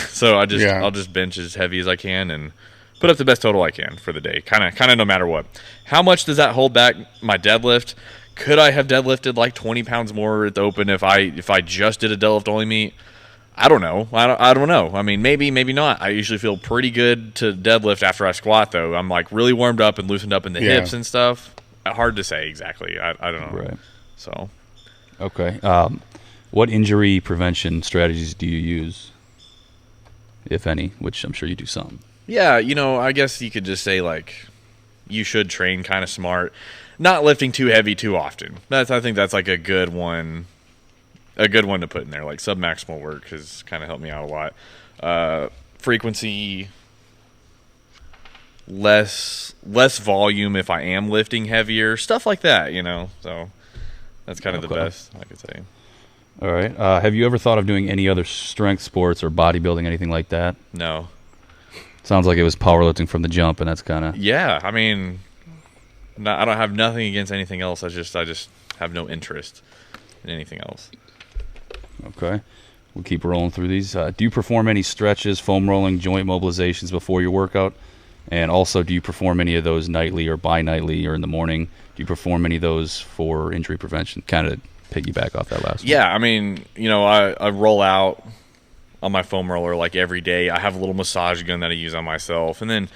So I'll just bench as heavy as I can and put up the best total I can for the day. Kind of no matter what. How much does that hold back my deadlift? Could I have deadlifted like 20 pounds more at the open if I just did a deadlift only meet? I don't know. I don't know. I mean, maybe not. I usually feel pretty good to deadlift after I squat, though. I'm like really warmed up and loosened up in the hips and stuff. Hard to say exactly. I don't know. Right. So. Okay. What injury prevention strategies do you use, if any? Which I'm sure you do some. Yeah, I guess you could just say like, you should train kind of smart, not lifting too heavy too often. I think that's like a good one. A good one to put in there, like submaximal work has kind of helped me out a lot. Frequency, less volume if I am lifting heavier, stuff like that, So that's kind of the best I could say. All right. Have you ever thought of doing any other strength sports or bodybuilding, anything like that? No. Sounds like it was powerlifting from the jump, and that's kind of... Yeah, I mean, I don't have nothing against anything else. I just have no interest in anything else. Okay. We'll keep rolling through these. Do you perform any stretches, foam rolling, joint mobilizations before your workout? And also, do you perform any of those nightly or bi-nightly or in the morning? Do you perform any of those for injury prevention? Kind of piggyback off that last one. Yeah, I mean, I roll out on my foam roller like every day. I have a little massage gun that I use on myself. And then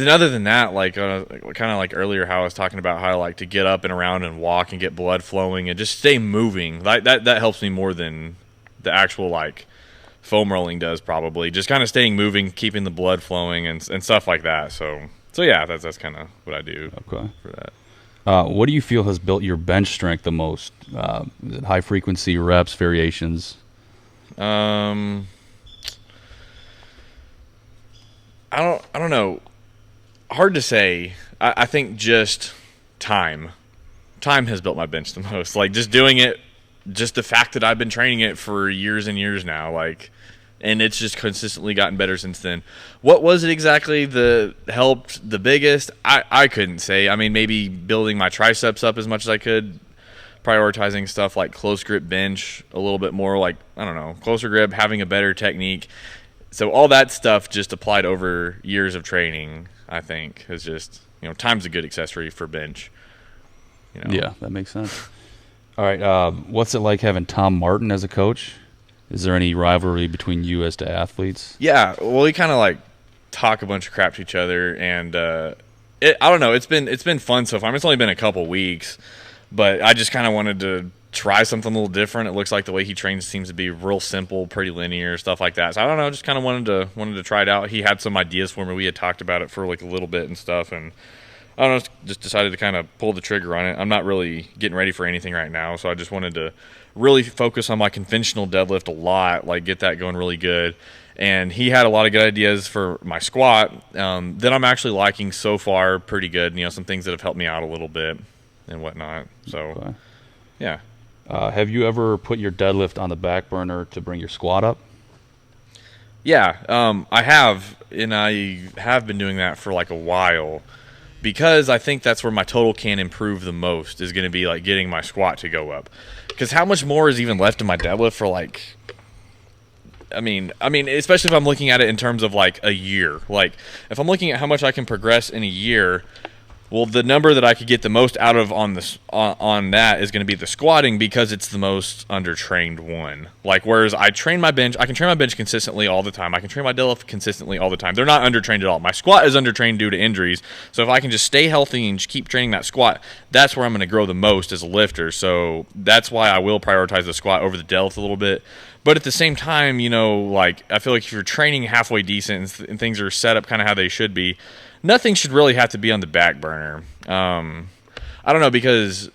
other than that, like kind of like earlier how I was talking about how I like to get up and around and walk and get blood flowing and just stay moving. Like that helps me more than the actual like foam rolling does probably. Just kind of staying moving, keeping the blood flowing and stuff like that. So yeah, that's kind of what I do for that. What do you feel has built your bench strength the most? Is it high frequency reps, variations? I don't know. Hard to say. I think just time. Time has built my bench the most. Like just doing it, just the fact that I've been training it for years and years now, like, and it's just consistently gotten better since then. What was it exactly that helped the biggest? I couldn't say. I mean, maybe building my triceps up as much as I could, prioritizing stuff like close grip bench a little bit more, like, I don't know, closer grip, having a better technique. So all that stuff just applied over years of training, I think, is just, time's a good accessory for bench. Yeah, that makes sense. All right, what's it like having Tom Martin as a coach? Is there any rivalry between you as to athletes? Yeah, well, we kind of like talk a bunch of crap to each other, and I don't know. It's been fun so far. It's only been a couple weeks, but I just kind of wanted to try something a little different. It looks like the way he trains seems to be real simple, pretty linear, stuff like that. So I don't know. Just kind of wanted to try it out. He had some ideas for me. We had talked about it for like a little bit and stuff, and I don't know, just decided to kind of pull the trigger on it. I'm not really getting ready for anything right now, so I just wanted to really focus on my conventional deadlift a lot, like get that going really good. And he had a lot of good ideas for my squat that I'm actually liking so far pretty good. Some things that have helped me out a little bit and whatnot. So, yeah. Have you ever put your deadlift on the back burner to bring your squat up? Yeah, I have, and I have been doing that for like a while. Because I think that's where my total can improve the most is going to be like getting my squat to go up. Because how much more is even left in my deadlift for like, I mean, especially if I'm looking at it in terms of like a year. Like if I'm looking at how much I can progress in a year, well, the number that I could get the most out of on that is going to be the squatting because it's the most undertrained one. Like, whereas I can train my bench consistently all the time. I can train my deadlift consistently all the time. They're not undertrained at all. My squat is undertrained due to injuries. So if I can just stay healthy and just keep training that squat, that's where I'm going to grow the most as a lifter. So that's why I will prioritize the squat over the deadlift a little bit. But at the same time, like I feel like if you're training halfway decent and things are set up kind of how they should be, nothing should really have to be on the back burner. I don't know, because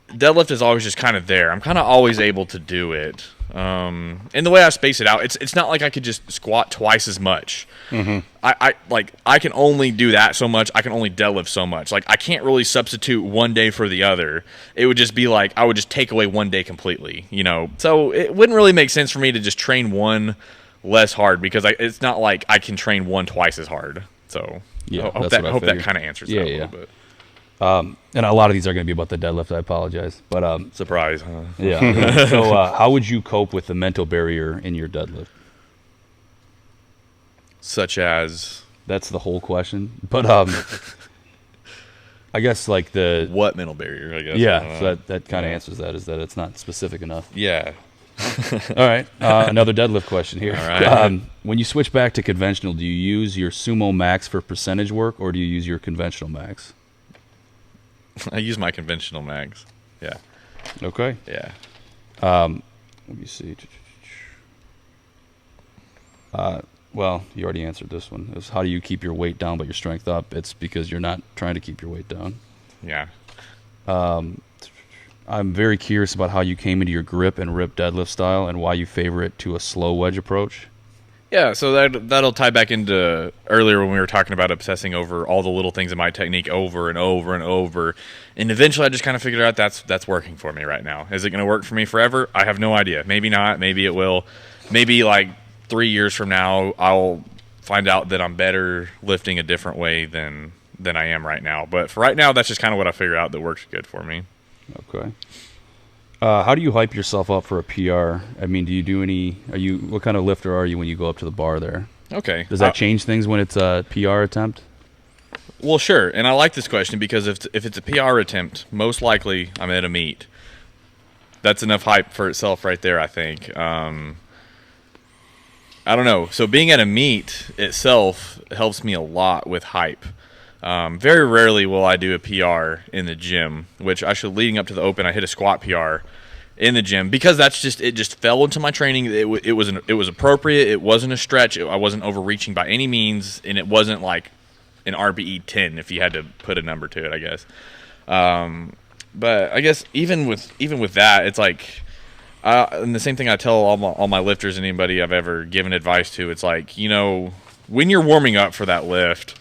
deadlift is always just kind of there. I'm kind of always able to do it. And the way I space it out, it's not like I could just squat twice as much. Mm-hmm. I can only do that so much. I can only deadlift so much. Like I can't really substitute one day for the other. It would just be like I would just take away one day completely. So it wouldn't really make sense for me to just train one less hard because it's not like I can train one twice as hard. So. Yeah, I hope that kind of answers that a little bit. And a lot of these are going to be about the deadlift. I apologize, but Surprise, huh? yeah. So how would you cope with the mental barrier in your deadlift? Such as That's the whole question. But I guess like the what mental barrier? I guess. yeah. So that kind of answers that. Is that it's not specific enough. Yeah. All right. Another deadlift question here. All right. When you switch back to conventional, do you use your Sumo max for percentage work, or do you use your conventional max? I use my conventional mags. Yeah. Okay. Yeah. Let me see. Well, you already answered this one. It was how do you keep your weight down but your strength up? It's because you're not trying to keep your weight down. Yeah. I'm very curious about how you came into your grip and rip deadlift style and why you favor it to a slow wedge approach. Yeah, so that'll tie back into earlier when we were talking about obsessing over all the little things in my technique over and over and over. And eventually I just kind of figured out that's working for me right now. Is it going to work for me forever? I have no idea. Maybe not. Maybe it will. Maybe like 3 years from now I'll find out that I'm better lifting a different way than I am right now. But for right now, that's just kind of what I figured out that works good for me. Okay. How do you hype yourself up for a PR? I mean, do you do any? What kind of lifter are you when you go up to the bar there? Okay. Does that change things when it's a PR attempt? Well, sure. And I like this question because if it's a PR attempt, most likely I'm at a meet. That's enough hype for itself right there, I think. I don't know. So being at a meet itself helps me a lot with hype. Very rarely will I do a PR in the gym, which leading up to the Open, I hit a squat PR in the gym because it just fell into my training. It was appropriate. It wasn't a stretch. I wasn't overreaching by any means, and it wasn't like an RPE 10 if you had to put a number to it, I guess. But I guess even with that, it's like, and the same thing I tell all my lifters and anybody I've ever given advice to, it's like, when you're warming up for that lift,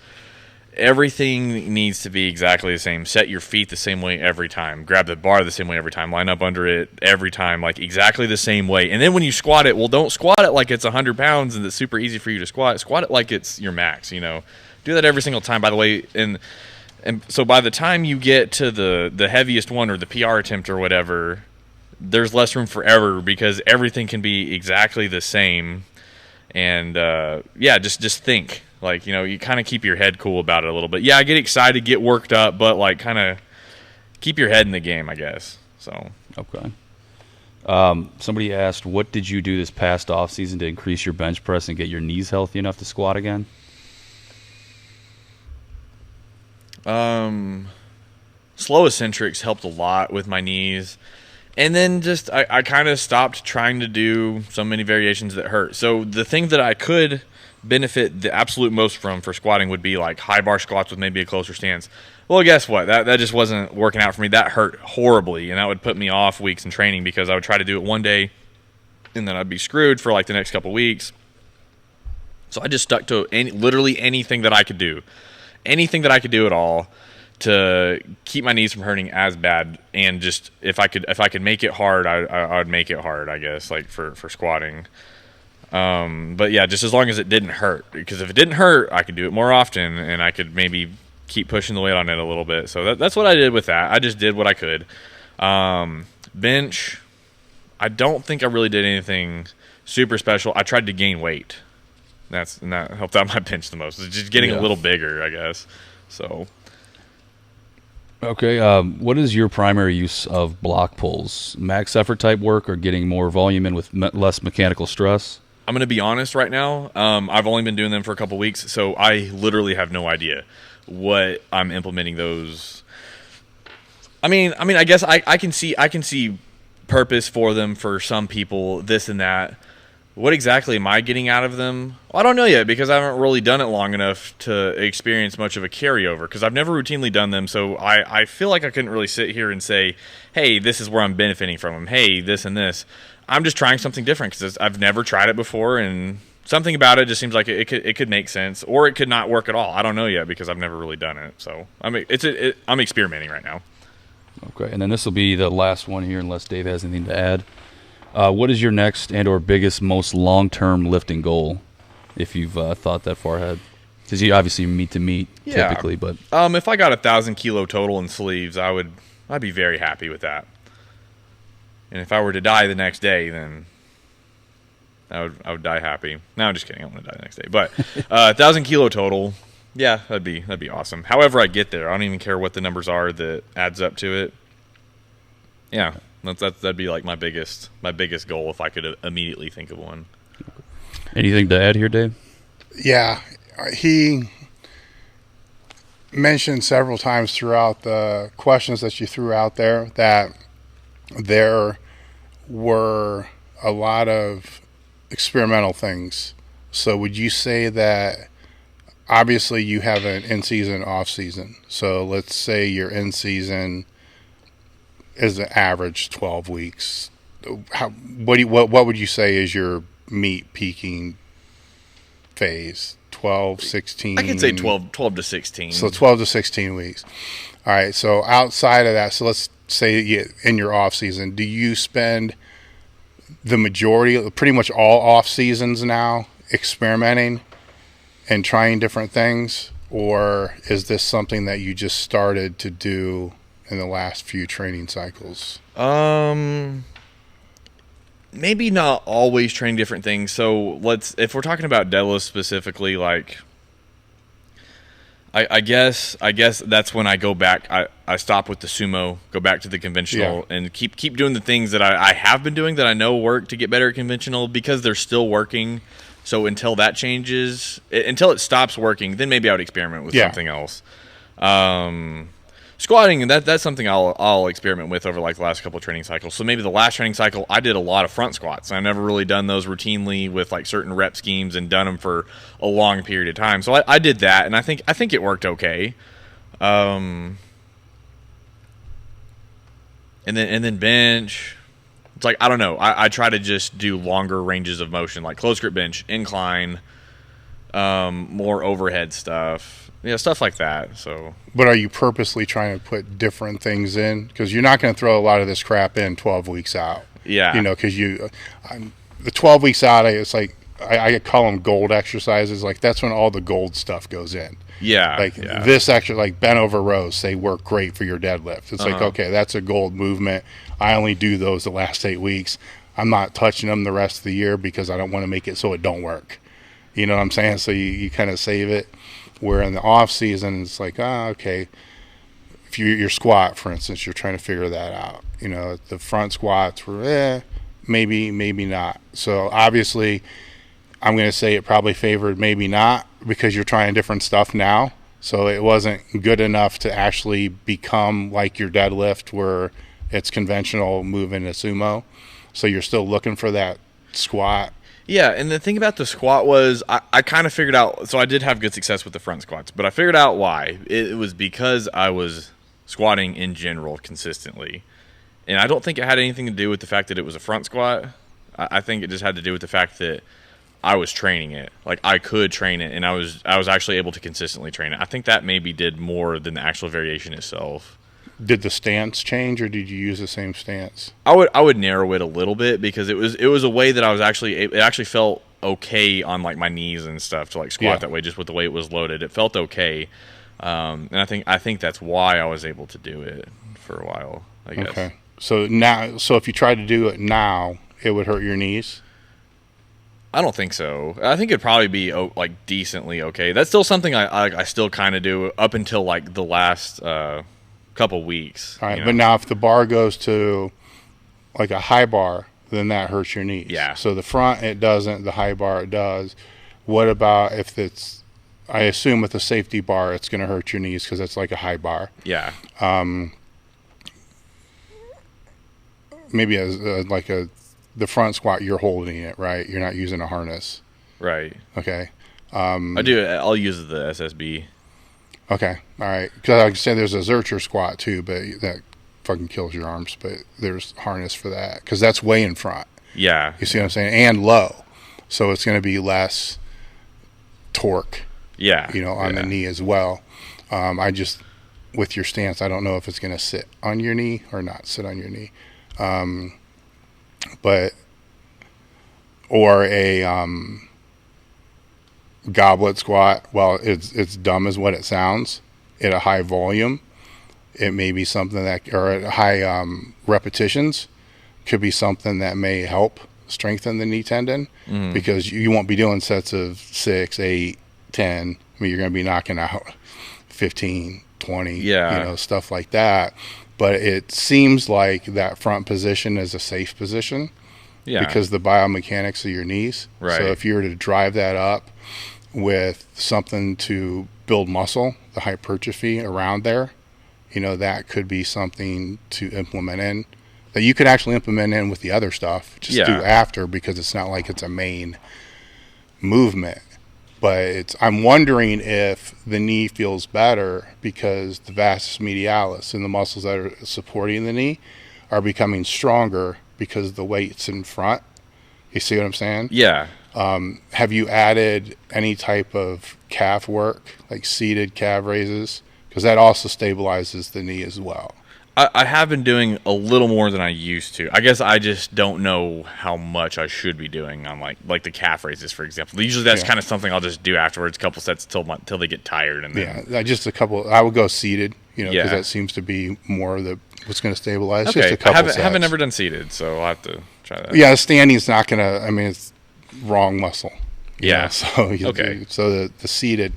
everything needs to be exactly the same. Set your feet the same way every time. Grab the bar the same way every time. Line up under it every time, like exactly the same way. And then when you squat it, well, don't squat it like it's 100 pounds and it's super easy for you to squat. Squat it like it's your max, Do that every single time, by the way. And so by the time you get to the heaviest one or the PR attempt or whatever, there's less room for error because everything can be exactly the same. And, just think. Like, you kind of keep your head cool about it a little bit. Yeah, I get excited, get worked up, but, like, kind of keep your head in the game, I guess. So. Okay. Somebody asked, what did you do this past offseason to increase your bench press and get your knees healthy enough to squat again? Slow eccentrics helped a lot with my knees. And then just I kind of stopped trying to do so many variations that hurt. So the thing that I could benefit the absolute most from for squatting would be like high bar squats with maybe a closer stance. Well, guess what? That just wasn't working out for me. That hurt horribly, and that would put me off weeks in training because I would try to do it one day, and then I'd be screwed for like the next couple weeks. So I just stuck to literally anything that I could do. Anything that I could do at all to keep my knees from hurting as bad, and just if I could make it hard, I would make it hard, I guess, like for squatting. But yeah, just as long as it didn't hurt, because if it didn't hurt, I could do it more often, and I could maybe keep pushing the weight on it a little bit. So that's what I did with that. I just did what I could. Bench, I don't think I really did anything super special. I tried to gain weight. And that helped out my bench the most. It's just getting a little bigger, I guess. So. Okay, what is your primary use of block pulls? Max effort type work or getting more volume in with less mechanical stress? I'm going to be honest right now. I've only been doing them for a couple weeks, so I literally have no idea what I'm implementing those. I mean, I guess I can see purpose for them for some people, this and that. What exactly am I getting out of them? Well, I don't know yet because I haven't really done it long enough to experience much of a carryover because I've never routinely done them. So I feel like I couldn't really sit here and say, hey, this is where I'm benefiting from them. Hey, this and this. I'm just trying something different because I've never tried it before, and something about it just seems like it could make sense, or it could not work at all. I don't know yet because I've never really done it. So I'm experimenting right now. Okay, and then this will be the last one here unless Dave has anything to add. What is your next and or biggest, most long-term lifting goal, if you've thought that far ahead? Because you obviously meet to meet Yeah. typically, but If I got 1,000 kilo total in sleeves, I'd be very happy with that. And if I were to die the next day, then I would die happy. No, I'm just kidding. I don't want to die the next day. But 1,000 kilo total, yeah, that'd be awesome. However I get there, I don't even care what the numbers are that adds up to it. Yeah, that'd be like my biggest goal if I could immediately think of one. anything to add here, Dave? Yeah, he mentioned several times throughout the questions that you threw out there that there were a lot of experimental things. So would you say that obviously you have an in-season, off-season? So let's say your in-season is an average 12 weeks. What would you say is your meat peaking phase? 12, 16? I could say 12 to 16. So 12 to 16 weeks. All right. So outside of that, so let's say in your off season, do you spend the majority, pretty much all off seasons now, experimenting and trying different things? Or is this something that you just started to do in the last few training cycles? Maybe not always training different things. So if we're talking about deadlift specifically, like I guess that's when I go back. I stop with the sumo, go back to the conventional, and keep doing the things that I have been doing that I know work to get better at conventional because they're still working. So until that changes, until it stops working, then maybe I would experiment with something else. Squatting, that's something I'll experiment with over like the last couple of training cycles. So maybe the last training cycle, I did a lot of front squats. I've never really done those routinely with like certain rep schemes and done them for a long period of time. So I did that, and I think it worked okay. And then bench. It's like I don't know. I try to just do longer ranges of motion, like close grip bench, incline, more overhead stuff. Yeah, stuff like that. So, but are you purposely trying to put different things in? Because you're not going to throw a lot of this crap in 12 weeks out. Yeah. You know, because the 12 weeks out, it's like I call them gold exercises. Like that's when all the gold stuff goes in. Yeah. Like this exercise, like bent over rows, they work great for your deadlift. It's like, okay, that's a gold movement. I only do those the last 8 weeks. I'm not touching them the rest of the year because I don't want to make it so it don't work. You know what I'm saying? So you kind of save it. Where in the off season, it's like, okay. If your squat, for instance, you're trying to figure that out. You know, the front squats were maybe not. So obviously, I'm going to say it probably favored maybe not because you're trying different stuff now. So it wasn't good enough to actually become like your deadlift where it's conventional moving to sumo. So you're still looking for that squat. Yeah, and the thing about the squat was I kind of figured out, so I did have good success with the front squats, but I figured out why. It was because I was squatting in general consistently. And I don't think it had anything to do with the fact that it was a front squat. I think it just had to do with the fact that I was training it. Like I could train it, and I was actually able to consistently train it. I think that maybe did more than the actual variation itself. Did the stance change, or did you use the same stance? I would narrow it a little bit because it was a way that I was it actually felt okay on like my knees and stuff to like squat that way just with the way it was loaded. It felt okay, and I think that's why I was able to do it for a while. I guess. Okay. So if you tried to do it now, it would hurt your knees. I don't think so. I think it'd probably be like decently okay. That's still something I still kind of do up until like the last couple weeks. All right, but now if the bar goes to like a high bar, then that hurts your knees. Yeah. So the front it doesn't, the high bar it does. What about if it's? I assume with a safety bar, it's going to hurt your knees because it's like a high bar. Yeah. Maybe as the front squat, you're holding it, right? You're not using a harness. Right. Okay. I'll use the SSB. Okay. All right. Because like I said, there's a Zercher squat too, but that fucking kills your arms. But there's harness for that because that's way in front. Yeah. You see what I'm saying? And low, so it's going to be less torque. Yeah. You know, on the knee as well. I just with your stance, I don't know if it's going to sit on your knee or not sit on your knee. But or goblet squat, well, it's dumb as what it sounds at a high volume. It may be something that, or at high repetitions, could be something that may help strengthen the knee tendon, because you won't be doing sets of 6, 8, 10. I mean, you're going to be knocking out 15, 20, stuff like that. But it seems like that front position is a safe position because the biomechanics of your knees. Right. So if you were to drive that up with something to build muscle, the hypertrophy around there, that could be something to implement in, that you could actually implement in with the other stuff, just do after, because it's not like it's a main movement. But I'm wondering if the knee feels better because the vastus medialis and the muscles that are supporting the knee are becoming stronger because the weight's in front. You see what I'm saying? Yeah. Have you added any type of calf work, like seated calf raises? Because that also stabilizes the knee as well. I have been doing a little more than I used to. I guess I just don't know how much I should be doing on like the calf raises, for example. Usually that's kind of something I'll just do afterwards, a couple sets till they get tired. And then, just a couple. I would go seated, because that seems to be more of what's going to stabilize. Okay, just a couple I haven't ever done seated, so I'll have to try that. Yeah, standing's not going to. I mean, it's wrong muscle. Yeah. So the seated,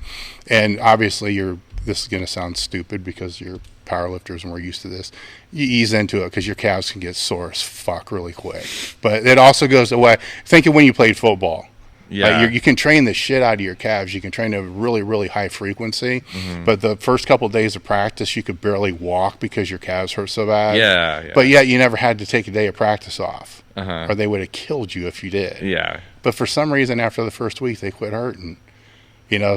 and obviously this is going to sound stupid because you're powerlifters and we're used to this. You ease into it because your calves can get sore as fuck really quick. But it also goes away. Think of when you played football. Yeah. You can train the shit out of your calves. You can train to a really, really high frequency. But the first couple of days of practice, you could barely walk because your calves hurt so bad. Yeah. But yet you never had to take a day of practice off. Or they would have killed you if you did. Yeah. But for some reason, after the first week, they quit hurting.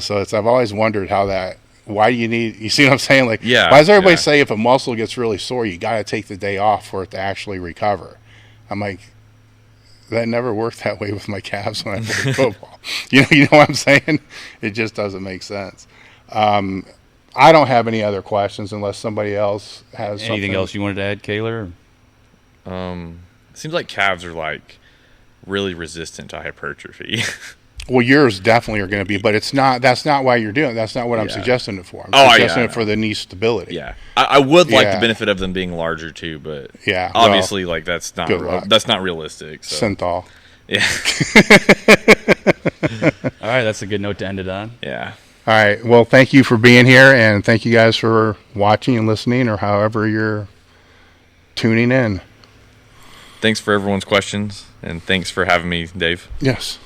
So I've always wondered how that. Why do you see what I'm saying? Like, why does everybody say if a muscle gets really sore, you got to take the day off for it to actually recover? I'm like, that never worked that way with my calves when I played football. You know what I'm saying? It just doesn't make sense. I don't have any other questions unless somebody else has anything something. else you wanted to add, Cailer? It seems like calves are like really resistant to hypertrophy. Well, yours definitely are going to be, but it's not. That's not why you're doing it. That's not what I'm suggesting it for. I'm suggesting it for the knee stability. Yeah, I would like the benefit of them being larger too, but obviously, that's not realistic. So. Synthol. Yeah. All right, that's a good note to end it on. Yeah. All right. Well, thank you for being here, and thank you guys for watching and listening, or however you're tuning in. Thanks for everyone's questions, and thanks for having me, Dave. Yes.